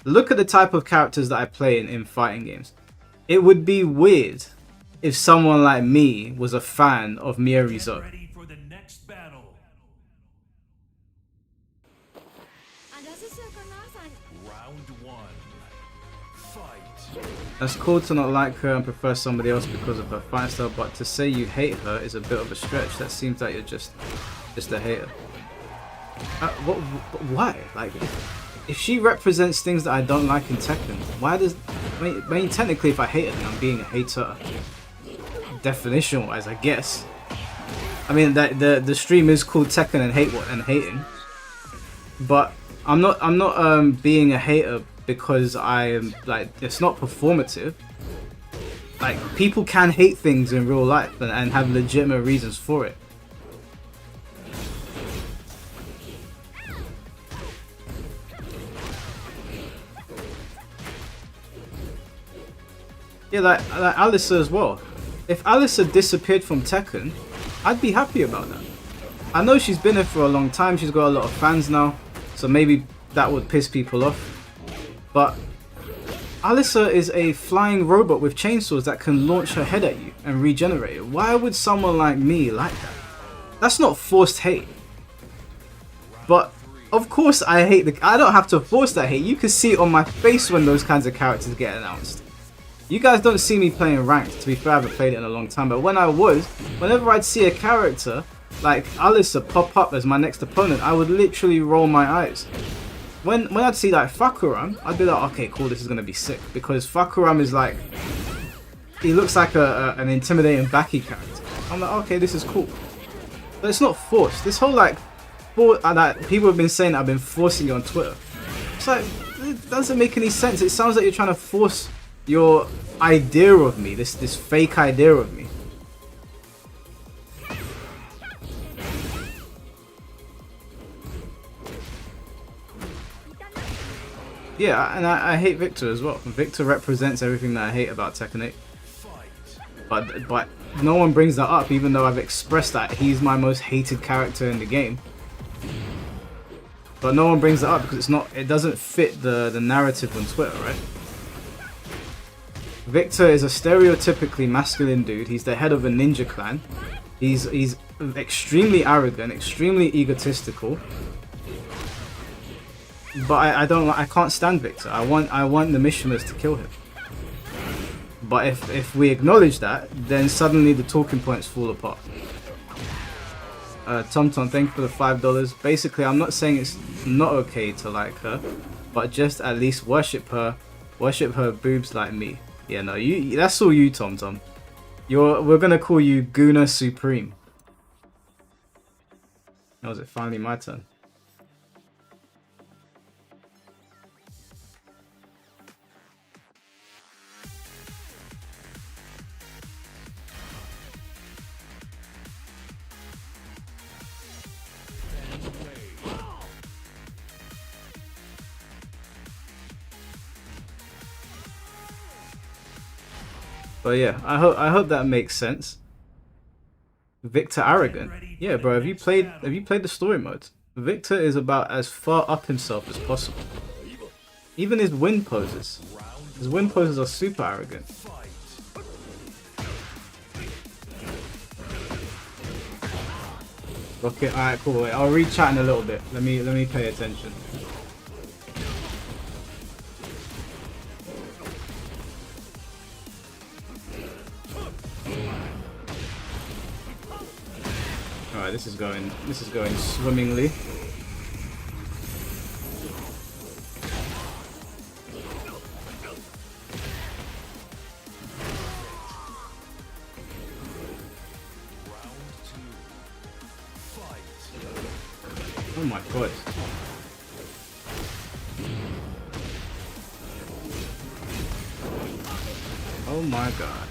Look at the type of characters that I play in fighting games. It would be weird if someone like me was a fan of Mierizo. Ready for the next battle. Round 1. That's cool to not like her and prefer somebody else because of her fighting style, but to say you hate her is a bit of a stretch. That seems like you're just a hater. Why? Like, if she represents things that I don't like in Tekken, why does... I mean, technically if I hate her, then I'm being a hater. Definition-wise, I guess. I mean, the stream is called Tekken and hating. But I'm not being a hater because I am, like, it's not performative. Like, people can hate things in real life and have legitimate reasons for it. Yeah, like Alyssa as well. If Alyssa disappeared from Tekken, I'd be happy about that. I know she's been here for a long time, she's got a lot of fans now, so maybe that would piss people off. But Alyssa is a flying robot with chainsaws that can launch her head at you and regenerate it. Why would someone like me like that? That's not forced hate. But of course I hate I don't have to force that hate. You can see it on my face when those kinds of characters get announced. You guys don't see me playing ranked. To be fair, I haven't played it in a long time. But when I was, whenever I'd see a character like Alyssa pop up as my next opponent, I would literally roll my eyes. When I'd see like Fakuram, I'd be like, okay, cool, this is gonna be sick, because Fakuram is like, he looks like an intimidating backy character. I'm like, okay, this is cool, but it's not forced. This whole like, people have been saying that I've been forcing it on Twitter. It's like, it doesn't make any sense. It sounds like you're trying to force your idea of me, this fake idea of me. Yeah, and I hate Victor as well. Victor represents everything that I hate about Tekken 8. But no one brings that up, even though I've expressed that he's my most hated character in the game. But no one brings that up because it doesn't fit the narrative on Twitter, right? Victor is a stereotypically masculine dude. He's the head of a ninja clan. He's extremely arrogant, extremely egotistical. But I can't stand Victor. I want the missioners to kill him. But if we acknowledge that, then suddenly the talking points fall apart. TomTom, thank you for the $5. Basically, I'm not saying it's not okay to like her, but just at least worship her boobs like me. Yeah, no, that's all you, TomTom. We're gonna call you Guna Supreme. That was it. Finally, my turn. But yeah, I hope that makes sense. Victor arrogant. Yeah, bro, have you played the story mode? Victor is about as far up himself as possible. Even his win poses. His win poses are super arrogant. Okay, alright, cool. Wait, I'll read chat in a little bit. Let me pay attention. Alright, this is going swimmingly. Oh my god. Oh my god.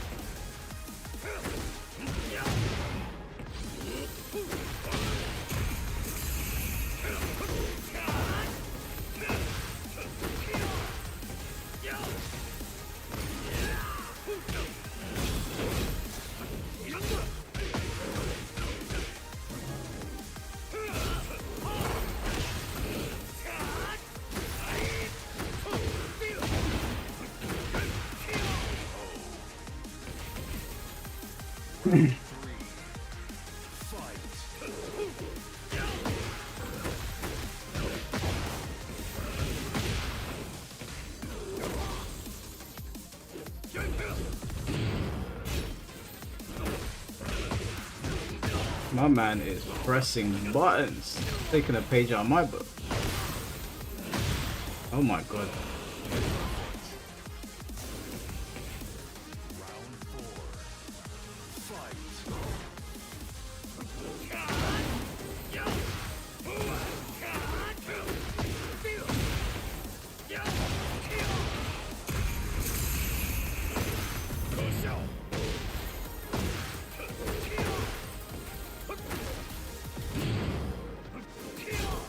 My man is pressing buttons, taking a page out of my book. Oh my god.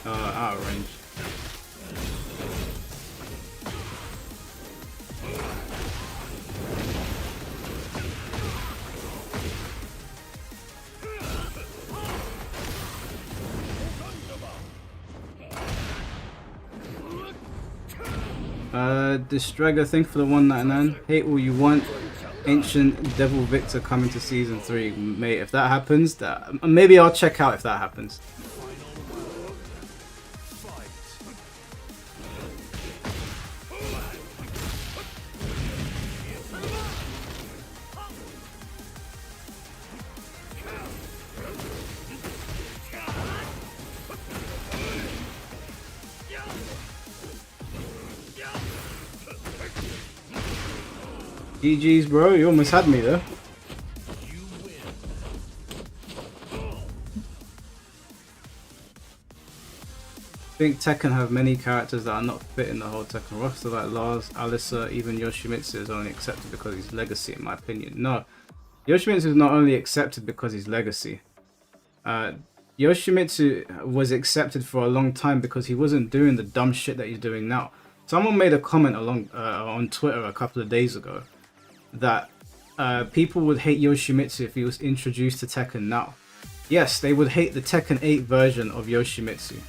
Out of range. Distraga, thank for the 199. Hate all you want. Ancient Devil Victor coming to season 3. Mate, if that happens, maybe I'll check out if that happens. GG's, bro. You almost had me there. I think Tekken have many characters that are not fit in the whole Tekken roster, like Lars, Alisa, even Yoshimitsu is only accepted because he's legacy, in my opinion. No, Yoshimitsu is not only accepted because he's legacy. Yoshimitsu was accepted for a long time because he wasn't doing the dumb shit that he's doing now. Someone made a comment on Twitter a couple of days ago that people would hate Yoshimitsu if he was introduced to Tekken now. Yes, they would hate the Tekken 8 version of Yoshimitsu.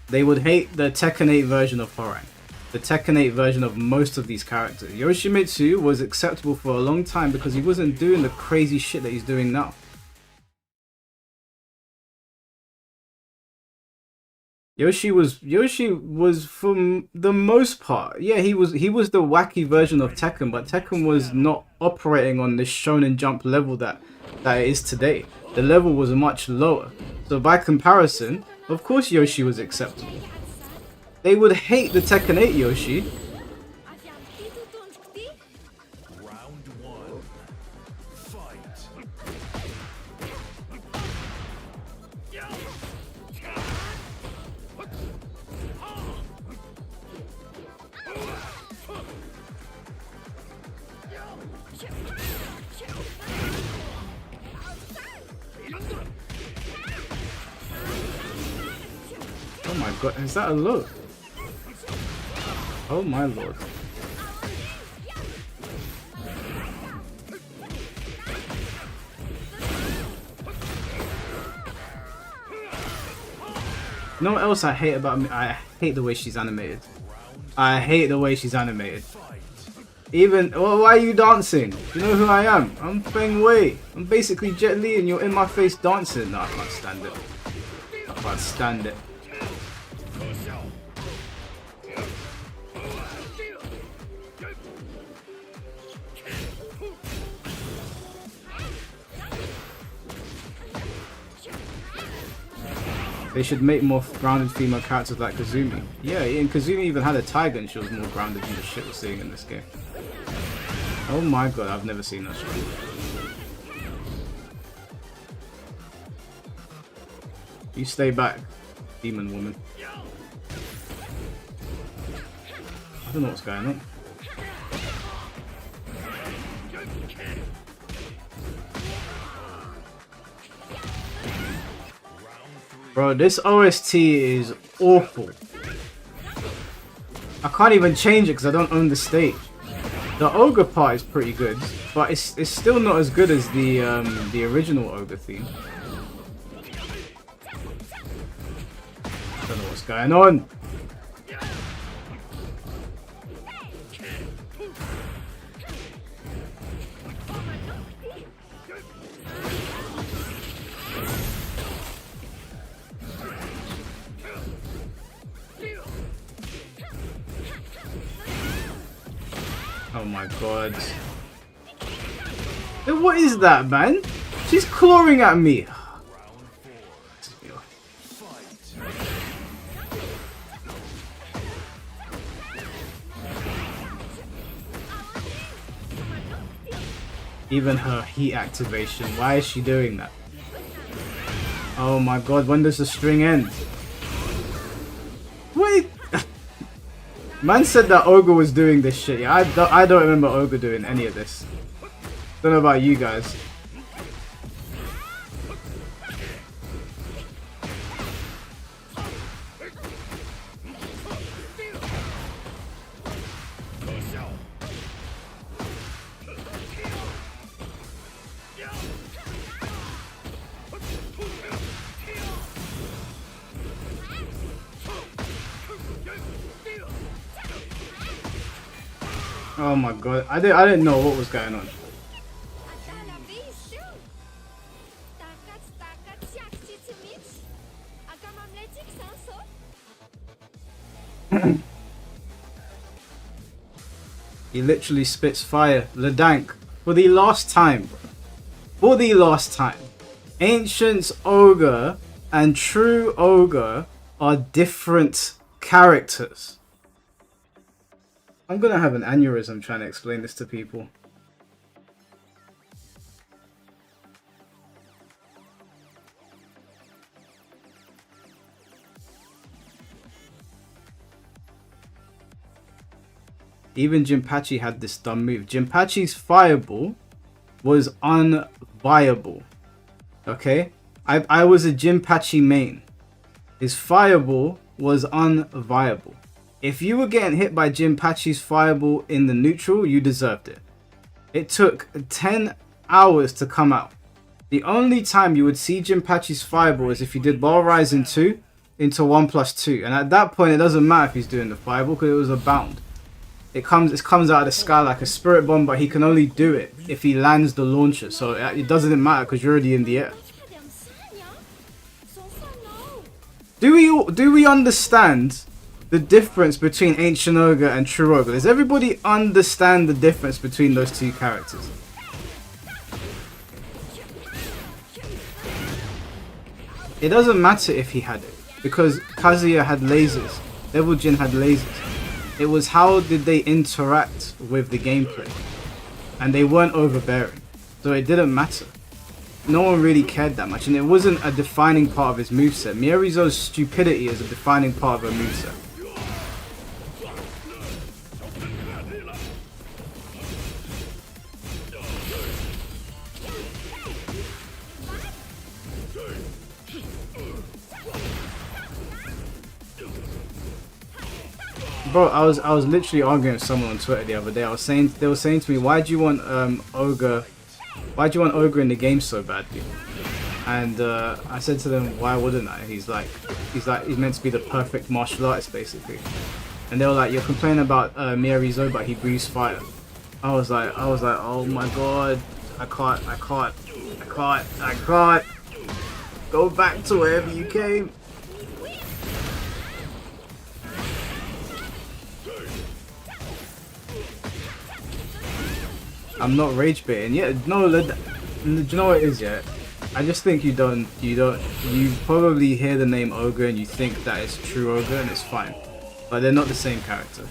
They would hate the Tekken 8 version of Horang. The Tekken 8 version of most of these characters. Yoshimitsu was acceptable for a long time because he wasn't doing the crazy shit that he's doing now. Yoshi was for the most part, yeah, he was the wacky version of Tekken, but Tekken was not operating on this Shonen Jump level that it is today. The level was much lower. So by comparison, of course Yoshi was acceptable. They would hate the Tekken 8 Yoshi. Round 1. Fight. Oh my god, is that a look? Oh my lord. You know what else I hate about me? I hate the way she's animated. I hate the way she's animated. Even, well, why are you dancing? You know who I am? I'm Feng Wei. I'm basically Jet Li and you're in my face dancing. No, I can't stand it. I can't stand it. They should make more grounded female characters like Kazumi. Yeah, and Kazumi even had a tiger and she was more grounded than the shit we're seeing in this game. Oh my god, I've never seen that strong. You stay back, demon woman. I don't know what's going on. Bro, this OST is awful. I can't even change it because I don't own the stage. The ogre part is pretty good, but it's still not as good as the original ogre theme. I don't know what's going on. Oh my god. Hey, what is that, man? She's clawing at me. Even her heat activation. Why is she doing that? Oh my god, when does the string end? Wait! Man said that Ogre was doing this shit. Yeah, I don't remember Ogre doing any of this. Don't know about you guys. Oh my god, I didn't know what was going on. He literally spits fire. Ledank, for the last time, bro. For the last time. Ancient's Ogre and True Ogre are different characters. I'm gonna have an aneurysm trying to explain this to people. Even Jinpachi had this dumb move. Jinpachi's fireball was unviable. Okay? I was a Jinpachi main. His fireball was unviable. If you were getting hit by Jinpachi's fireball in the neutral, you deserved it. It took 10 hours to come out. The only time you would see Jinpachi's fireball is if you did Ball Rising 2 into 1+2. And at that point, it doesn't matter if he's doing the fireball because it was a bound. It comes out of the sky like a spirit bomb, but he can only do it if he lands the launcher. So it doesn't matter because you're already in the air. Do we understand the difference between Ancient Ogre and True Ogre? Does everybody understand the difference between those two characters? It doesn't matter if he had it, because Kazuya had lasers, Devil Jin had lasers. It was how did they interact with the gameplay, and they weren't overbearing, so it didn't matter. No one really cared that much, and it wasn't a defining part of his moveset. Miyamoto's stupidity is a defining part of her moveset. Bro, I was literally arguing with someone on Twitter the other day. They were saying to me, why do you want Ogre in the game so badly? And I said to them, why wouldn't I? He's meant to be the perfect martial artist basically. And they were like, you're complaining about Miyamoto, but he breathes fire. I was like, oh my god, I can't. Go back to wherever you came. I'm not rage baiting. Yeah, no, do you know what it is, yeah? I just think you probably hear the name Ogre and you think that it's True Ogre and it's fine. But they're not the same character.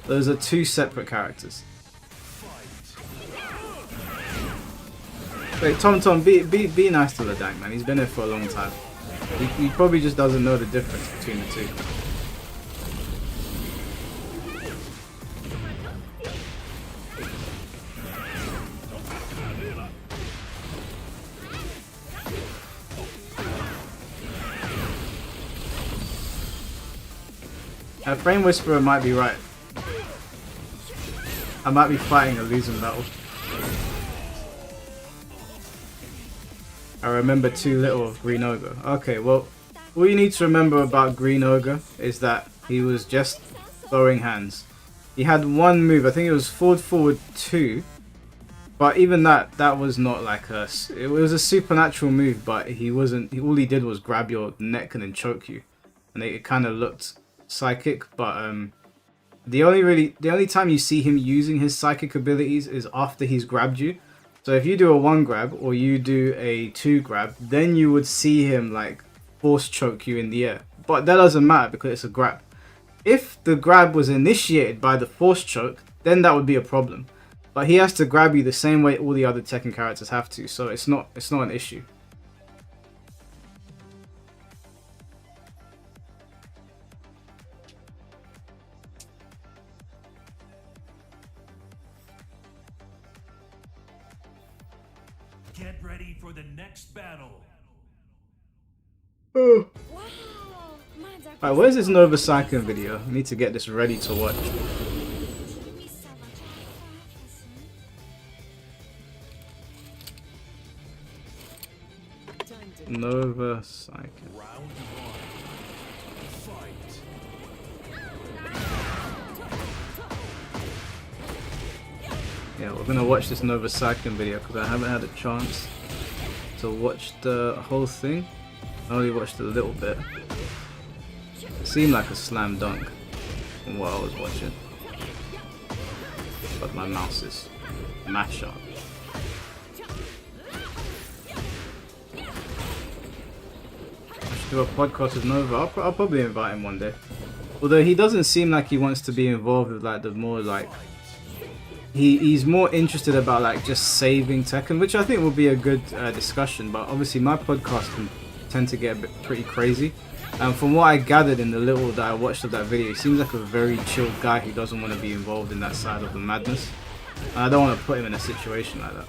Those are two separate characters. Wait, Tom, be nice to Ledank, man. He's been here for a long time. He probably just doesn't know the difference between the two. Frame Whisperer might be right. I might be fighting a losing battle. I remember too little of Green Ogre. Okay, well, all you need to remember about Green Ogre is that he was just throwing hands. He had one move, I think it was forward 2. But even that was not like it was a supernatural move, but all he did was grab your neck and then choke you. And it kind of looked psychic, but The only time you see him using his psychic abilities is after he's grabbed you. So if you do a 1 grab or you do a 2 grab, then you would see him like force choke you in the air. But that doesn't matter because it's a grab. If the grab was initiated by the force choke, then that would be a problem. But he has to grab you the same way all the other Tekken characters have to, so it's not an issue. Get ready for the next battle. Alright, where's this Nova Saiken video? I need to get this ready to watch. Nova Saiken. Round 1. Fight. Yeah, we're gonna watch this Nova Saiken video because I haven't had a chance to watch the whole thing. I only watched a little bit. It seemed like a slam dunk from what I was watching. But my mouse is mashed up. I should do a podcast with Nova. I'll probably invite him one day. Although he doesn't seem like he wants to be involved with like the more like he's more interested about like just saving Tekken, which I think will be a good discussion. But obviously my podcast can tend to get a bit pretty crazy. And from what I gathered in the little that I watched of that video, he seems like a very chilled guy who doesn't want to be involved in that side of the madness. And I don't want to put him in a situation like that.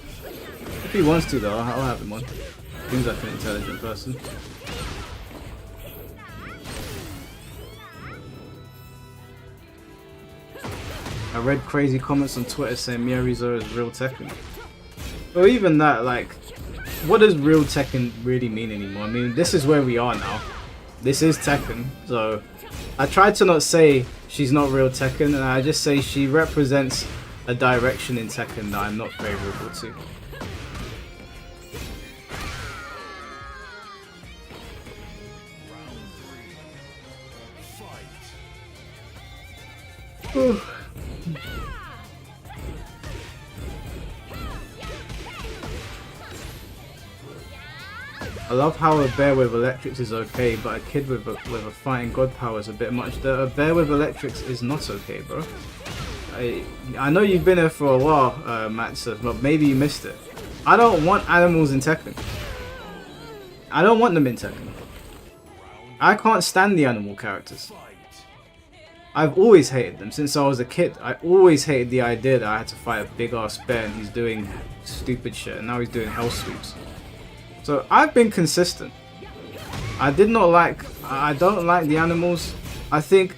If he wants to though, I'll have him on. Seems like an intelligent person. I read crazy comments on Twitter saying Miyamoto is real Tekken. Or even that, like, what does real Tekken really mean anymore? I mean, this is where we are now. This is Tekken, so I tried to not say she's not real Tekken, and I just say she represents a direction in Tekken that I'm not favourable to. Round 3. Fight. I love how a bear with electrics is okay, but a kid with a fighting god power is a bit much. A bear with electrics is not okay, bro. I know you've been here for a while, Matt, but maybe you missed it. I don't want animals in Tekken. I don't want them in Tekken. I can't stand the animal characters. I've always hated them since I was a kid. I always hated the idea that I had to fight a big ass bear and he's doing stupid shit, and now he's doing hell sweeps. So I've been consistent. I don't like the animals. I think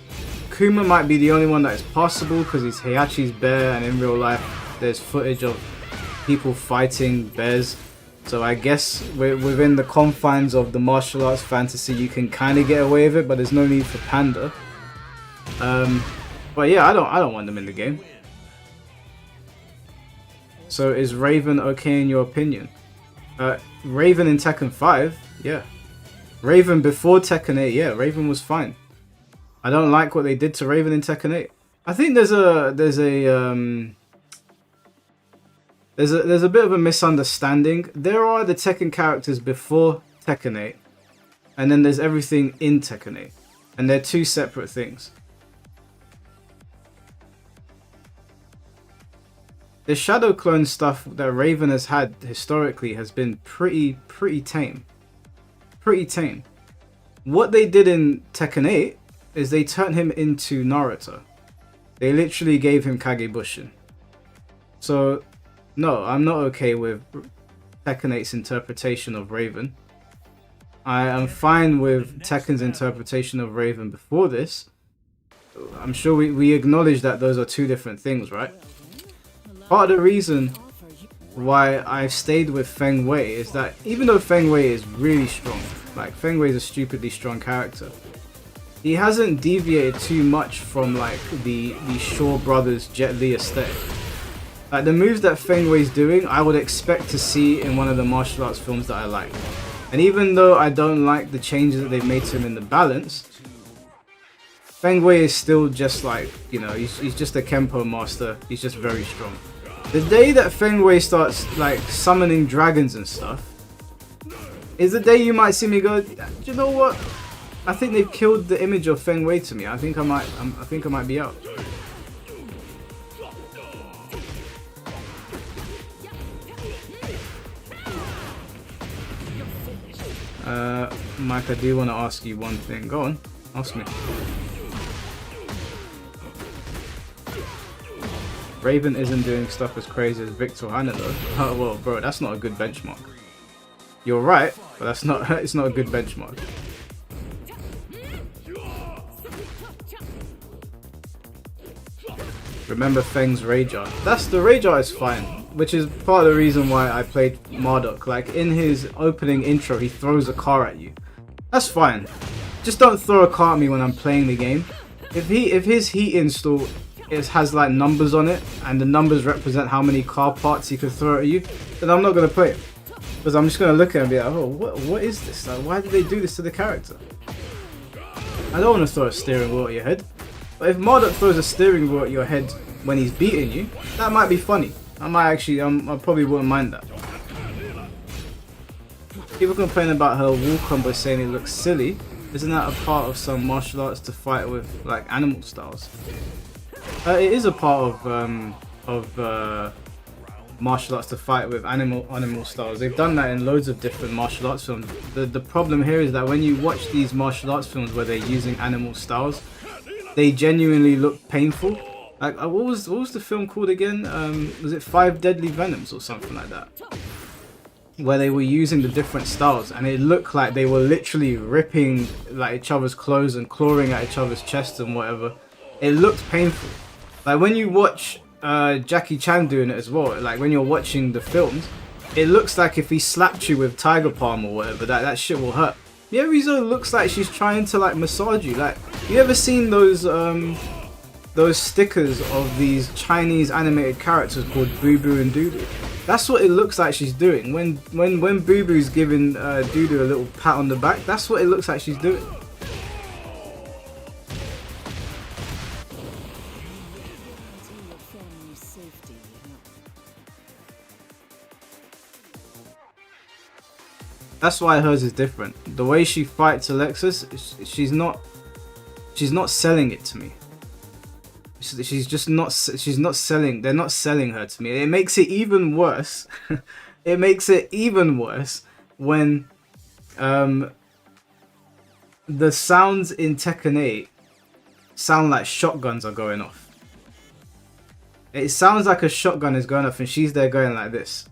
Kuma might be the only one that is possible because he's Heihachi's bear, and in real life there's footage of people fighting bears. So I guess within the confines of the martial arts fantasy you can kind of get away with it, but there's no need for Panda. But yeah, I don't want them in the game. So is Raven okay in your opinion? Raven in Tekken 5, yeah. Raven before Tekken 8, yeah, Raven was fine. I don't like what they did to Raven in Tekken 8. I think there's a bit of a misunderstanding. There are the Tekken characters before Tekken 8, and then there's everything in Tekken 8, and they're two separate things. The Shadow Clone stuff that Raven has had historically has been pretty tame. Pretty tame. What they did in Tekken 8 is they turned him into Naruto. They literally gave him Kagebushin. So, no, I'm not okay with Tekken 8's interpretation of Raven. I am fine with Tekken's interpretation of Raven before this. I'm sure we acknowledge that those are two different things, right? Part of the reason why I've stayed with Feng Wei is that even though Feng Wei is really strong, like Feng Wei is a stupidly strong character, he hasn't deviated too much from like the Shaw Brothers Jet Li aesthetic. Like the moves that Feng Wei's doing, I would expect to see in one of the martial arts films that I like. And even though I don't like the changes that they've made to him in the balance, Feng Wei is still just like, you know, he's just a Kenpo master. He's just very strong. The day that Feng Wei starts like summoning dragons and stuff is the day you might see me go, do you know what? I think they've killed the image of Feng Wei to me. I think I might be out. Mike, I do want to ask you one thing. Go on, ask me. Raven isn't doing stuff as crazy as Victor Hanna though. Oh, well, bro, that's not a good benchmark. You're right, but that's not. It's not a good benchmark. Remember Feng's rage art. That's the rage art is fine, which is part of the reason why I played Marduk. Like in his opening intro, he throws a car at you. That's fine. Just don't throw a car at me when I'm playing the game. If his heat install has like numbers on it, and the numbers represent how many car parts he could throw at you, then I'm not gonna play it. Because I'm just gonna look at it and be like, oh, what is this? Like, why did they do this to the character? I don't want to throw a steering wheel at your head. But if Marduk throws a steering wheel at your head when he's beating you, that might be funny. I probably wouldn't mind that. People complain about her wall combo saying it looks silly. Isn't that a part of some martial arts to fight with like animal styles? It is a part of martial arts to fight with animal styles. They've done that in loads of different martial arts films. The problem here is that when you watch these martial arts films where they're using animal styles, they genuinely look painful. Like what was the film called again? Was it 5 Deadly Venoms or something like that? Where they were using the different styles and it looked like they were literally ripping like each other's clothes and clawing at each other's chests and whatever. It looked painful. Like when you watch Jackie Chan doing it as well, like when you're watching the films, it looks like if he slapped you with tiger palm or whatever, that shit will hurt. Miyorizo looks like she's trying to like massage you. Like, you ever seen those stickers of these Chinese animated characters called Boo Boo and Doodoo? That's what it looks like she's doing. When Boo Boo's giving Doodoo a little pat on the back, that's what it looks like she's doing. That's why hers is different. The way she fights Alexis, she's not selling it to me. She's not selling. They're not selling her to me. It makes it even worse. It makes it even worse when the sounds in Tekken 8 sound like shotguns are going off. It sounds like a shotgun is going off and she's there going like this.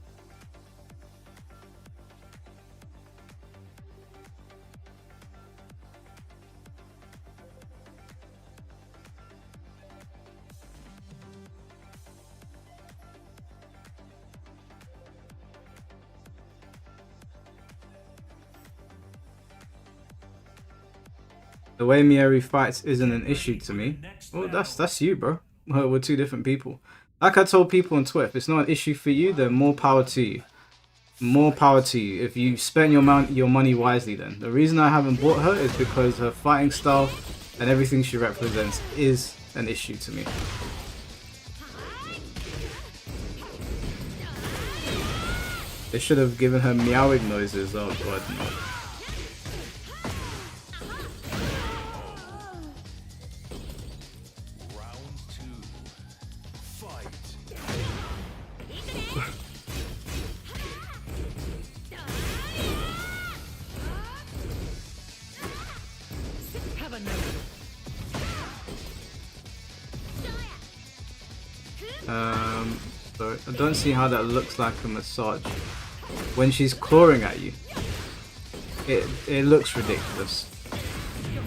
The way Mieri fights isn't an issue to me. Well, that's you, bro. We're two different people. Like I told people on Twitter, if it's not an issue for you, then more power to you. More power to you. If you spend your money wisely, then. The reason I haven't bought her is because her fighting style and everything she represents is an issue to me. They should have given her meowing noises. Oh god, no. So I don't see how that looks like a massage. When she's clawing at you, it looks ridiculous.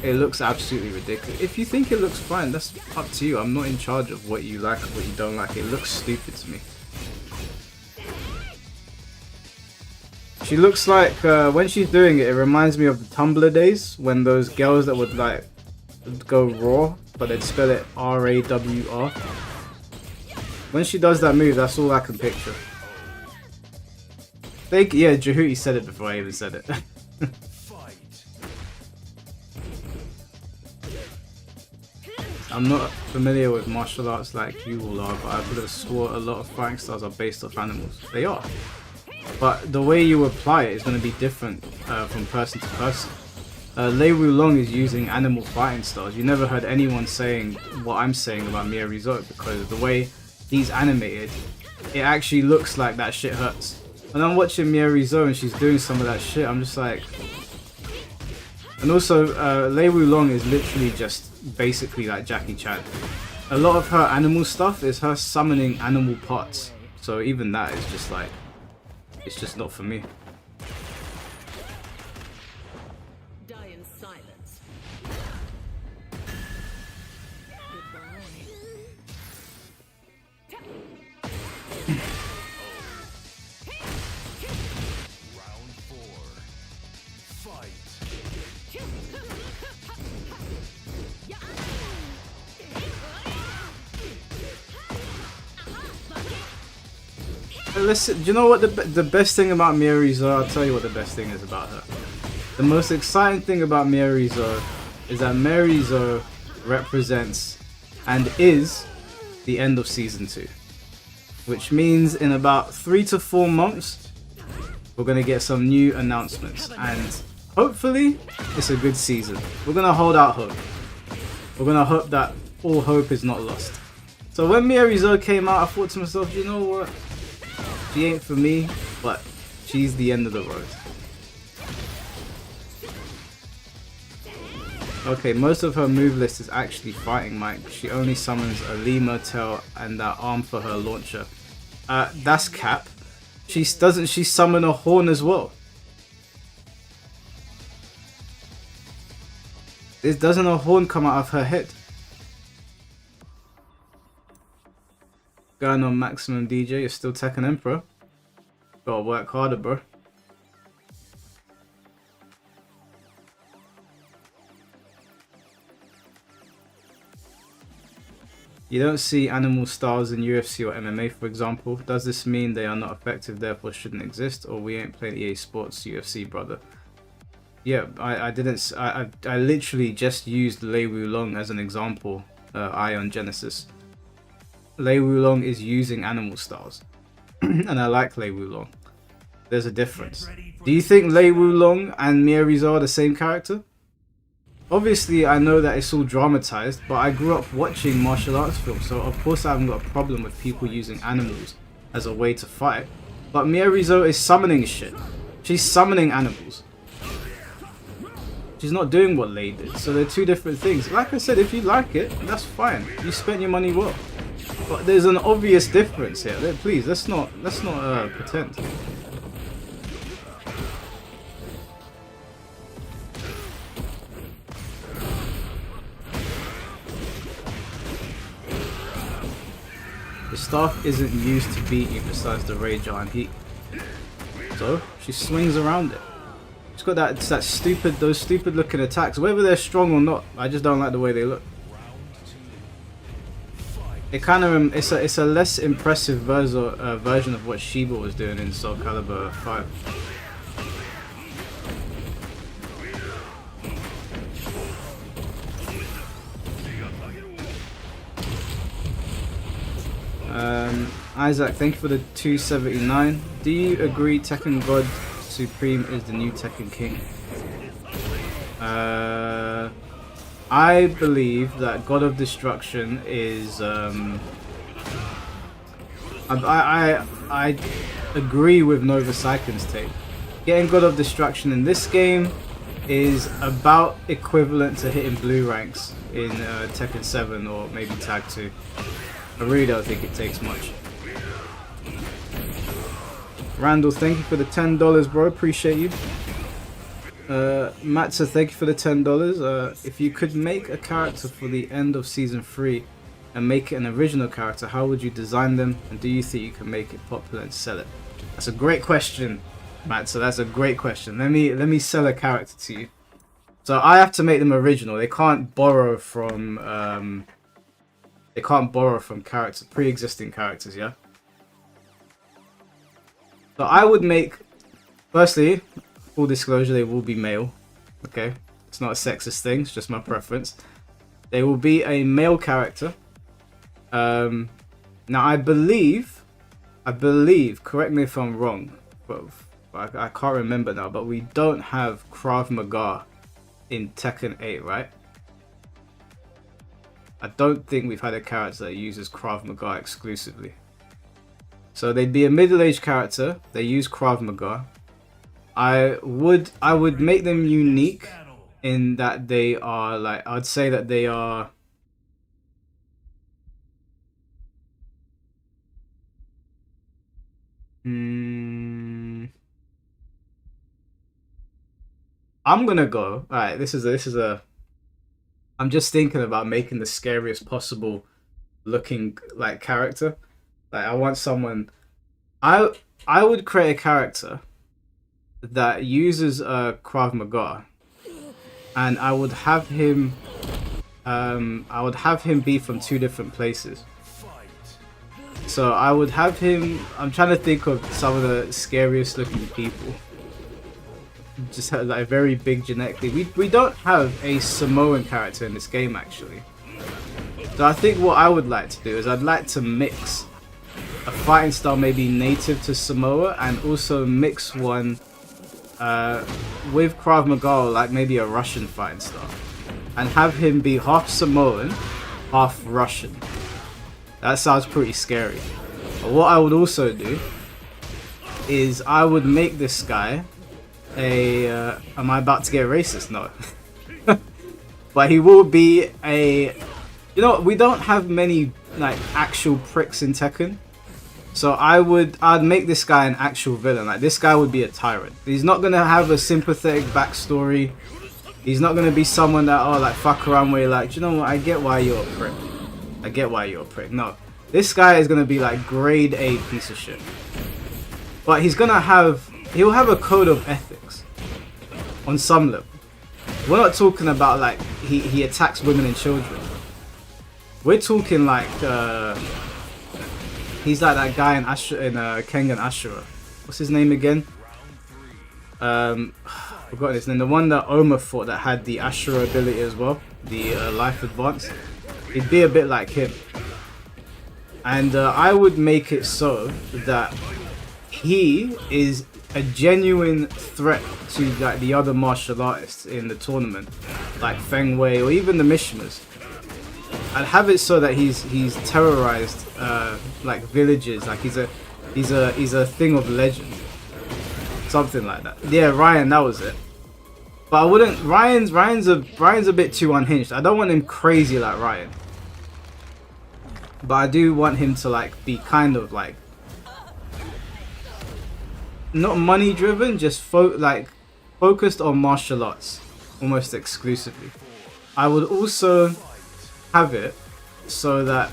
It looks absolutely ridiculous. If you think it looks fine, that's up to you. I'm not in charge of what you like or what you don't like. It looks stupid to me. She looks like, when she's doing it, it reminds me of the Tumblr days when those girls that would like go raw, but they'd spell it R-A-W-R. When she does that move, that's all I can picture. Yeah, Jehuti said it before I even said it. I'm not familiar with martial arts like you all are, but I would have swore a lot of fighting styles are based off animals. They are. But the way you apply it is going to be different from person to person. Lei Wulong is using animal fighting styles. You never heard anyone saying what I'm saying about Miyamoto, because the way he's animated, it actually looks like that shit hurts. When I'm watching Miyamoto and she's doing some of that shit, I'm just like... And also, Lei Wulong is literally just basically like Jackie Chan. A lot of her animal stuff is her summoning animal parts. So even that is just like... It's just not for me. Die in silence. Round 4. Fight. Listen, do you know what the best thing about Miyamoto? I'll tell you what the best thing is about her. The most exciting thing about Miyamoto is that Miyamoto represents and is the end of season 2, which means in about 3 to 4 months we're gonna get some new announcements, and hopefully it's a good season. We're gonna hold out hope. We're gonna hope that all hope is not lost. So when Miyamoto came out, I thought to myself, you know what? She ain't for me, but she's the end of the road. Okay, most of her move list is actually fighting Mike. She only summons a lemur tail and that arm for her launcher. That's cap. Doesn't she summon a horn as well? Doesn't a horn come out of her head? Going on maximum DJ, you're still Tekken Emperor. Gotta work harder, bro. You don't see animal styles in UFC or MMA, for example. Does this mean they are not effective, therefore shouldn't exist, or we ain't playing EA Sports UFC, brother? Yeah, I didn't. I literally just used Lei Wulong as an example. Ion Genesis. Lei Wulong is using animal styles, and I like Lei Wulong. There's a difference. Do you think Lei Wulong and Miyamoto are the same character? Obviously, I know that it's all dramatized, but I grew up watching martial arts films, so of course I haven't got a problem with people using animals as a way to fight. But Miyamoto is summoning shit. She's summoning animals. She's not doing what Lei did, so they're two different things. Like I said, if you like it, that's fine. You spent your money well. But there's an obvious difference here. Please, let's not pretend. The staff isn't used to beat you besides the Rage Giant Heat. So she swings around it. She's got those stupid looking attacks. Whether they're strong or not, I just don't like the way they look. It kind of it's a less impressive version of what Shiba was doing in Soul Calibur 5. Isaac, thank you for the 279. Do you agree Tekken God Supreme is the new Tekken King? I believe that God of Destruction is I agree with Nova Saiken's take. Getting God of Destruction in this game is about equivalent to hitting blue ranks in Tekken 7 or maybe Tag 2. I really don't think it takes much. Randall, thank you for the $10, bro. Appreciate you. Matza, thank you for the $10. If you could make a character for the end of season 3 and make it an original character, how would you design them? And do you think you can make it popular and sell it? That's a great question, Matza. That's a great question. Let me sell a character to you. So I have to make them original. They can't borrow from characters, pre-existing characters. Yeah. So I would make, firstly, full disclosure, they will be male. Okay, it's not a sexist thing, it's just my preference. They will be a male character. Now I believe, correct me if I'm wrong, but I can't remember now, but we don't have Krav Maga in Tekken 8, right? I don't think we've had a character that uses Krav Maga exclusively. So they'd be a middle-aged character. They use Krav Maga. I would make them unique in that they are like, I'd say that they are I'm gonna go. Alright, this is a I'm just thinking about making the scariest possible looking like character. Like I want someone I would create a character that uses Krav Maga, and I would have him be from two different places. So I would have him, I'm trying to think of some of the scariest looking people. Just have like very big genetically. We don't have a Samoan character in this game actually. So I think what I would like to do is I'd like to mix a fighting style maybe native to Samoa, and also mix one with Krav Maga, like maybe a Russian fighting style, and have him be half Samoan, half Russian. That sounds pretty scary. But what I would also do is I would make this guy a am I about to get racist? No. But he will be a, you know, we don't have many like actual pricks in Tekken. So I'd make this guy an actual villain. Like this guy would be a tyrant. He's not gonna have a sympathetic backstory. He's not gonna be someone that like fuck around where you're like, you know what, I get why you're a prick. I get why you're a prick. No. This guy is gonna be like grade A piece of shit. But he'll have a code of ethics on some level. We're not talking about like he attacks women and children. We're talking like he's like that guy in Kengan Ashura. What's his name again? Forgotten his name. The one that Oma fought that had the Ashura ability as well, the life advance. He'd be a bit like him. And I would make it so that he is a genuine threat to like the other martial artists in the tournament, like Feng Wei or even the Mishimas. I'd have it so that he's terrorized like villages, like he's a thing of legend, something like that. Yeah, Ryan, that was it. But I wouldn't. Ryan's a bit too unhinged. I don't want him crazy like Ryan. But I do want him to like be kind of like not money driven, just focused on martial arts almost exclusively. I would also have it so that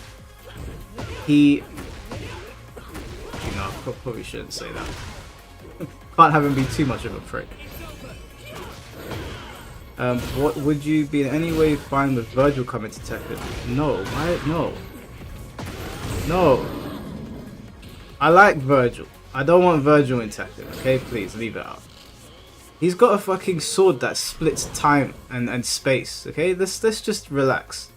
he, you know, I probably shouldn't say that. Can't have him be too much of a prick. What would you be in any way fine with Virgil coming to Tekken? No, why? No. I like Virgil. I don't want Virgil in Tekken, okay? Please, leave it out. He's got a fucking sword that splits time and space, okay? Let's just relax.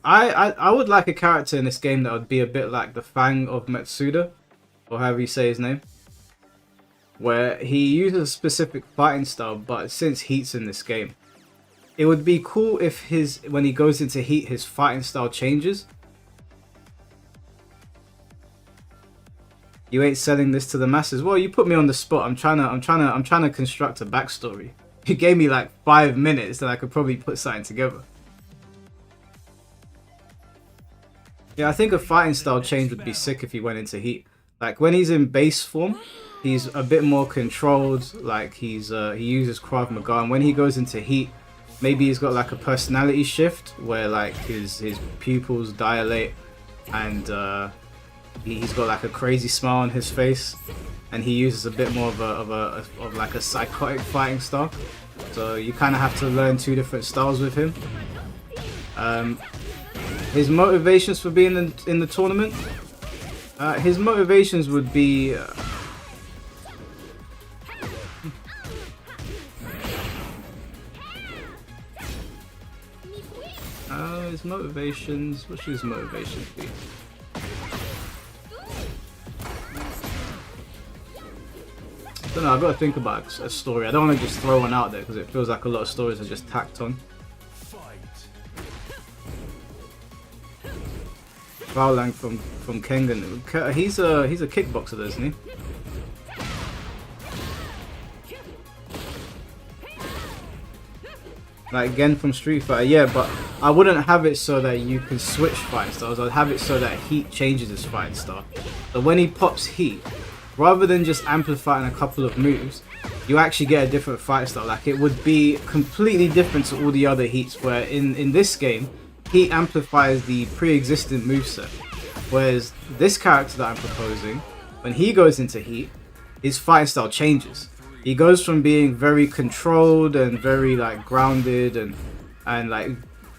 I would like a character in this game that would be a bit like the Fang of Metsuda, or however you say his name, where he uses a specific fighting style, but since Heat's in this game, it would be cool if when he goes into Heat, his fighting style changes. You ain't selling this to the masses. Well, you put me on the spot. I'm trying to construct a backstory. You gave me like 5 minutes that I could probably put something together. Yeah, I think a fighting style change would be sick if he went into Heat. Like when he's in base form, he's a bit more controlled. Like he uses Krav Maga, and when he goes into Heat, maybe he's got like a personality shift where like his pupils dilate, and he's got like a crazy smile on his face, and he uses a bit more of like a psychotic fighting style. So you kind of have to learn 2 different styles with him. His motivations for being in the tournament, his motivations would be His motivations. What should his motivations be? I don't know. I've got to think about a story. I don't want to just throw one out there because it feels like a lot of stories are just tacked on. Lang from Kengan. He's a kickboxer, isn't he? Like again from Street Fighter, yeah, but I wouldn't have it so that you can switch fighting styles. I'd have it so that Heat changes his fighting style. So when he pops Heat, rather than just amplifying a couple of moves, you actually get a different fight style. Like it would be completely different to all the other Heats, where in this game, Heat amplifies the pre-existing moveset. Whereas this character that I'm proposing, when he goes into Heat, his fighting style changes. He goes from being very controlled and very like grounded and like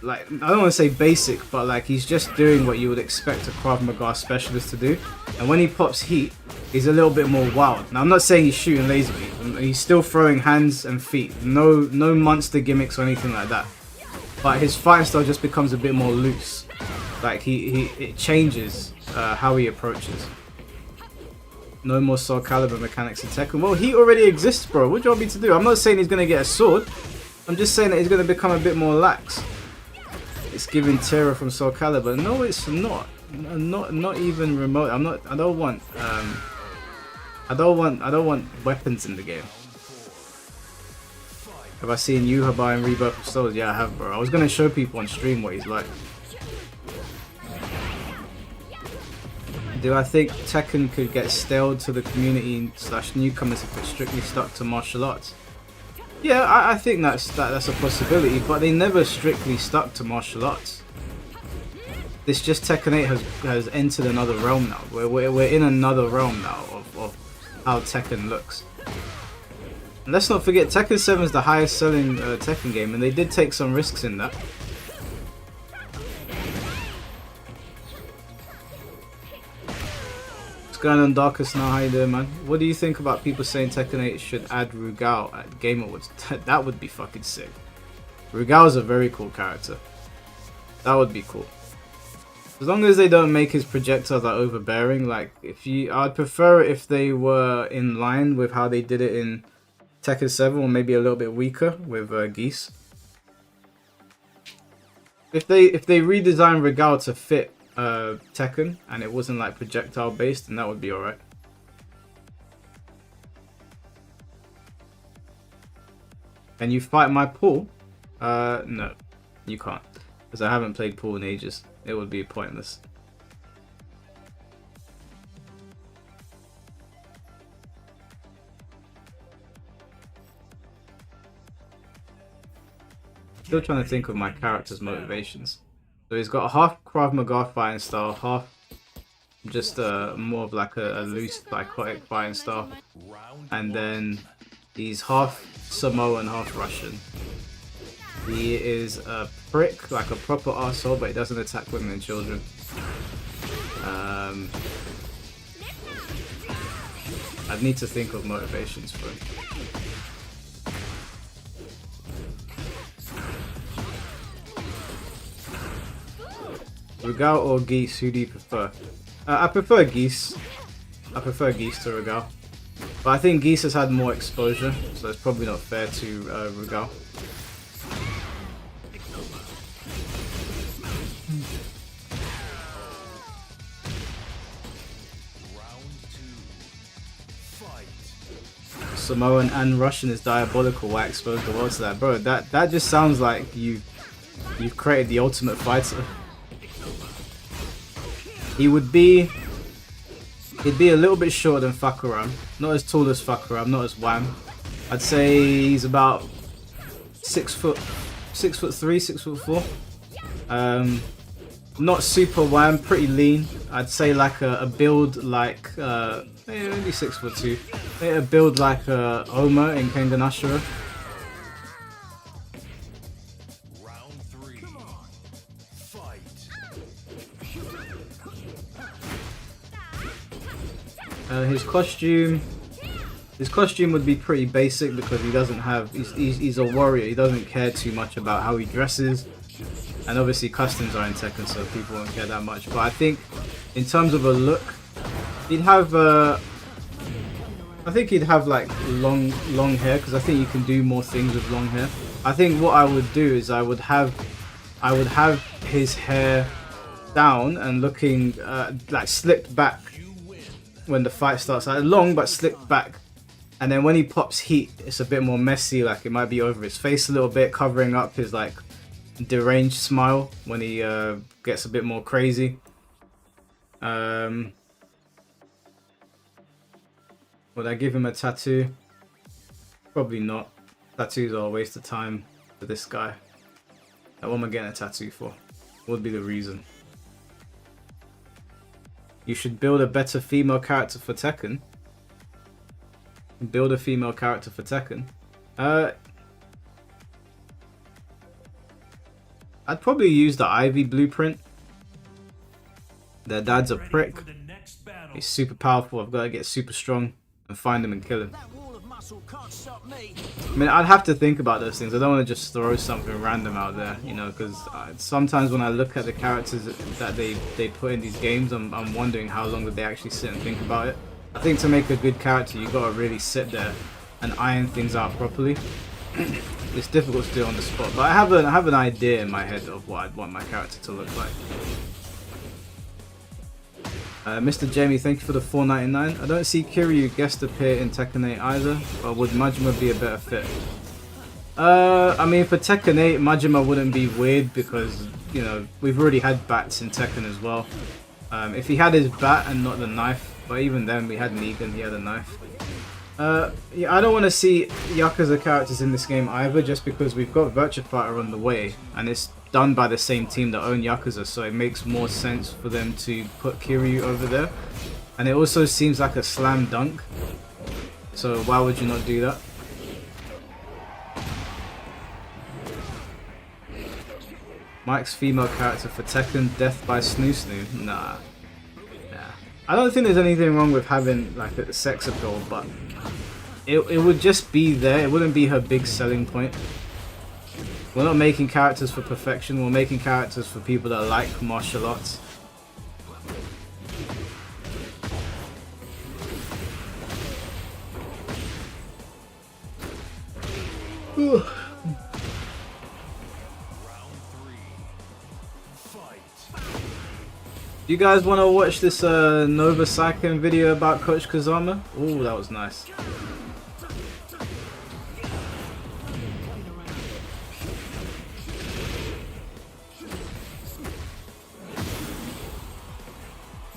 I don't want to say basic, but like he's just doing what you would expect a Krav Maga specialist to do. And when he pops Heat, he's a little bit more wild. Now I'm not saying he's shooting laser beam. He's still throwing hands and feet. No monster gimmicks or anything like that. But his fighting style just becomes a bit more loose. Like it changes how he approaches. No more Soul Calibur mechanics in Tekken. Well, Heat already exists, bro. What do you want me to do? I'm not saying he's going to get a sword. I'm just saying that he's going to become a bit more lax. It's giving Terra from Soul Calibur. No, it's not. Not even remote. I don't want weapons in the game. Have I seen Yuhaba in Rebirth of Souls? Yeah, I have, bro. I was going to show people on stream what he's like. Do I think Tekken could get stale to the community / newcomers if it's strictly stuck to martial arts? Yeah, I think that's a possibility, but they never strictly stuck to martial arts. This just Tekken 8 has entered another realm now. We're in another realm now of how Tekken looks. And let's not forget, Tekken 7 is the highest selling Tekken game, and they did take some risks in that. Going on Darkest now, how you doing, man? What do you think about people saying Tekken 8 should add Rugal at Game Awards? That would be fucking sick. Rugal is a very cool character. That would be cool. As long as they don't make his projectiles like overbearing. Like I'd prefer it if they were in line with how they did it in Tekken 7, or maybe a little bit weaker with Geese. If they redesign Rugal to fit Tekken and it wasn't like projectile based, and that would be alright. Can you fight my pool? No, you can't, because I haven't played pool in ages. It would be pointless. Still trying to think of my character's motivations. So he's got a half Krav Maga fighting style, half just more of like a loose psychotic fighting style, and then he's half Samoan, half Russian. He is a prick, like a proper arsehole, but he doesn't attack women and children. I'd need to think of motivations for him. Rugal or Geese, who do you prefer? I prefer Geese. I prefer Geese to Rugal. But I think Geese has had more exposure, so it's probably not fair to Rugal. Samoan and Russian is diabolical. Why expose the world to that, bro? That just sounds like you've created the ultimate fighter. He'd be a little bit shorter than Fakuram. Not as tall as Fakuram, not as Wham. I'd say he's about 6'3", 6'4". Not super Wham, pretty lean. I'd say like a build like maybe 6'2". Maybe a build like Oma in Kengan Ashura. His costume would be pretty basic because he doesn't have. He's a warrior. He doesn't care too much about how he dresses. And obviously customs are in Tekken, so people won't care that much. But I think in terms of a look, he'd have I think he'd have like long hair, because I think you can do more things with long hair. I think what I would do is I would have his hair down and looking like slicked back when the fight starts, like long but slicked back. And then when he pops heat, it's a bit more messy, like it might be over his face a little bit, covering up his like deranged smile when he gets a bit more crazy. Would I give him a tattoo? Probably not. Tattoos are a waste of time for this guy. What am I getting a tattoo for? What would be the reason? You should build a better female character for Tekken. Build a female character for Tekken. I'd probably use the Ivy blueprint. Their dad's a prick. He's super powerful. I've got to get super strong and find him and kill him. I mean, I'd have to think about those things. I don't want to just throw something random out there, you know, because sometimes when I look at the characters that they put in these games, I'm wondering how long did they actually sit and think about it. I think to make a good character, you got to really sit there and iron things out properly. It's difficult to do on the spot, but I have an idea in my head of what I'd want my character to look like. Mr. Jamie, thank you for the $4.99. I don't see Kiryu guest appear in Tekken 8 either, but would Majima be a better fit? I mean, for Tekken 8, Majima wouldn't be weird because, you know, we've already had bats in Tekken as well. If he had his bat and not the knife, but even then we had Negan, he had a knife. Yeah, I don't want to see Yakuza characters in this game either, just because we've got Virtua Fighter on the way, and it's done by the same team that own Yakuza, so it makes more sense for them to put Kiryu over there. And it also seems like a slam dunk, so why would you not do that? Mike's female character for Tekken, Death by Snoo Snoo? Nah. I don't think there's anything wrong with having like a sex appeal, but it would just be there. It wouldn't be her big selling point. We're not making characters for perfection. We're making characters for people that like martial arts. You guys want to watch this Nova Saiken video about Coach Kazama? Ooh, that was nice.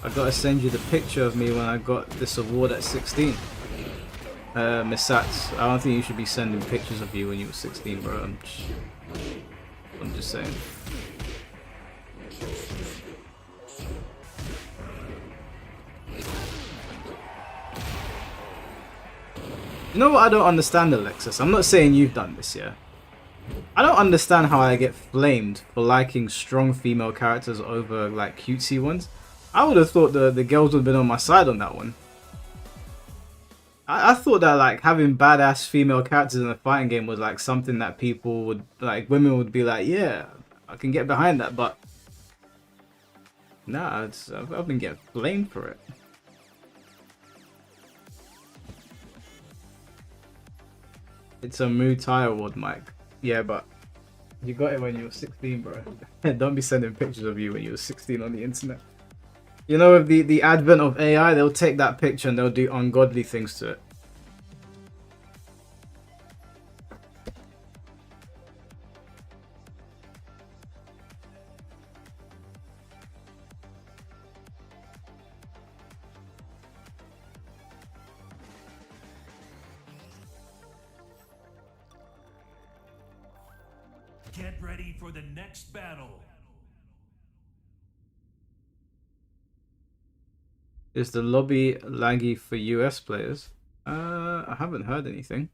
I gotta send you the picture of me when I got this award at 16. Miss Sats, I don't think you should be sending pictures of you when you were 16, bro. I'm just saying. You know what I don't understand, Alexis? I'm not saying you've done this, yeah? I don't understand how I get flamed for liking strong female characters over, like, cutesy ones. I would have thought the girls would have been on my side on that one. I thought that, like, having badass female characters in a fighting game was, like, something that people would, like, women would be like, yeah, I can get behind that, but... Nah, I've been getting flamed for it. It's a Muay Thai award, Mike. Yeah, but you got it when you were 16, bro. Don't be sending pictures of you when you were 16 on the internet. You know, with the advent of AI, they'll take that picture and they'll do ungodly things to it. Get ready for the next battle. Is the lobby laggy for US players? I haven't heard anything.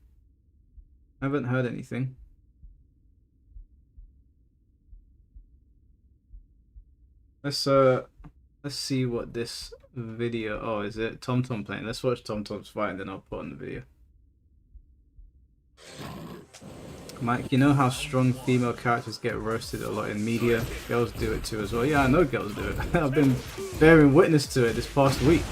Let's see what this video. Oh, is it TomTom playing? Let's watch TomTom's fight and then I'll put on the video. Mike, you know how strong female characters get roasted a lot in media? Girls do it too as well. Yeah, I know girls do it. I've been bearing witness to it this past week.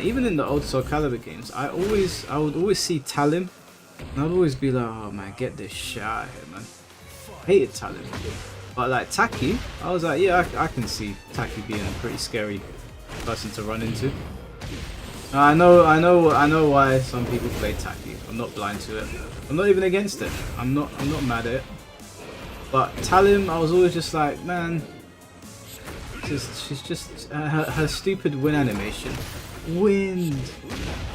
Even in the old Soul Calibur games, I would always see Talim, and I'd always be like, oh man, get this shit out of here, man. Hated Talim, but like Taki, I was like, yeah, I can see Taki being a pretty scary person to run into. I know why some people play Taki. I'm not blind to it. I'm not even against it. I'm not mad at it. But Talim, I was always just like, man. She's just her stupid win animation. Wind.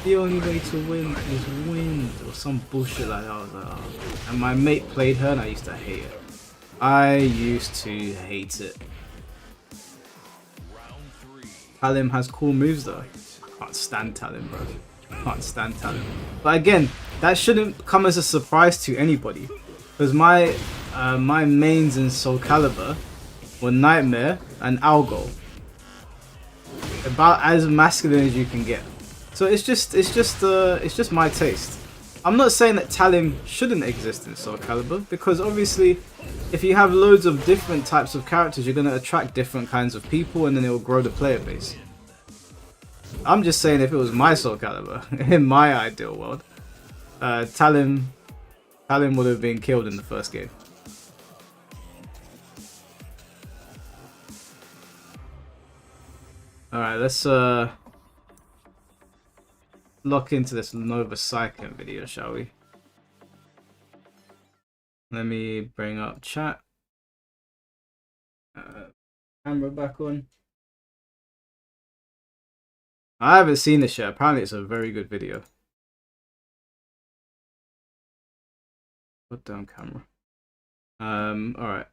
The only way to win is wind, or some bullshit like that. I was like, oh. And my mate played her, and I used to hate it. I used to hate it. Talim has cool moves though. I can't stand Talim, bro. I can't stand Talim. But again, that shouldn't come as a surprise to anybody, because my mains in Soul Calibur were Nightmare and Algo. About as masculine as you can get. So it's just my taste. I'm not saying that Talim shouldn't exist in Soul Calibur, because obviously if you have loads of different types of characters, you're going to attract different kinds of people, and then it will grow the player base. I'm just saying, if it was my Soul Calibur, in my ideal world, Talim would have been killed in the first game. Alright, let's lock into this Nova Psycho video, shall we? Let me bring up chat. Camera back on. I haven't seen this yet. Apparently it's a very good video. Put down camera. Alright.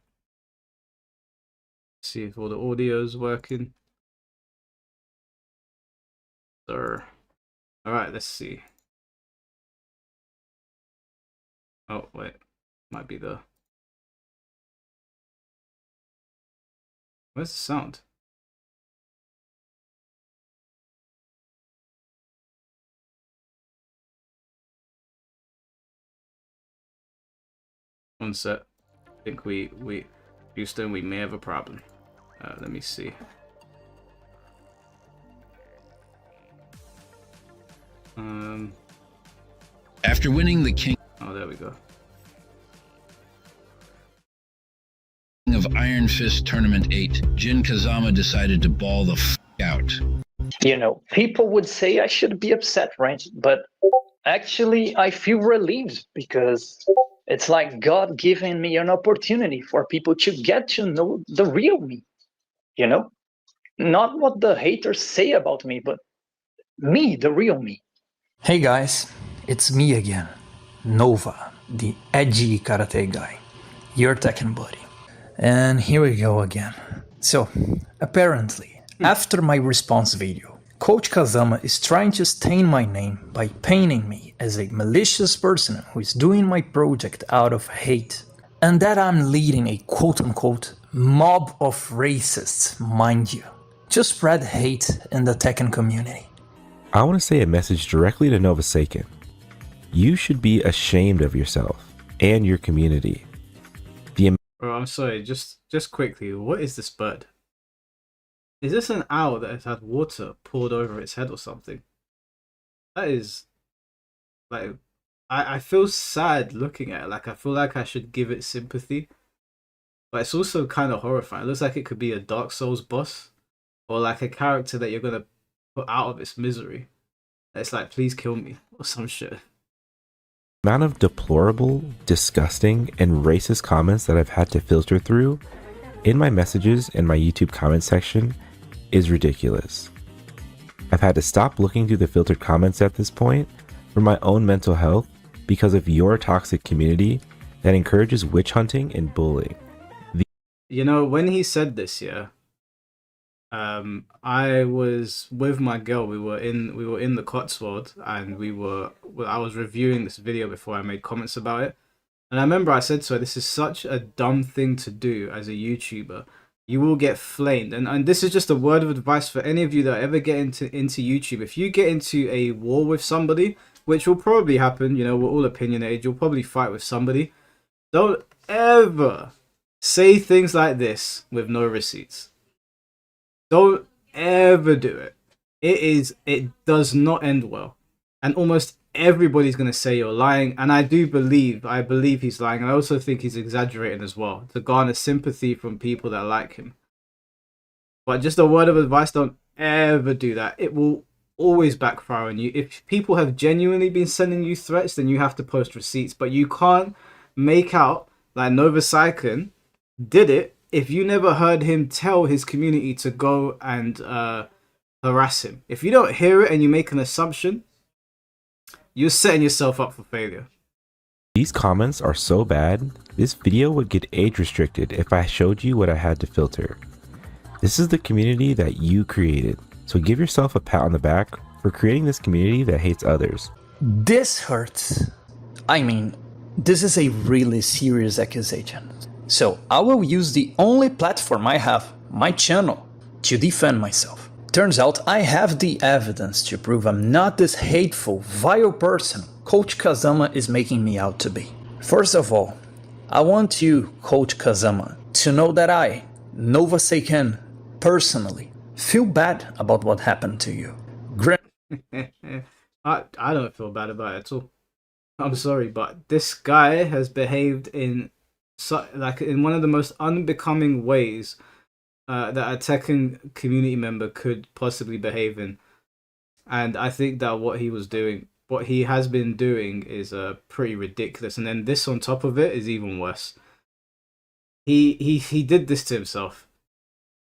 See if all the audio's working. Alright, let's see. Oh, wait. Might be the... Where's the sound? One set. I think Houston, we may have a problem. Let me see. After winning the King Oh, there we go. of Iron Fist Tournament 8, Jin Kazama decided to ball the f*** out. You know, people would say I should be upset, right? But actually, I feel relieved, because it's like God giving me an opportunity for people to get to know the real me, you know? Not what the haters say about me, but me, the real me. Hey guys, it's me again, Nova, the edgy karate guy, your Tekken buddy. And here we go again. So, apparently, after my response video, Coach Kazama is trying to stain my name by painting me as a malicious person who is doing my project out of hate, and that I'm leading a quote-unquote mob of racists, mind you, to spread hate in the Tekken community. I want to say a message directly to Nova Seiken. You should be ashamed of yourself and your community. Oh, I'm sorry, just quickly, what is this bird? Is this an owl that has had water poured over its head or something? That is, like, I feel sad looking at it. Like, I feel like I should give it sympathy. But it's also kind of horrifying. It looks like it could be a Dark Souls boss, or like a character that you're going to put out of its misery. It's like, please kill me, or some shit. The amount of deplorable, disgusting, and racist comments that I've had to filter through in my messages and my YouTube comment section is ridiculous. I've had to stop looking through the filtered comments at this point for my own mental health because of your toxic community that encourages witch hunting and bullying. You know, when he said this, yeah, I was with my girl. We were in the Cotswold, and I was reviewing this video before I made comments about it. And I remember I said to her, this is such a dumb thing to do as a YouTuber. You will get flamed. And this is just a word of advice for any of you that ever get into YouTube. If you get into a war with somebody, which will probably happen, you know, we're all opinionated, you'll probably fight with somebody. Don't ever say things like this with no receipts. Don't ever do it. It does not end well. And almost everybody's going to say you're lying. And I believe he's lying. And I also think he's exaggerating as well to garner sympathy from people that like him. But just a word of advice, don't ever do that. It will always backfire on you. If people have genuinely been sending you threats, then you have to post receipts. But you can't make out like Nova Cyclone did it if you never heard him tell his community to go and harass him. If you don't hear it and you make an assumption, you're setting yourself up for failure. These comments are so bad, this video would get age restricted if I showed you what I had to filter. This is the community that you created, so give yourself a pat on the back for creating this community that hates others. This hurts. I mean, this is a really serious accusation. So I will use the only platform I have, my channel, to defend myself. Turns out I have the evidence to prove I'm not this hateful, vile person Coach Kazama is making me out to be. First of all, I want you, Coach Kazama, to know that I, Nova Seiken, personally, feel bad about what happened to you. I don't feel bad about it at all. I'm sorry, but this guy has behaved in one of the most unbecoming ways that a Tekken community member could possibly behave in. And I think that what he has been doing is pretty ridiculous. And then this on top of it is even worse. He did this to himself,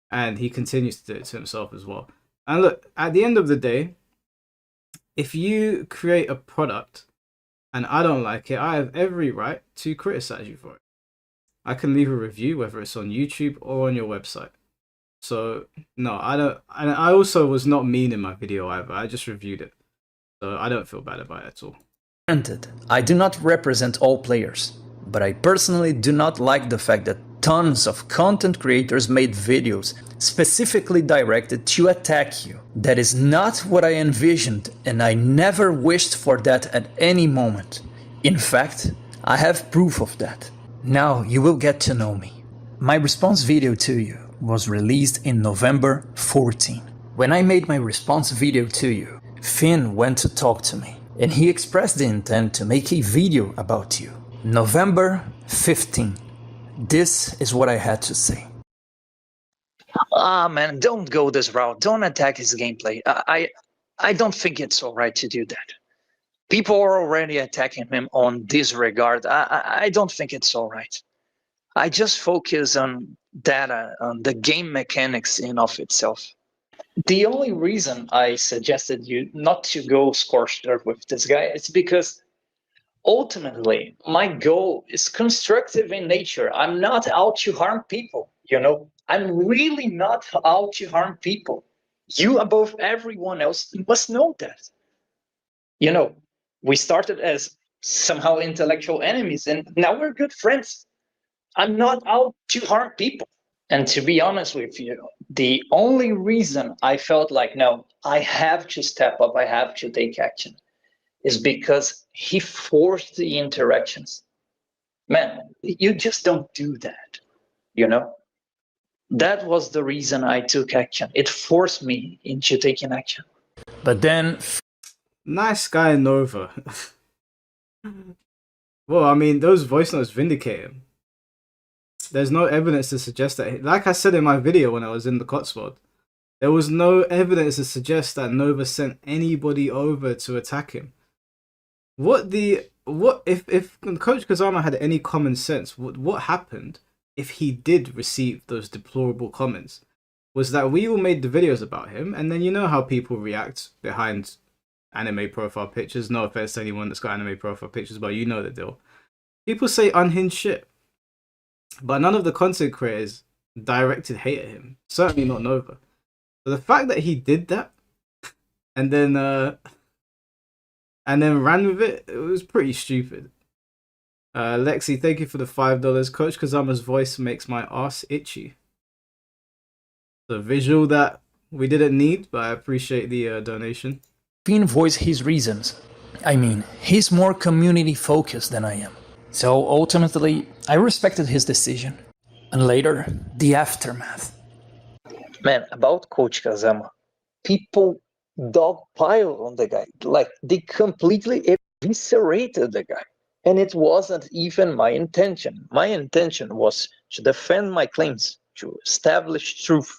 and he continues to do it to himself as well. And look, at the end of the day, if you create a product and I don't like it, I have every right to criticize you for it. I can leave a review, whether it's on YouTube or on your website. So no, I don't. And I also was not mean in my video either. I just reviewed it, so I don't feel bad about it at all. Granted, I do not represent all players, but I personally do not like the fact that tons of content creators made videos specifically directed to attack you. That is not what I envisioned, and I never wished for that at any moment. In fact, I have proof of that. Now you will get to know me. My response video to you was released in November 14. When I made my response video to you, Finn went to talk to me, and he expressed the intent to make a video about you. November 15. This is what I had to say. Ah, man, don't go this route. Don't attack his gameplay. I don't think it's all right to do that. People are already attacking him on this regard. I don't think it's all right. I just focus on data, on the game mechanics in of itself. The only reason I suggested you not to go scorched earth with this guy is because ultimately my goal is constructive in nature. I'm not out to harm people, you know. I'm really not out to harm people. You, above everyone else, must know that. You know, we started as somehow intellectual enemies, and now we're good friends. I'm not out to harm people. And to be honest with you, the only reason I felt like, no, I have to step up, I have to take action, is because he forced the interactions. Man, you just don't do that, you know? That was the reason I took action. It forced me into taking action. But then... Nice guy, Nova. Well, I mean, those voice notes vindicate him. There's no evidence to suggest that, like I said in my video when I was in the Cotswold, there was no evidence to suggest that Nova sent anybody over to attack him. If Coach Kazama had any common sense, what happened if he did receive those deplorable comments was that we all made the videos about him, and then you know how people react behind anime profile pictures. No offense to anyone that's got anime profile pictures, but you know the deal. People say unhinged shit. But none of the content creators directed hate at him. Certainly not Nova. So the fact that he did that and then ran with it, it was pretty stupid. Lexi, thank you for the $5. Coach Kazama's voice makes my ass itchy. The visual that we didn't need, but I appreciate the donation. Finn voiced his reasons. I mean, he's more community focused than I am. So ultimately, I respected his decision. And later, the aftermath. Man, about Coach Kazama, people dogpiled on the guy. Like, they completely eviscerated the guy. And it wasn't even my intention. My intention was to defend my claims, to establish truth.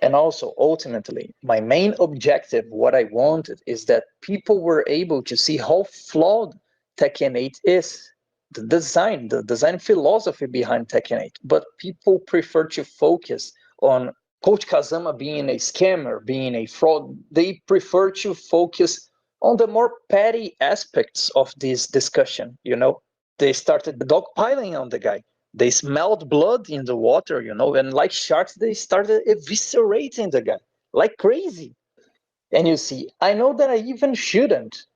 And also, ultimately, my main objective, what I wanted, is that people were able to see how flawed Tekken 8 is. The design philosophy behind Tekken 8. But people prefer to focus on Coach Kazama being a scammer, being a fraud. They prefer to focus on the more petty aspects of this discussion, you know? They started dogpiling on the guy. They smelled blood in the water, you know, and like sharks, they started eviscerating the guy like crazy. And you see, I know that I even shouldn't,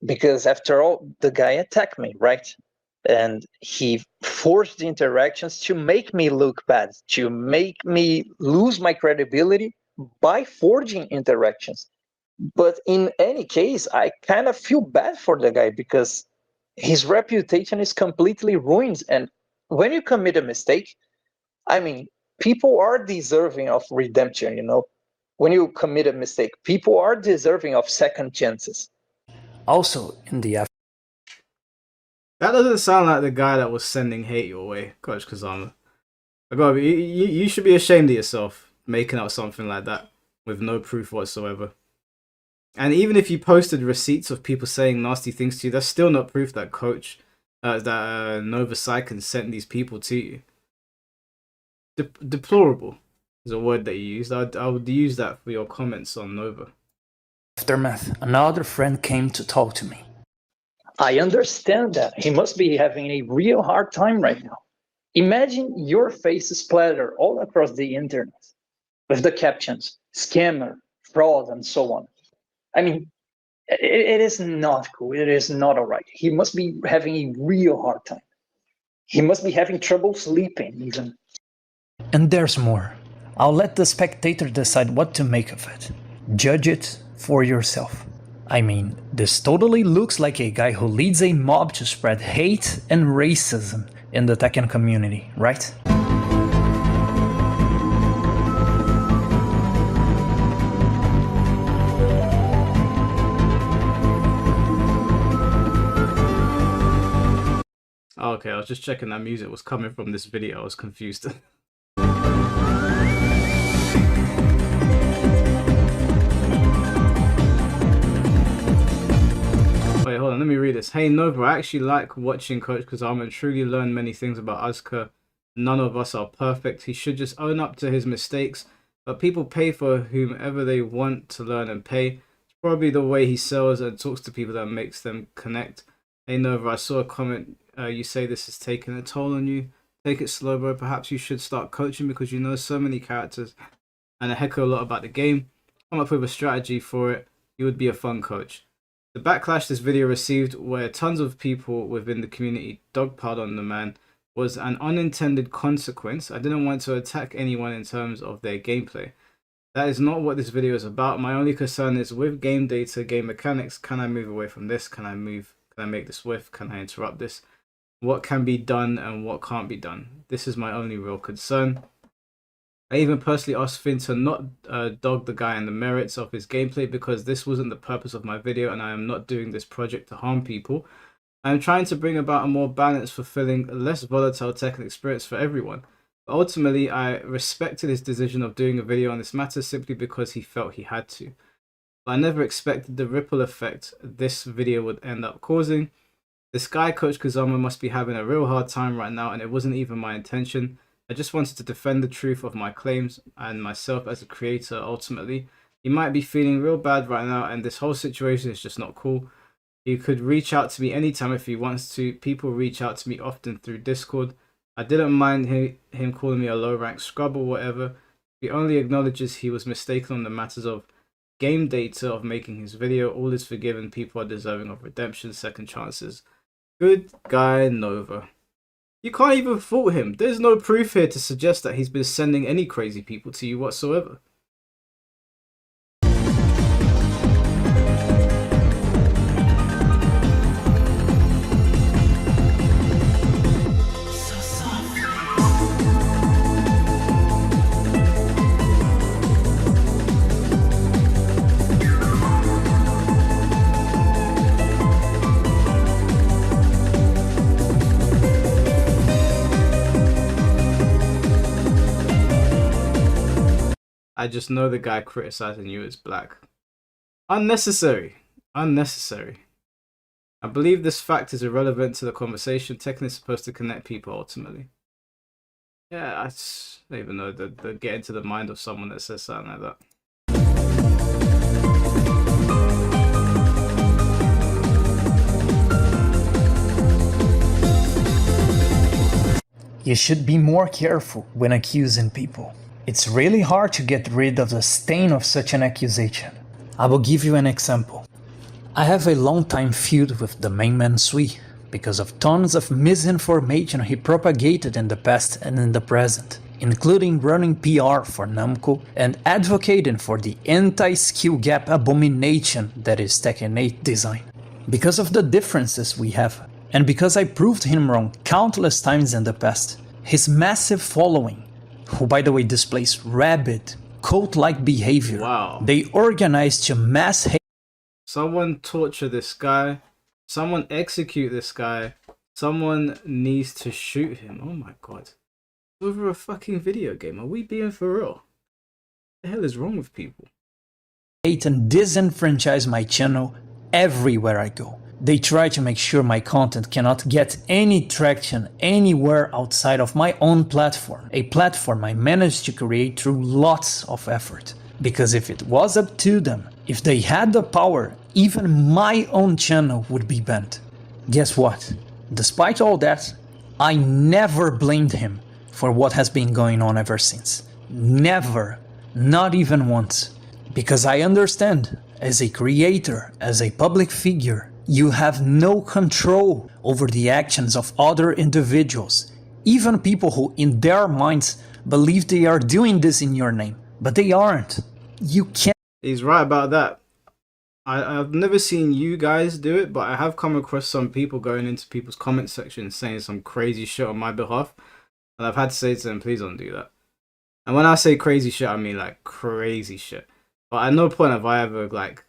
because after all, the guy attacked me, right? And he forced the interactions to make me look bad, to make me lose my credibility by forging interactions. But in any case, I kind of feel bad for the guy because his reputation is completely ruined. And when you commit a mistake, I mean, people are deserving of redemption, you know? When you commit a mistake, people are deserving of second chances. Also, in the That doesn't sound like the guy that was sending hate your way, Coach Kazama. You should be ashamed of yourself making up something like that with no proof whatsoever. And even if you posted receipts of people saying nasty things to you, that's still not proof that Nova Saiken sent these people to you. Deplorable is a word that you used. I would use that for your comments on Nova. aftermath, another friend came to talk to me. I understand that. He must be having a real hard time right now. Imagine your face splattered all across the internet with the captions, scammer, fraud, and so on. I mean, it is not cool. It is not all right. He must be having a real hard time. He must be having trouble sleeping, even. And there's more. I'll let the spectator decide what to make of it. Judge it for yourself. I mean, this totally looks like a guy who leads a mob to spread hate and racism in the Tekken community, right? Okay, I was just checking that music was coming from this video. I was confused. Wait, hold on, let me read this. Hey Nova, I actually like watching Coach Kazama and truly learn many things about Asuka. None of us are perfect. He should just own up to his mistakes. But people pay for whomever they want to learn and pay. It's probably the way he sells and talks to people that makes them connect. Hey Nova, I saw a comment. You say this is taking a toll on you. Take it slow, bro. Perhaps you should start coaching because you know so many characters and a heck of a lot about the game. Come up with a strategy for it. You would be a fun coach. The backlash this video received, where tons of people within the community dogpiled on the man, was an unintended consequence. I didn't want to attack anyone in terms of their gameplay. That is not what this video is about. My only concern is with game data, game mechanics. Can I move away from this? Can I make this width? Can I interrupt this? What can be done and what can't be done? This is my only real concern. I even personally asked Finn to not dog the guy on the merits of his gameplay because this wasn't the purpose of my video and I am not doing this project to harm people. I am trying to bring about a more balanced, fulfilling, less volatile Tekken experience for everyone. But ultimately, I respected his decision of doing a video on this matter simply because he felt he had to. But I never expected the ripple effect this video would end up causing. This guy, Coach Kazama, must be having a real hard time right now and it wasn't even my intention. I just wanted to defend the truth of my claims and myself as a creator ultimately. He might be feeling real bad right now and this whole situation is just not cool. He could reach out to me anytime if he wants to. People reach out to me often through Discord. I didn't mind him calling me a low-rank scrub or whatever. He only acknowledges he was mistaken on the matters of game data of making his video. All is forgiven. People are deserving of redemption, second chances. Good guy Nova. You can't even fault him. There's no proof here to suggest that he's been sending any crazy people to you whatsoever. I just know the guy criticizing you is black. Unnecessary. Unnecessary. I believe this fact is irrelevant to the conversation. Tekken is supposed to connect people ultimately. Yeah, I just don't even know the get into the mind of someone that says something like that. You should be more careful when accusing people. It's really hard to get rid of the stain of such an accusation. I will give you an example. I have a long-time feud with the main man Sui because of tons of misinformation he propagated in the past and in the present, including running PR for Namco and advocating for the anti-skill gap abomination that is Tekken 8 design. Because of the differences we have, and because I proved him wrong countless times in the past, his massive following, who by the way displays rabid, cult-like behavior, they organized to mass hate. Someone torture this guy. Someone execute this guy. Someone needs to shoot him. Oh my god. Over a fucking video game. Are we being for real? What the hell is wrong with people? Hate and disenfranchise my channel everywhere I go. They try to make sure my content cannot get any traction anywhere outside of my own platform. A platform I managed to create through lots of effort. Because if it was up to them, if they had the power, even my own channel would be banned. Guess what? Despite all that, I never blamed him for what has been going on ever since. Never. Not even once. Because I understand, as a creator, as a public figure, you have no control over the actions of other individuals, even people who in their minds believe they are doing this in your name, but they aren't. You can't. He's right about that. I've never seen you guys do it, but I have come across some people going into people's comment sections saying some crazy shit on my behalf, and I've had to say to them, please don't do that. And when I say crazy shit, I mean like crazy shit. But at no point have I ever like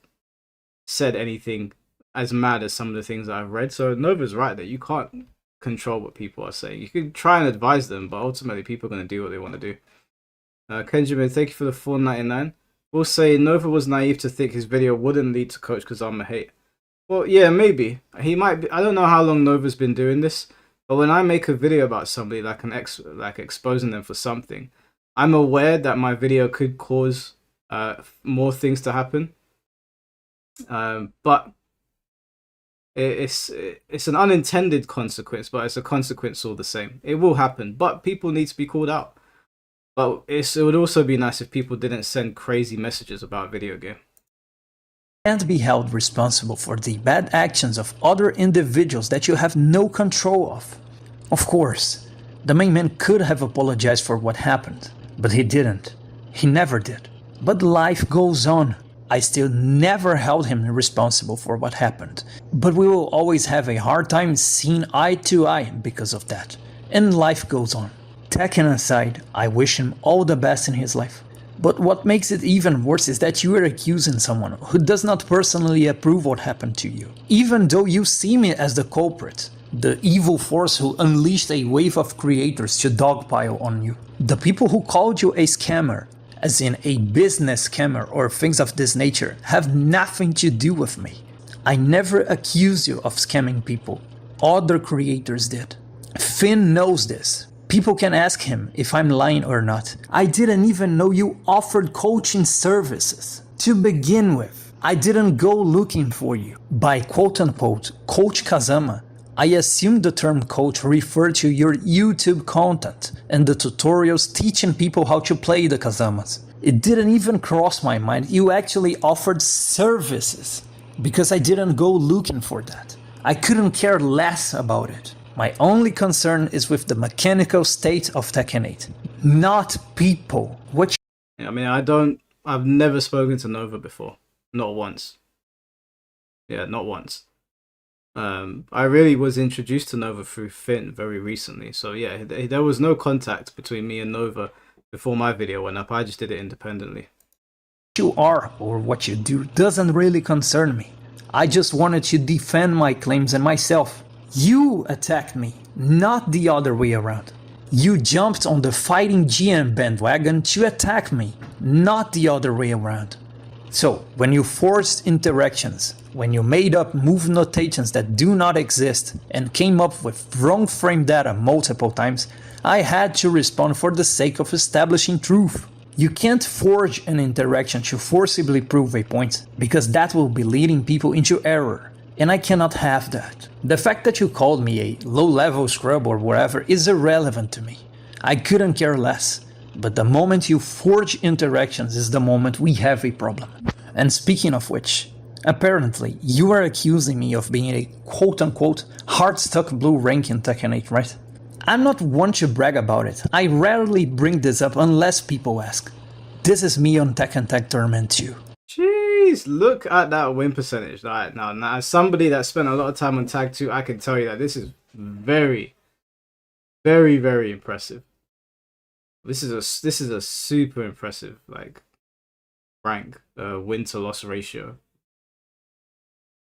said anything as mad as some of the things that I've read. So Nova's right that you can't control what people are saying. You can try and advise them, but ultimately people are going to do what they want to do. Kenjamin, thank you for the $4.99. We'll say Nova was naive to think his video wouldn't lead to Coach Kazama hate. Well, yeah, maybe. He might be. I don't know how long Nova's been doing this, but when I make a video about somebody, like exposing them for something, I'm aware that my video could cause more things to happen. But it's an unintended consequence, but it's a consequence all the same. It will happen, but people need to be called out. But it would also be nice if people didn't send crazy messages about video game. Can't be held responsible for the bad actions of other individuals that you have no control of. Of course, the main man could have apologized for what happened, but he didn't. He never did. But life goes on. I still never held him responsible for what happened, but we will always have a hard time seeing eye to eye because of that. And life goes on. Tekken aside, I wish him all the best in his life. But what makes it even worse is that you are accusing someone who does not personally approve what happened to you. Even though you see me as the culprit, the evil force who unleashed a wave of creators to dogpile on you. The people who called you a scammer, as in a business scammer or things of this nature, have nothing to do with me. I never accused you of scamming people. Other creators did. Finn knows this. People can ask him if I'm lying or not. I didn't even know you offered coaching services. To begin with, I didn't go looking for you. By quote-unquote Coach Kazama, I assumed the term coach referred to your YouTube content and the tutorials teaching people how to play the Kazamas. It didn't even cross my mind you actually offered services, because I didn't go looking for that. I couldn't care less about it. My only concern is with the mechanical state of Tekken 8, not people. What I mean, I've never spoken to Nova before. Not once. Yeah, not once. I really was introduced to Nova through Finn very recently. So yeah, there was no contact between me and Nova before my video went up. I just did it independently. you are or what you do doesn't really concern me. I just wanted to defend my claims and myself. You attacked me, not the other way around. You jumped on the fighting GM bandwagon to attack me, not the other way around. So, when you forced interactions, when you made up move notations that do not exist and came up with wrong frame data multiple times, I had to respond for the sake of establishing truth. You can't forge an interaction to forcibly prove a point, because that will be leading people into error, and I cannot have that. The fact that you called me a low-level scrub or whatever is irrelevant to me. I couldn't care less. But the moment you forge interactions is the moment we have a problem. And speaking of which, apparently you are accusing me of being a quote-unquote hard-stuck blue rank in Tekken 8, right? I'm not one to brag about it. I rarely bring this up unless people ask. This is me on Tekken Tag Tournament 2. Jeez, look at that win percentage. Right, now, as somebody that spent a lot of time on Tag 2, I can tell you that this is very, very, very impressive. This is a super impressive rank win to loss ratio.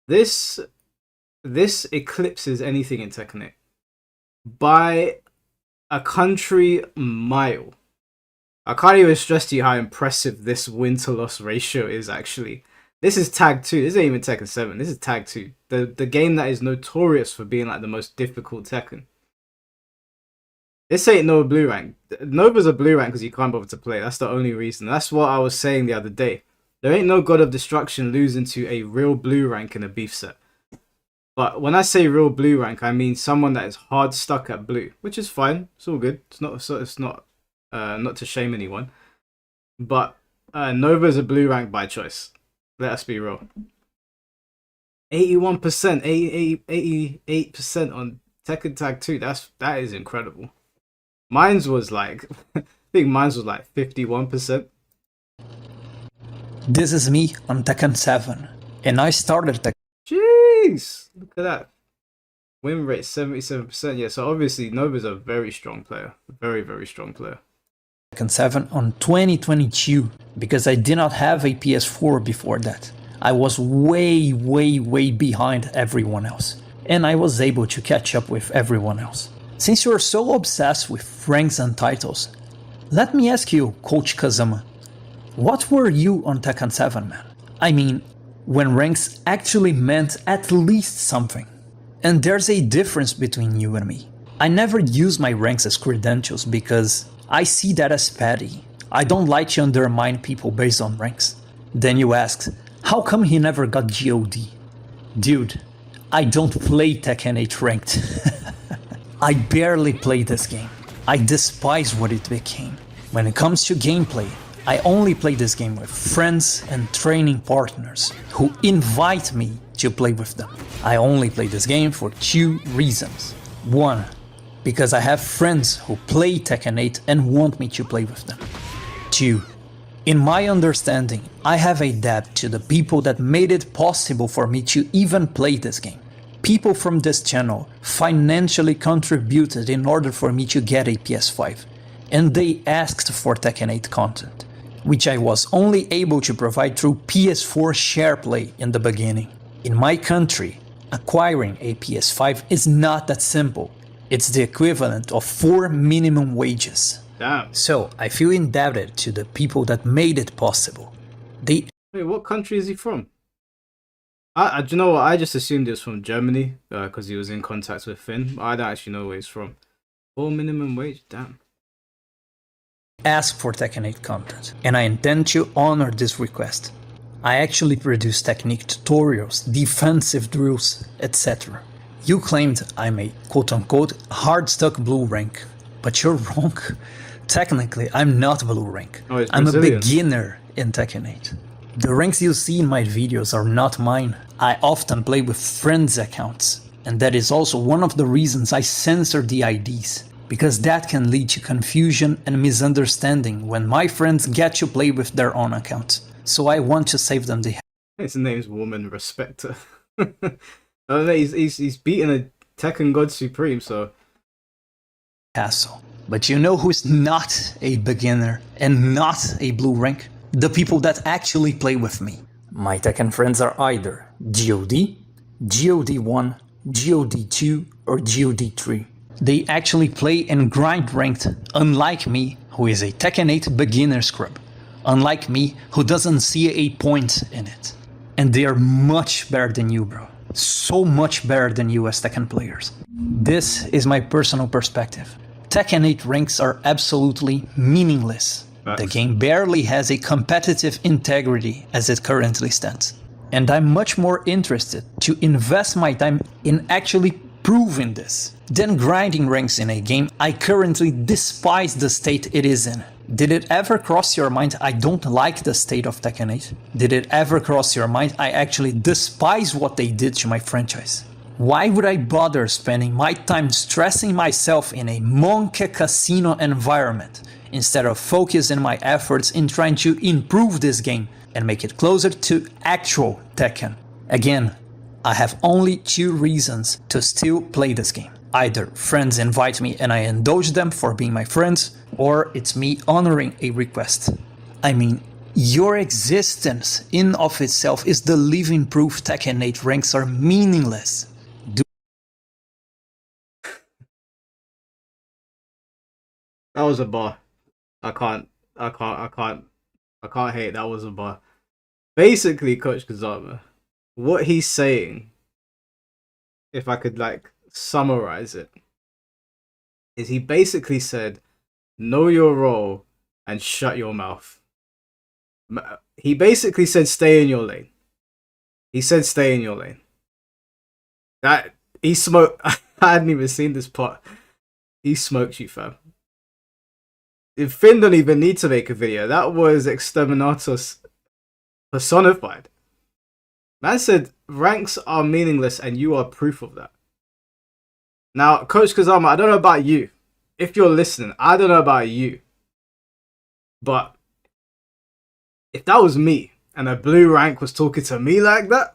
This eclipses anything in Tekken 8 by a country mile. I can't even stress to you how impressive this win to loss ratio is. Actually, this is Tag 2. This ain't even Tekken 7. This is Tag 2. The game that is notorious for being like the most difficult Tekken. This ain't no blue rank. Nova's a blue rank because you can't bother to play. That's the only reason. That's what I was saying the other day. There ain't no God of Destruction losing to a real blue rank in a beef set. But when I say real blue rank, I mean someone that is hard stuck at blue, which is fine. It's all good. It's not not to shame anyone. But Nova's a blue rank by choice. Let us be real. 81%, 88% on Tekken Tag 2. That is incredible. Mine's was like, I think mine's was like 51%. This is me on Tekken 7, and I started Tekken. Jeez, look at that. Win rate 77%. Yeah, so obviously Nova's a very strong player. Very, very strong player. Tekken 7 on 2022, because I did not have a PS4 before that. I was way, way, way behind everyone else, and I was able to catch up with everyone else. Since you are so obsessed with ranks and titles, let me ask you, Coach Kazama, what were you on Tekken 7, man? I mean, when ranks actually meant at least something. And there's a difference between you and me. I never use my ranks as credentials because I see that as petty. I don't like to undermine people based on ranks. Then you ask, how come he never got GOD? Dude, I don't play Tekken 8 ranked. I barely play this game. I despise what it became. When it comes to gameplay, I only play this game with friends and training partners who invite me to play with them. I only play this game for two reasons. One, because I have friends who play Tekken 8 and want me to play with them. Two, in my understanding, I have a debt to the people that made it possible for me to even play this game. People from this channel financially contributed in order for me to get a PS5, and they asked for Tekken 8 content, which I was only able to provide through PS4 SharePlay in the beginning. In my country, acquiring a PS5 is not that simple. It's the equivalent of 4 minimum wages. Damn. So I feel indebted to the people that made it possible. Wait, what country is he from? Do you know what? I just assumed he was from Germany because he was in contact with Finn. I don't actually know where he's from. 4 minimum wage? Damn. Ask for Tekken 8 content, and I intend to honor this request. I actually produce technique tutorials, defensive drills, etc. You claimed I'm a quote-unquote hard-stuck blue rank, but you're wrong. Technically, I'm not blue rank. Oh, he's I'm a Brazilian. beginner in Tekken 8. The ranks you see in my videos are not mine. I often play with friends' accounts, and that is also one of the reasons I censor the IDs, because that can lead to confusion and misunderstanding when my friends get to play with their own accounts. So I want to save them the His name's Woman Respecter. He's beaten a Tekken God Supreme, so... hassle. But you know who's not a beginner and not a blue rank? The people that actually play with me. My Tekken friends are either GOD, GOD1, GOD2 or GOD3. They actually play and grind ranked, unlike me, who is a Tekken 8 beginner scrub. Unlike me, who doesn't see a point in it. And they are much better than you, bro. So much better than you as Tekken players. This is my personal perspective. Tekken 8 ranks are absolutely meaningless. The game barely has a competitive integrity as it currently stands. And I'm much more interested to invest my time in actually proving this than grinding ranks in a game I currently despise the state it is in. Did it ever cross your mind I don't like the state of Tekken 8? Did it ever cross your mind I actually despise what they did to my franchise? Why would I bother spending my time stressing myself in a monkey casino environment instead of focusing my efforts in trying to improve this game and make it closer to actual Tekken? Again, I have only two reasons to still play this game. Either friends invite me and I indulge them for being my friends, or it's me honoring a request. I mean, your existence in of itself is the living proof Tekken 8 ranks are meaningless. That was a bar. I can't hate. That was a bar. Basically, Coach Kazama, what he's saying, if I could like summarize it, is he basically said, know your role and shut your mouth. He basically said, stay in your lane. He said, stay in your lane. That he smoked. I hadn't even seen this part. He smoked you, fam. If Finn don't even need to make a video, that was Exterminatus personified. Man said ranks are meaningless and you are proof of that. Now, Coach Kazama, I don't know about you. If you're listening, I don't know about you. But if that was me and a blue rank was talking to me like that,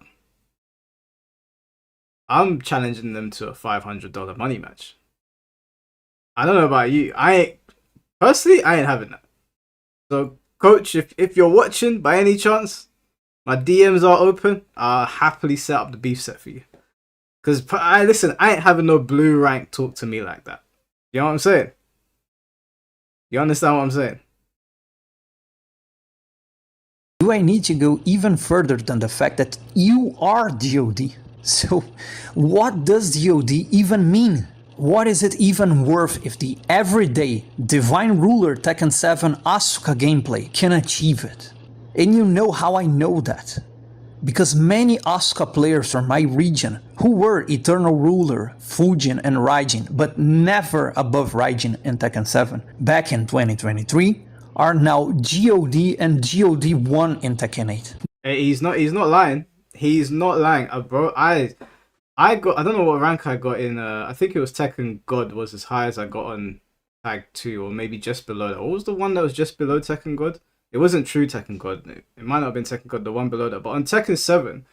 I'm challenging them to a $500 money match. I don't know about you. Personally, I ain't having that. So, Coach, if you're watching by any chance, my DMs are open. I'll happily set up the beef set for you. Because, listen, I ain't having no blue rank talk to me like that. You know what I'm saying? You understand what I'm saying? Do I need to go even further than the fact that you are GOD? So, what does GOD even mean? What is it even worth if the everyday Divine Ruler Tekken 7 Asuka gameplay can achieve it? And you know how I know that. Because many Asuka players from my region who were Eternal Ruler, Fujin and Raijin, but never above Raijin in Tekken 7 back in 2023, are now GOD and GOD1 in Tekken 8. Hey, he's not lying. He's not lying. Bro, I don't know what rank I got in, I think it was Tekken God was as high as I got on Tag 2, or maybe just below that. What was the one that was just below Tekken God? It wasn't true Tekken God. It might not have been Tekken God, the one below that. But on Tekken 7,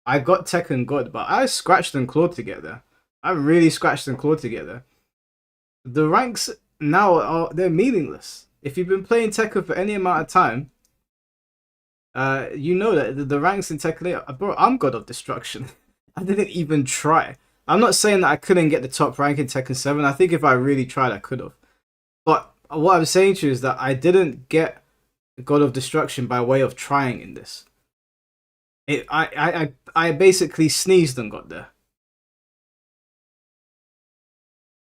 I got Tekken God, but I scratched and clawed together. I really scratched and clawed together. The ranks now, they're meaningless. If you've been playing Tekken for any amount of time, you know that the ranks in Tekken 8, bro, I'm God of Destruction. I didn't even try. I'm not saying that I couldn't get the top rank in Tekken 7. I think if I really tried, I could have. But what I'm saying to you is that I didn't get God of Destruction by way of trying in this. I basically sneezed and got there.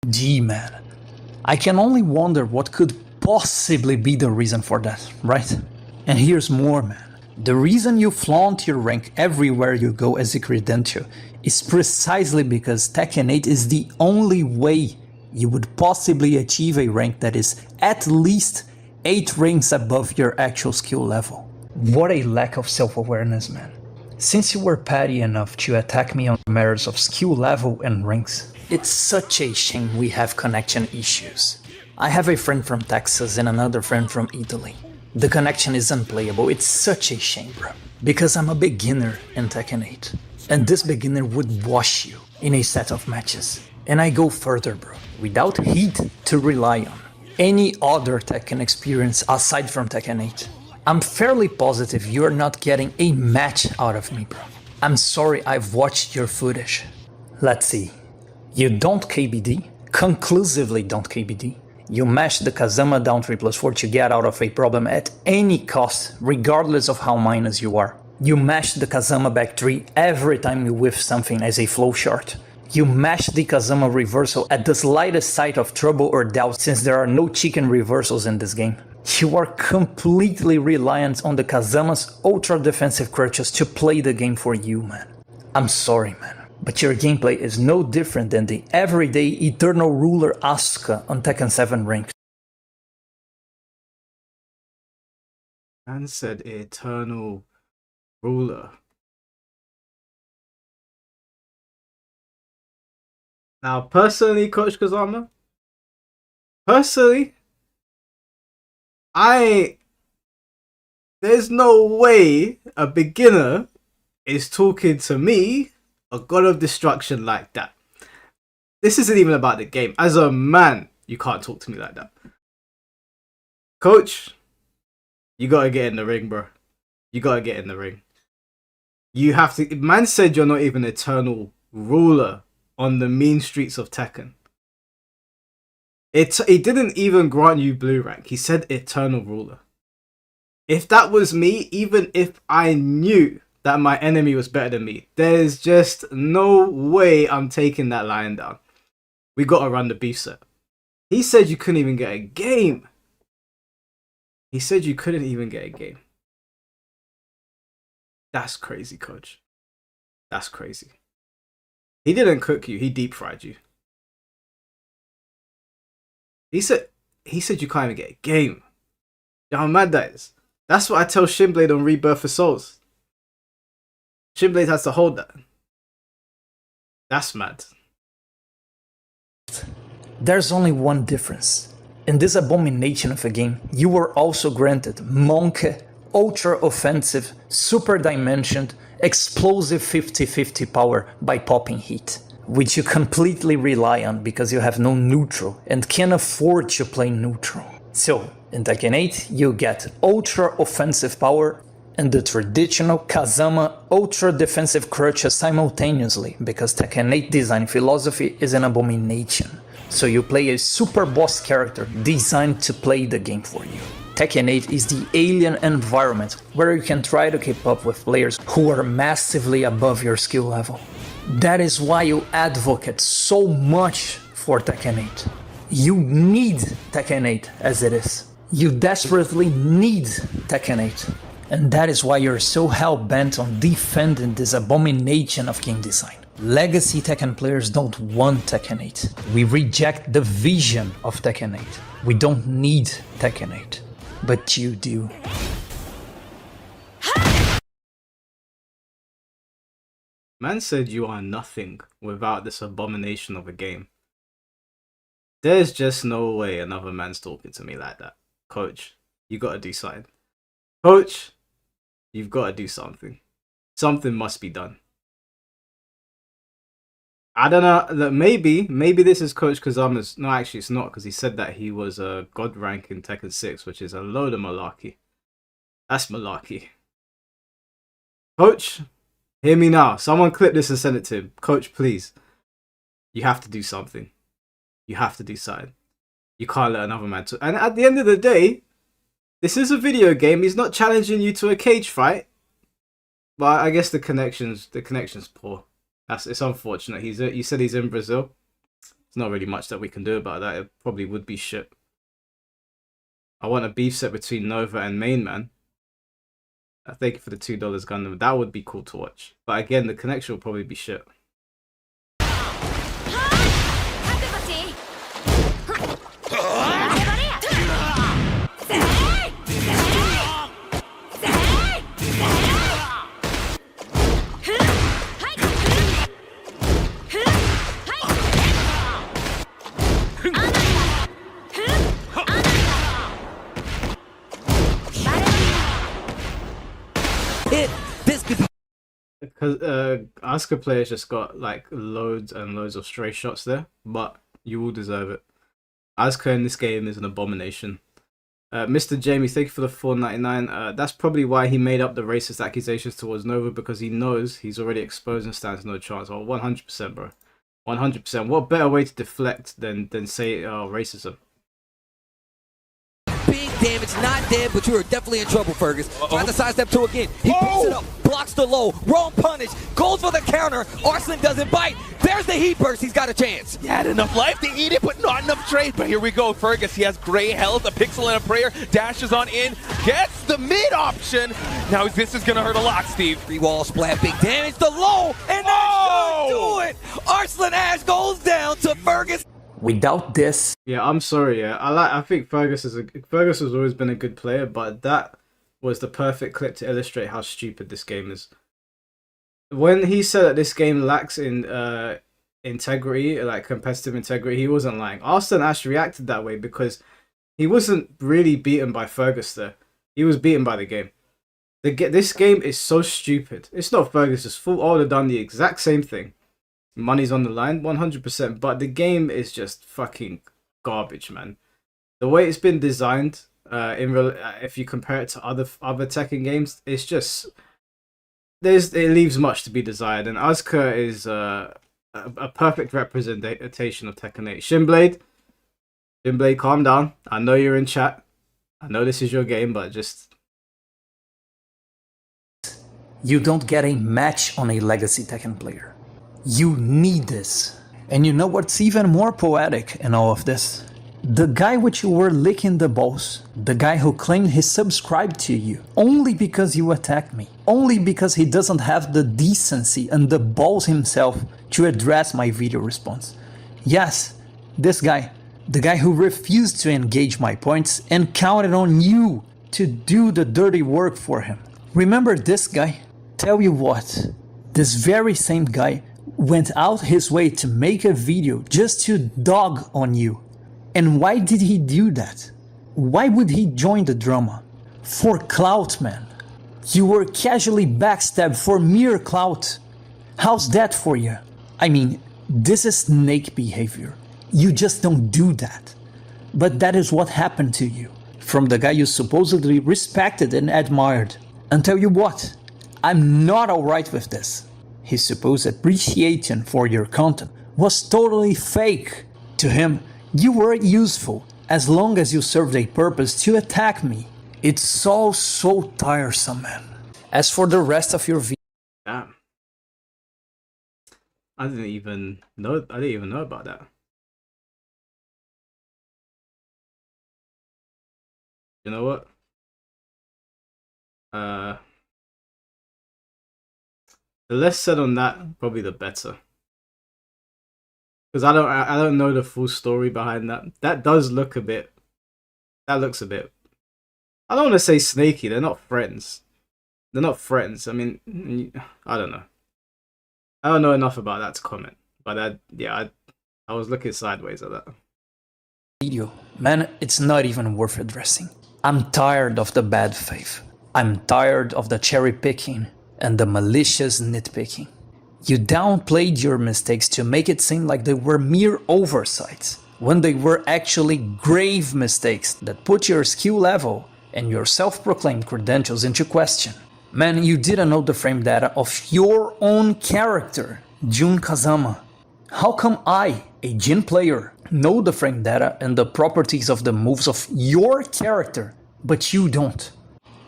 Gee, man. I can only wonder what could possibly be the reason for that, right? And here's more, man. The reason you flaunt your rank everywhere you go as a credential is precisely because Tekken 8 is the only way you would possibly achieve a rank that is at least 8 ranks above your actual skill level. What a lack of self-awareness, man. Since you were petty enough to attack me on matters of skill level and ranks, it's such a shame we have connection issues. I have a friend from Texas and another friend from Italy. The connection is unplayable, it's such a shame, bro. Because I'm a beginner in Tekken 8. And this beginner would wash you in a set of matches. And I go further, bro. Without heat to rely on. Any other Tekken experience aside from Tekken 8. I'm fairly positive you're not getting a match out of me, bro. I'm sorry I've watched your footage. Let's see. You don't KBD, conclusively don't KBD. You mash the Kazama down 3+4 to get out of a problem at any cost, regardless of how minus you are. You mash the Kazama back 3 every time you whiff something as a flow chart. You mash the Kazama reversal at the slightest sight of trouble or doubt since there are no chicken reversals in this game. You are completely reliant on the Kazama's ultra defensive crutches to play the game for you, man. I'm sorry, man. But your gameplay is no different than the everyday Eternal Ruler Asuka on Tekken 7 ranked. Man said Eternal Ruler. Now, personally, Coach Kazama, there's no way a beginner is talking to me, a god of destruction, like that. This isn't even about the game. As a man, you can't talk to me like that. Coach, you gotta get in the ring, bro. You gotta get in the ring. You have to. Man said you're not even Eternal Ruler on the mean streets of Tekken. He didn't even grant you blue rank. He said Eternal Ruler. If that was me, even if I knew that my enemy was better than me, there's just no way I'm taking that line down. We gotta run the beef set. He said you couldn't even get a game. He said you couldn't even get a game. That's crazy, Coach. That's crazy. He didn't cook you, he deep fried you. He said you can't even get a game. You know how mad that is? That's what I tell Shinblade on Rebirth for Souls. Shinblade has to hold that. That's mad. There's only one difference. In this abomination of a game, you were also granted Monkey, ultra offensive, super dimensioned, explosive 50-50 power by popping heat, which you completely rely on because you have no neutral and can't afford to play neutral. So, in Tekken 8, you get ultra offensive power and the traditional Kazama ultra defensive crutches simultaneously because Tekken 8 design philosophy is an abomination. So you play a super boss character designed to play the game for you. Tekken 8 is the alien environment where you can try to keep up with players who are massively above your skill level. That is why you advocate so much for Tekken 8. You need Tekken 8 as it is. You desperately need Tekken 8. And that is why you're so hell-bent on defending this abomination of game design. Legacy Tekken players don't want Tekken 8. We reject the vision of Tekken 8. We don't need Tekken 8. But you do. Man said you are nothing without this abomination of a game. There's just no way another man's talking to me like that. Coach, you gotta do something. Coach, you've gotta do something. Something must be done. I don't know, maybe this is Coach Kazama's... No, actually it's not, because he said that he was a god rank in Tekken 6, which is a load of malarkey. That's malarkey. Coach, hear me now. Someone clip this and send it to him. Coach, please. You have to do something. You have to do something. You can't let another man talk. And at the end of the day, this is a video game. He's not challenging you to a cage fight. But I guess the connection's poor. It's unfortunate. You said he's in Brazil. There's not really much that we can do about that. It probably would be shit. I want a beef set between Nova and Main Man. Thank you for the $2 Gundam. That would be cool to watch. But again, the connection will probably be shit. Because Asuka players just got like loads and loads of stray shots there, but you will deserve it. Asuka in this game is an abomination. Mr. Jamie, thank you for the $4.99. That's probably why he made up the racist accusations towards Nova, because he knows he's already exposed and stands no chance. Oh, 100%, bro. 100%. What better way to deflect than say racism? Big damage, not dead, but you are definitely in trouble, Fergus. Trying to sidestep two again. He picks it up, blocks the low, wrong punish, goes for the counter. Arslan doesn't bite. There's the heat burst. He's got a chance. He had enough life to eat it, but not enough trade. But here we go, Fergus. He has gray health, a pixel and a prayer. Dashes on in, gets the mid option. Now this is gonna hurt a lot, Steve. Three wall splat, big damage, the low, and that should do it. Arslan Ash goes down to Fergus. Without this, yeah, I'm sorry. Yeah, I think Fergus has always been a good player, but that was the perfect clip to illustrate how stupid this game is. When he said that this game lacks in integrity, like competitive integrity, he wasn't lying. Arslan Ash reacted that way because he wasn't really beaten by Fergus there. He was beaten by the game. This game is so stupid. It's not Fergus's fault. I would have done the exact same thing. Money's on the line, 100%. But the game is just fucking garbage, man. The way it's been designed, if you compare it to other Tekken games, it's just it leaves much to be desired. And Asuka is a perfect representation of Tekken 8. Shinblade, calm down. I know you're in chat. I know this is your game, but just you don't get a match on a legacy Tekken player. You need this. And you know what's even more poetic in all of this? The guy which you were licking the balls, the guy who claimed he subscribed to you, only because you attacked me, only because he doesn't have the decency and the balls himself to address my video response. Yes, this guy, the guy who refused to engage my points and counted on you to do the dirty work for him. Remember this guy? Tell you what, this very same guy went out his way to make a video just to dog on you. And why did he do that? Why would he join the drama? For clout, man. You were casually backstabbed for mere clout. How's that for you? I mean, this is snake behavior. You just don't do that. But that is what happened to you. From the guy you supposedly respected and admired. And tell you what, I'm not alright with this. His supposed appreciation for your content was totally fake. To him, you were useful as long as you served a purpose to attack me. It's so tiresome, man. As for the rest of your video... Damn. I didn't even know about that. You know what? The less said on that, probably the better. Because I don't know the full story behind that. That does look a bit. That looks a bit. I don't want to say snaky. They're not friends. They're not friends. I mean, I don't know. I don't know enough about that to comment. But I was looking sideways at that. Video, man, it's not even worth addressing. I'm tired of the bad faith. I'm tired of the cherry picking and the malicious nitpicking. You downplayed your mistakes to make it seem like they were mere oversights, when they were actually grave mistakes that put your skill level and your self-proclaimed credentials into question. Man, you didn't know the frame data of your own character, Jun Kazama. How come I, a Jin player, know the frame data and the properties of the moves of your character, but you don't?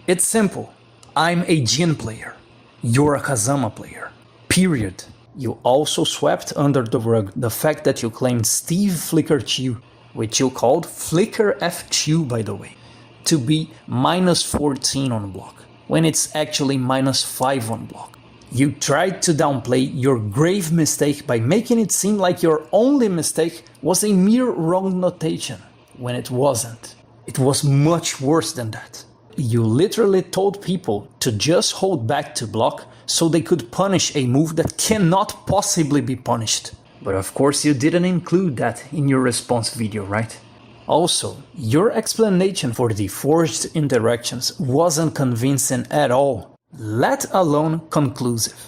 It's simple. I'm a Jin player. You're a Kazama player. Period. You also swept under the rug the fact that you claimed Steve Flicker Chew, which you called Flicker F Chew by the way, to be -14 on block. when it's actually -5 on block. You tried to downplay your grave mistake by making it seem like your only mistake was a mere wrong notation, when it wasn't. It was much worse than that. You literally told people to just hold back to block so they could punish a move that cannot possibly be punished. But of course you didn't include that in your response video, right? Also, your explanation for the forged interactions wasn't convincing at all, let alone conclusive.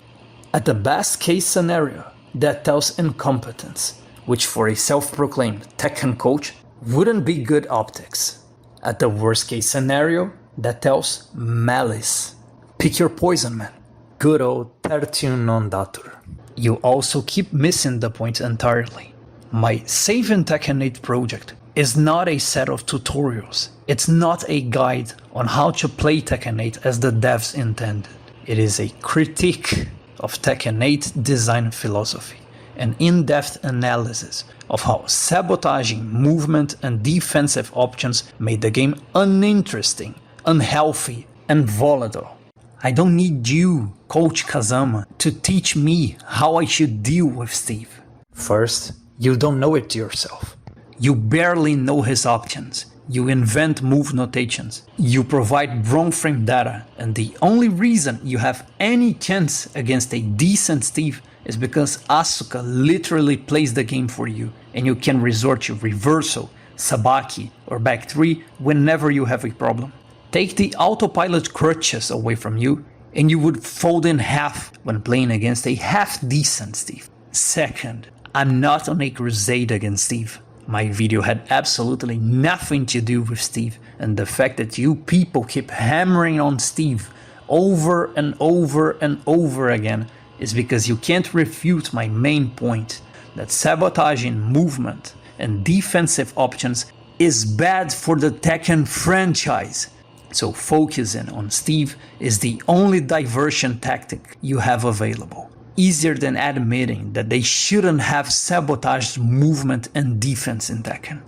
At the best case scenario, that tells incompetence, which for a self-proclaimed Tekken coach wouldn't be good optics. At the worst case scenario, that tells malice. Pick your poison, man. Good old tertium non datur. You also keep missing the point entirely. My Save in Tekken 8 project is not a set of tutorials. It's not a guide on how to play Tekken 8 as the devs intended. It is a critique of Tekken 8 design philosophy, an in-depth analysis of how sabotaging movement and defensive options made the game uninteresting, unhealthy, and volatile. I don't need you, Coach Kazama, to teach me how I should deal with Steve. First, you don't know it yourself. You barely know his options. You invent move notations. You provide wrong frame data, and the only reason you have any chance against a decent Steve is because Asuka literally plays the game for you, and you can resort to reversal, sabaki, or back 3 whenever you have a problem. Take the autopilot crutches away from you, and you would fold in half when playing against a half-decent Steve. Second, I'm not on a crusade against Steve. My video had absolutely nothing to do with Steve, and the fact that you people keep hammering on Steve over and over and over again is because you can't refute my main point, that sabotaging movement and defensive options is bad for the Tekken franchise. So focusing on Steve is the only diversion tactic you have available. Easier than admitting that they shouldn't have sabotaged movement and defense in Tekken.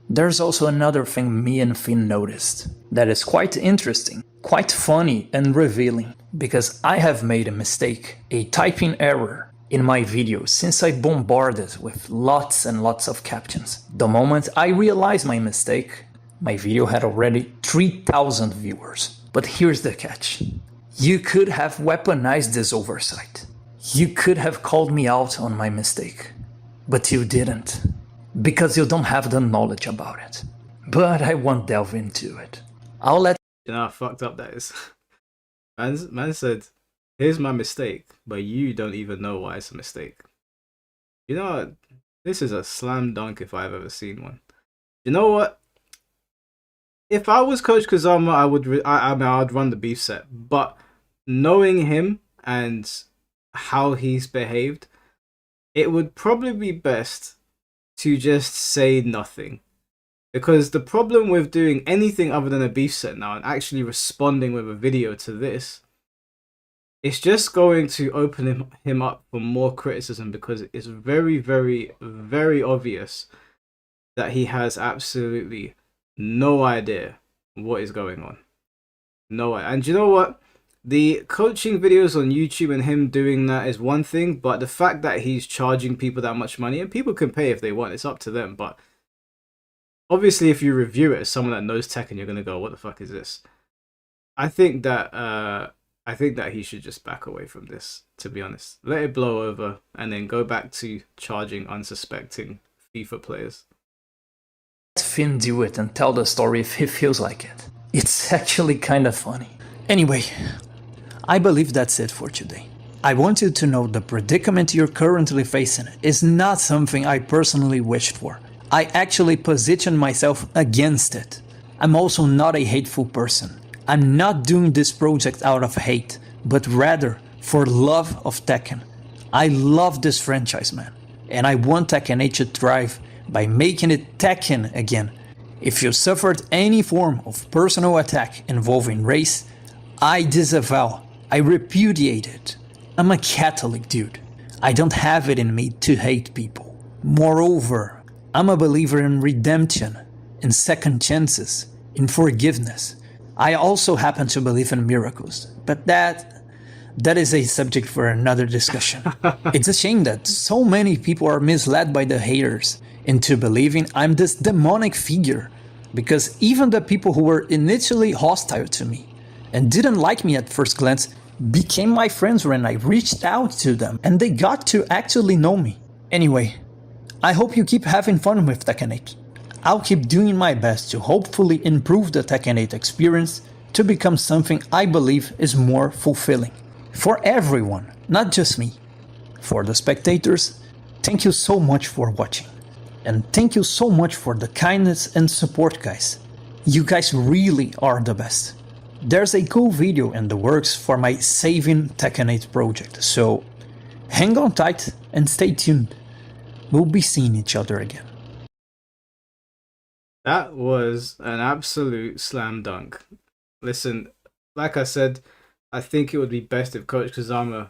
There's also another thing me and Finn noticed that is quite interesting, quite funny and revealing, because I have made a mistake, a typing error, in my video since I bombarded with lots and lots of captions. The moment I realized my mistake, my video had already 3,000 viewers. But here's the catch. You could have weaponized this oversight. You could have called me out on my mistake. But you didn't. Because you don't have the knowledge about it. But I won't delve into it. I'll let... You know how fucked up that is? Man said, here's my mistake, but you don't even know why it's a mistake. You know what? This is a slam dunk if I've ever seen one. You know what? If I was Coach Kazama, I'd run the beef set. But knowing him and how he's behaved, it would probably be best to just say nothing. Because the problem with doing anything other than a beef set now and actually responding with a video to this, it's just going to open him up for more criticism, because it's very, very, very obvious that he has absolutely no idea what is going on. No idea. And you know what? The coaching videos on YouTube and him doing that is one thing, but the fact that he's charging people that much money, and people can pay if they want, it's up to them, but obviously if you review it as someone that knows Tekken, you're going to go, what the fuck is this? I think that he should just back away from this, to be honest. Let it blow over and then go back to charging unsuspecting FIFA players. Let Finn do it and tell the story if he feels like it. It's actually kind of funny. Anyway, I believe that's it for today. I want you to know the predicament you're currently facing is not something I personally wished for. I actually positioned myself against it. I'm also not a hateful person. I'm not doing this project out of hate, but rather for love of Tekken. I love this franchise, man, and I want Tekken 8 to thrive by making it Tekken again. If you suffered any form of personal attack involving race, I disavow, I repudiate it. I'm a Catholic dude. I don't have it in me to hate people. Moreover, I'm a believer in redemption, in second chances, in forgiveness. I also happen to believe in miracles, but that is a subject for another discussion. It's a shame that so many people are misled by the haters into believing I'm this demonic figure, because even the people who were initially hostile to me and didn't like me at first glance became my friends when I reached out to them and they got to actually know me. Anyway, I hope you keep having fun with Tekken 8. I'll keep doing my best to hopefully improve the Tekken 8 experience to become something I believe is more fulfilling. For everyone, not just me. For the spectators, thank you so much for watching. And thank you so much for the kindness and support, guys. You guys really are the best. There's a cool video in the works for my Saving Tekken 8 project, so hang on tight and stay tuned. We'll be seeing each other again. That was an absolute slam dunk. Listen, like I said, I think it would be best if Coach Kazama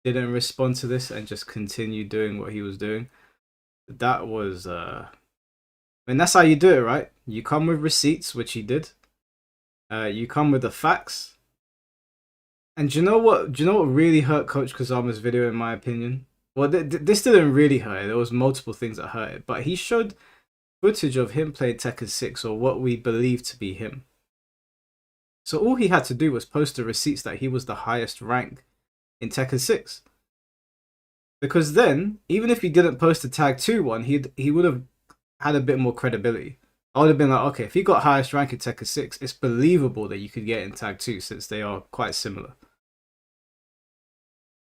didn't respond to this and just continue doing what he was doing. That was, I mean, that's how you do it, right? You come with receipts, which he did. You come with the facts. And do you know what? Do you know what really hurt Coach Kazama's video, in my opinion? Well, this didn't really hurt it. There was multiple things that hurt it, but he showed footage of him playing Tekken 6, or what we believe to be him. So all he had to do was post the receipts that he was the highest rank in Tekken 6. Because then, even if he didn't post the Tag 2 one, he would have had a bit more credibility. I would have been like, okay, if he got highest rank in Tekken 6, it's believable that you could get in Tag 2 since they are quite similar.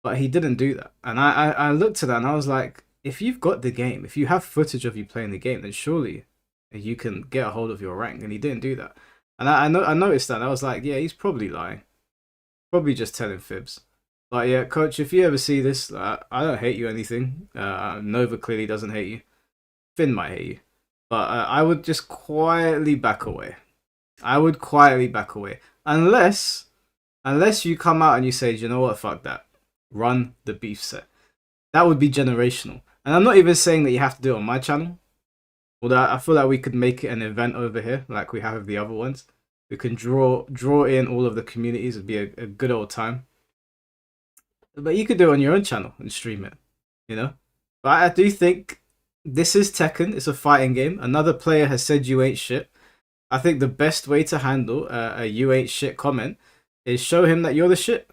But he didn't do that. And I looked at that and I was like, if you've got the game, if you have footage of you playing the game, then surely you can get a hold of your rank. And he didn't do that. And I noticed that. I was like, yeah, he's probably lying. Probably just telling fibs. But yeah, Coach, if you ever see this, I don't hate you or anything. Nova clearly doesn't hate you. Finn might hate you. But I would just quietly back away. I would quietly back away. Unless you come out and you say, you know what, fuck that. Run the beef set. That would be generational. And I'm not even saying that you have to do it on my channel. Although I feel like we could make it an event over here, like we have with the other ones. We can draw in all of the communities. It'd be a good old time. But you could do it on your own channel and stream it, you know? But I do think this is Tekken. It's a fighting game. Another player has said you ain't shit. I think the best way to handle a you ain't shit comment is show him that you're the shit.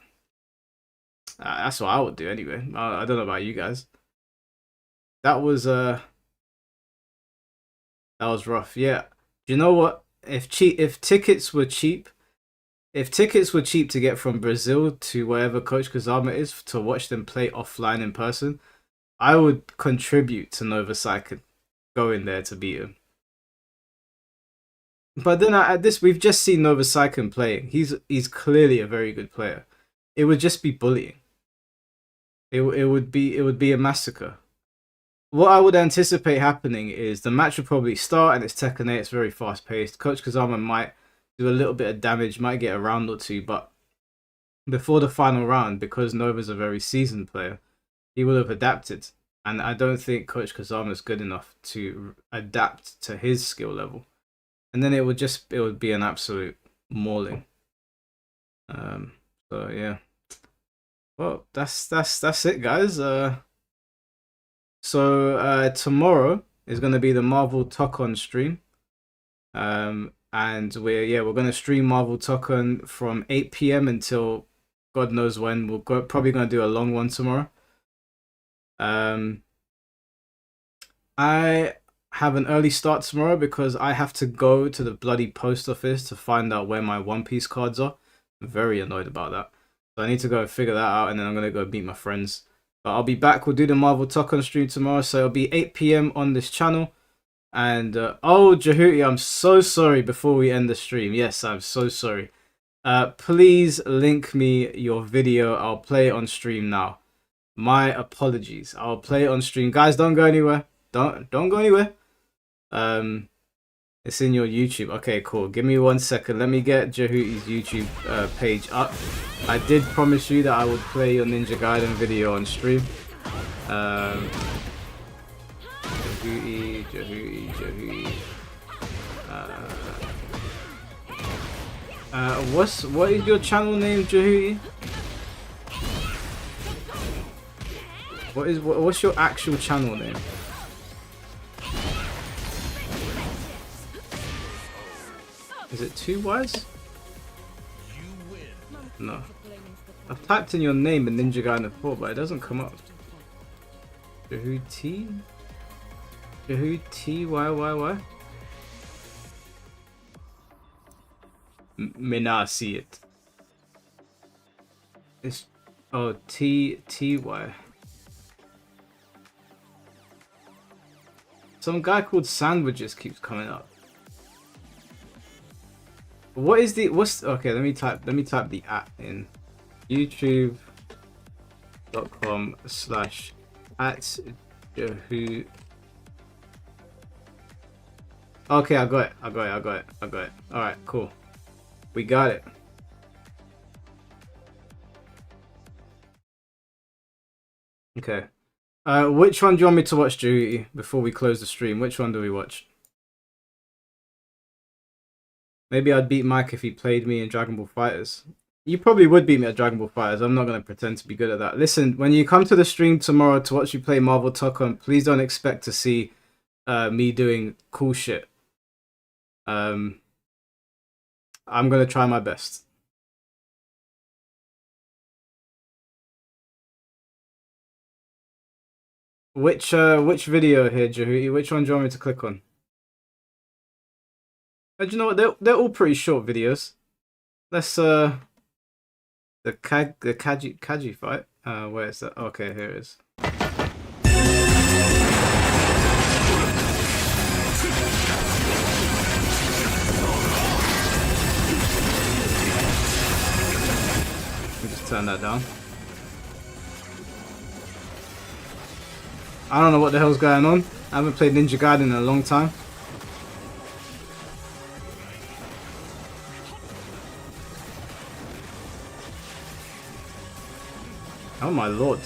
That's what I would do anyway. I don't know about you guys. That was rough. Yeah. Do you know what? If tickets were cheap to get from Brazil to wherever Coach Kazama is to watch them play offline in person, I would contribute to Nova Saiken going there to beat him. But then at this, we've just seen Nova Saiken playing. He's clearly a very good player. It would just be bullying. It would be a massacre. What I would anticipate happening is the match will probably start and it's Tekken 8. It's very fast paced. Coach Kazama might do a little bit of damage, might get a round or two, but before the final round, because Nova's a very seasoned player, he will have adapted. And I don't think Coach Kazama is good enough to adapt to his skill level. And then it would be an absolute mauling. So yeah. Well, that's it, guys. So tomorrow is going to be the Marvel Tekken stream. And we're going to stream Marvel Tekken from 8 PM until God knows when. Probably going to do a long one tomorrow. I have an early start tomorrow because I have to go to the bloody post office to find out where my One Piece cards are. I'm very annoyed about that. So I need to go figure that out, and then I'm going to go meet my friends. But I'll be back. We'll do the Marvel Tekken stream tomorrow. So it'll be 8 PM on this channel. And, oh, Jahuti, I'm so sorry before we end the stream. Yes, I'm so sorry. Please link me your video. I'll play it on stream now. My apologies. I'll play it on stream. Guys, don't go anywhere. Don't go anywhere. It's in your YouTube. Okay, cool. Give me 1 second. Let me get Jahuti's YouTube page up. I did promise you that I would play your Ninja Gaiden video on stream. Jahuti. What is your channel name, Jahuti? What's your actual channel name? Is it 2 Ys? No. I've typed in your name in Ninja Gaiden 4, but it doesn't come up. Jahuti? Jahuti? Why? May not see it. It's Ty. Some guy called Sandwiches keeps coming up. Okay, let me type the @ in youtube.com/@Yahoo. Okay, I got it. Alright, cool. We got it. Okay. Which one do you want me to watch, Judy, before we close the stream? Which one do we watch? Maybe I'd beat Mike if he played me in Dragon Ball FighterZ. You probably would beat me at Dragon Ball FighterZ. I'm not going to pretend to be good at that. Listen, when you come to the stream tomorrow to watch you play Marvel Tekken, please don't expect to see me doing cool shit. I'm going to try my best. Which video here, Jahuti? Which one do you want me to click on? Do you know what? They're all pretty short videos. Let's the Kaji fight. Where is that? Okay, here it is. Let me just turn that down. I don't know what the hell's going on. I haven't played Ninja Gaiden in a long time. Oh my lord.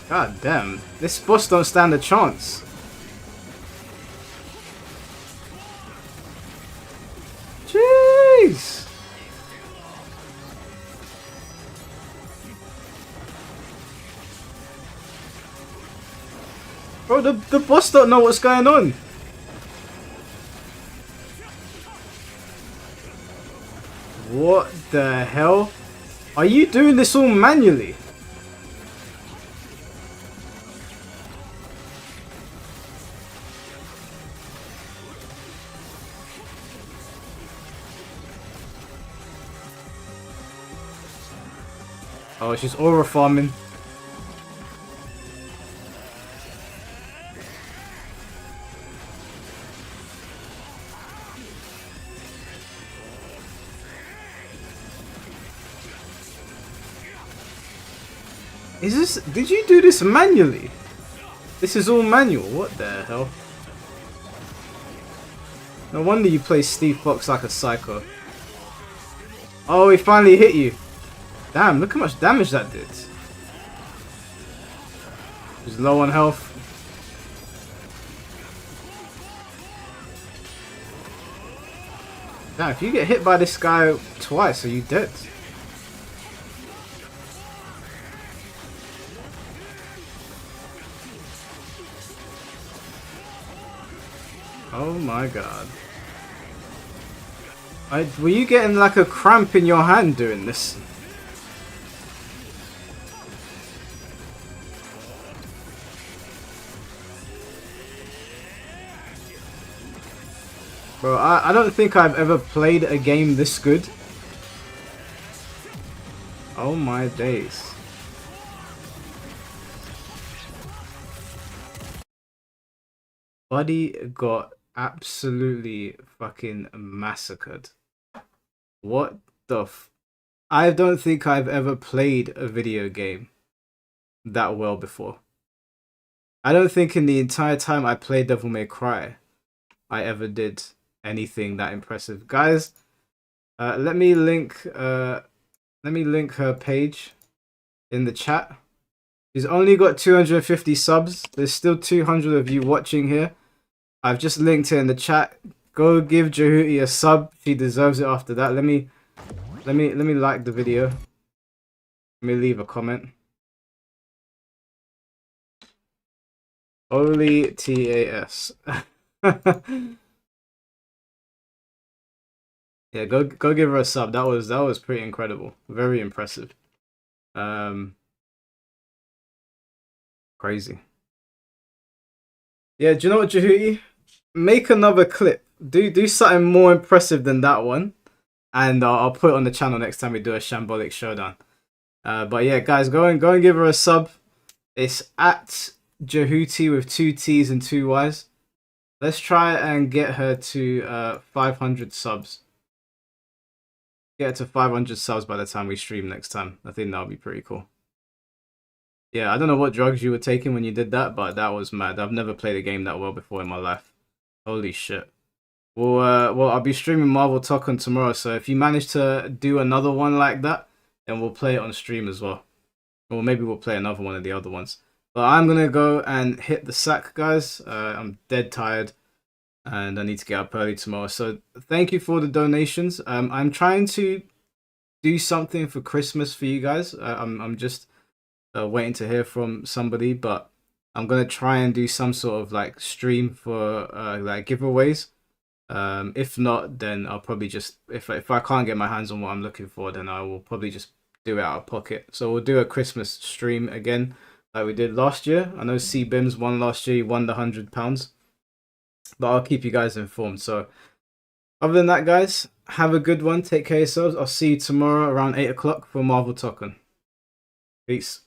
God damn. This boss don't stand a chance. Jeez. Bro, the boss don't know what's going on. What the hell? Are you doing this all manually? Oh, she's aura farming. Is this... Did you do this manually? This is all manual. What the hell? No wonder you play Steve Fox like a psycho. Oh, he finally hit you. Damn, look how much damage that did. He's low on health. Damn, if you get hit by this guy twice, are you dead? Oh my god. Were you getting like a cramp in your hand doing this? Bro, I don't think I've ever played a game this good. Oh my days. Buddy got absolutely fucking massacred. What the f... I don't think I've ever played a video game that well before. I don't think in the entire time I played Devil May Cry, I ever did anything that impressive. Guys, let me link her page in the chat. He's only got 250 subs. There's still 200 of you watching here. I've just linked it in the chat. Go give Jehuti a sub. She deserves it after that. Let me like the video. Let me leave a comment. Only TAS. Yeah, go give her a sub. That was pretty incredible. Very impressive. Crazy. Yeah, do you know what, Jehuti? Make another clip. Do something more impressive than that one, and I'll put it on the channel next time we do a Shambolic Showdown. But yeah, guys, go and give her a sub. It's at Jehuti with 2 T's and 2 Y's. Let's try and get her to 500 subs. Get her to 500 subs by the time we stream next time. I think that'll be pretty cool. Yeah, I don't know what drugs you were taking when you did that, but that was mad. I've never played a game that well before in my life. Holy shit. Well, I'll be streaming Marvel Tekken tomorrow, so if you manage to do another one like that, then we'll play it on stream as well. Or maybe we'll play another one of the other ones. But I'm going to go and hit the sack, guys. I'm dead tired, and I need to get up early tomorrow. So thank you for the donations. I'm trying to do something for Christmas for you guys. I'm just waiting to hear from somebody, but I'm gonna try and do some sort of like stream for like giveaways. If not, then I'll probably just if I can't get my hands on what I'm looking for, then I will probably just do it out of pocket. So we'll do a Christmas stream again like we did last year. I know C-Bims won last year. He won the £100, but I'll keep you guys informed. So other than that, guys, have a good one. Take care of yourselves. I'll see you tomorrow around 8 o'clock for Marvel Tekken. Peace.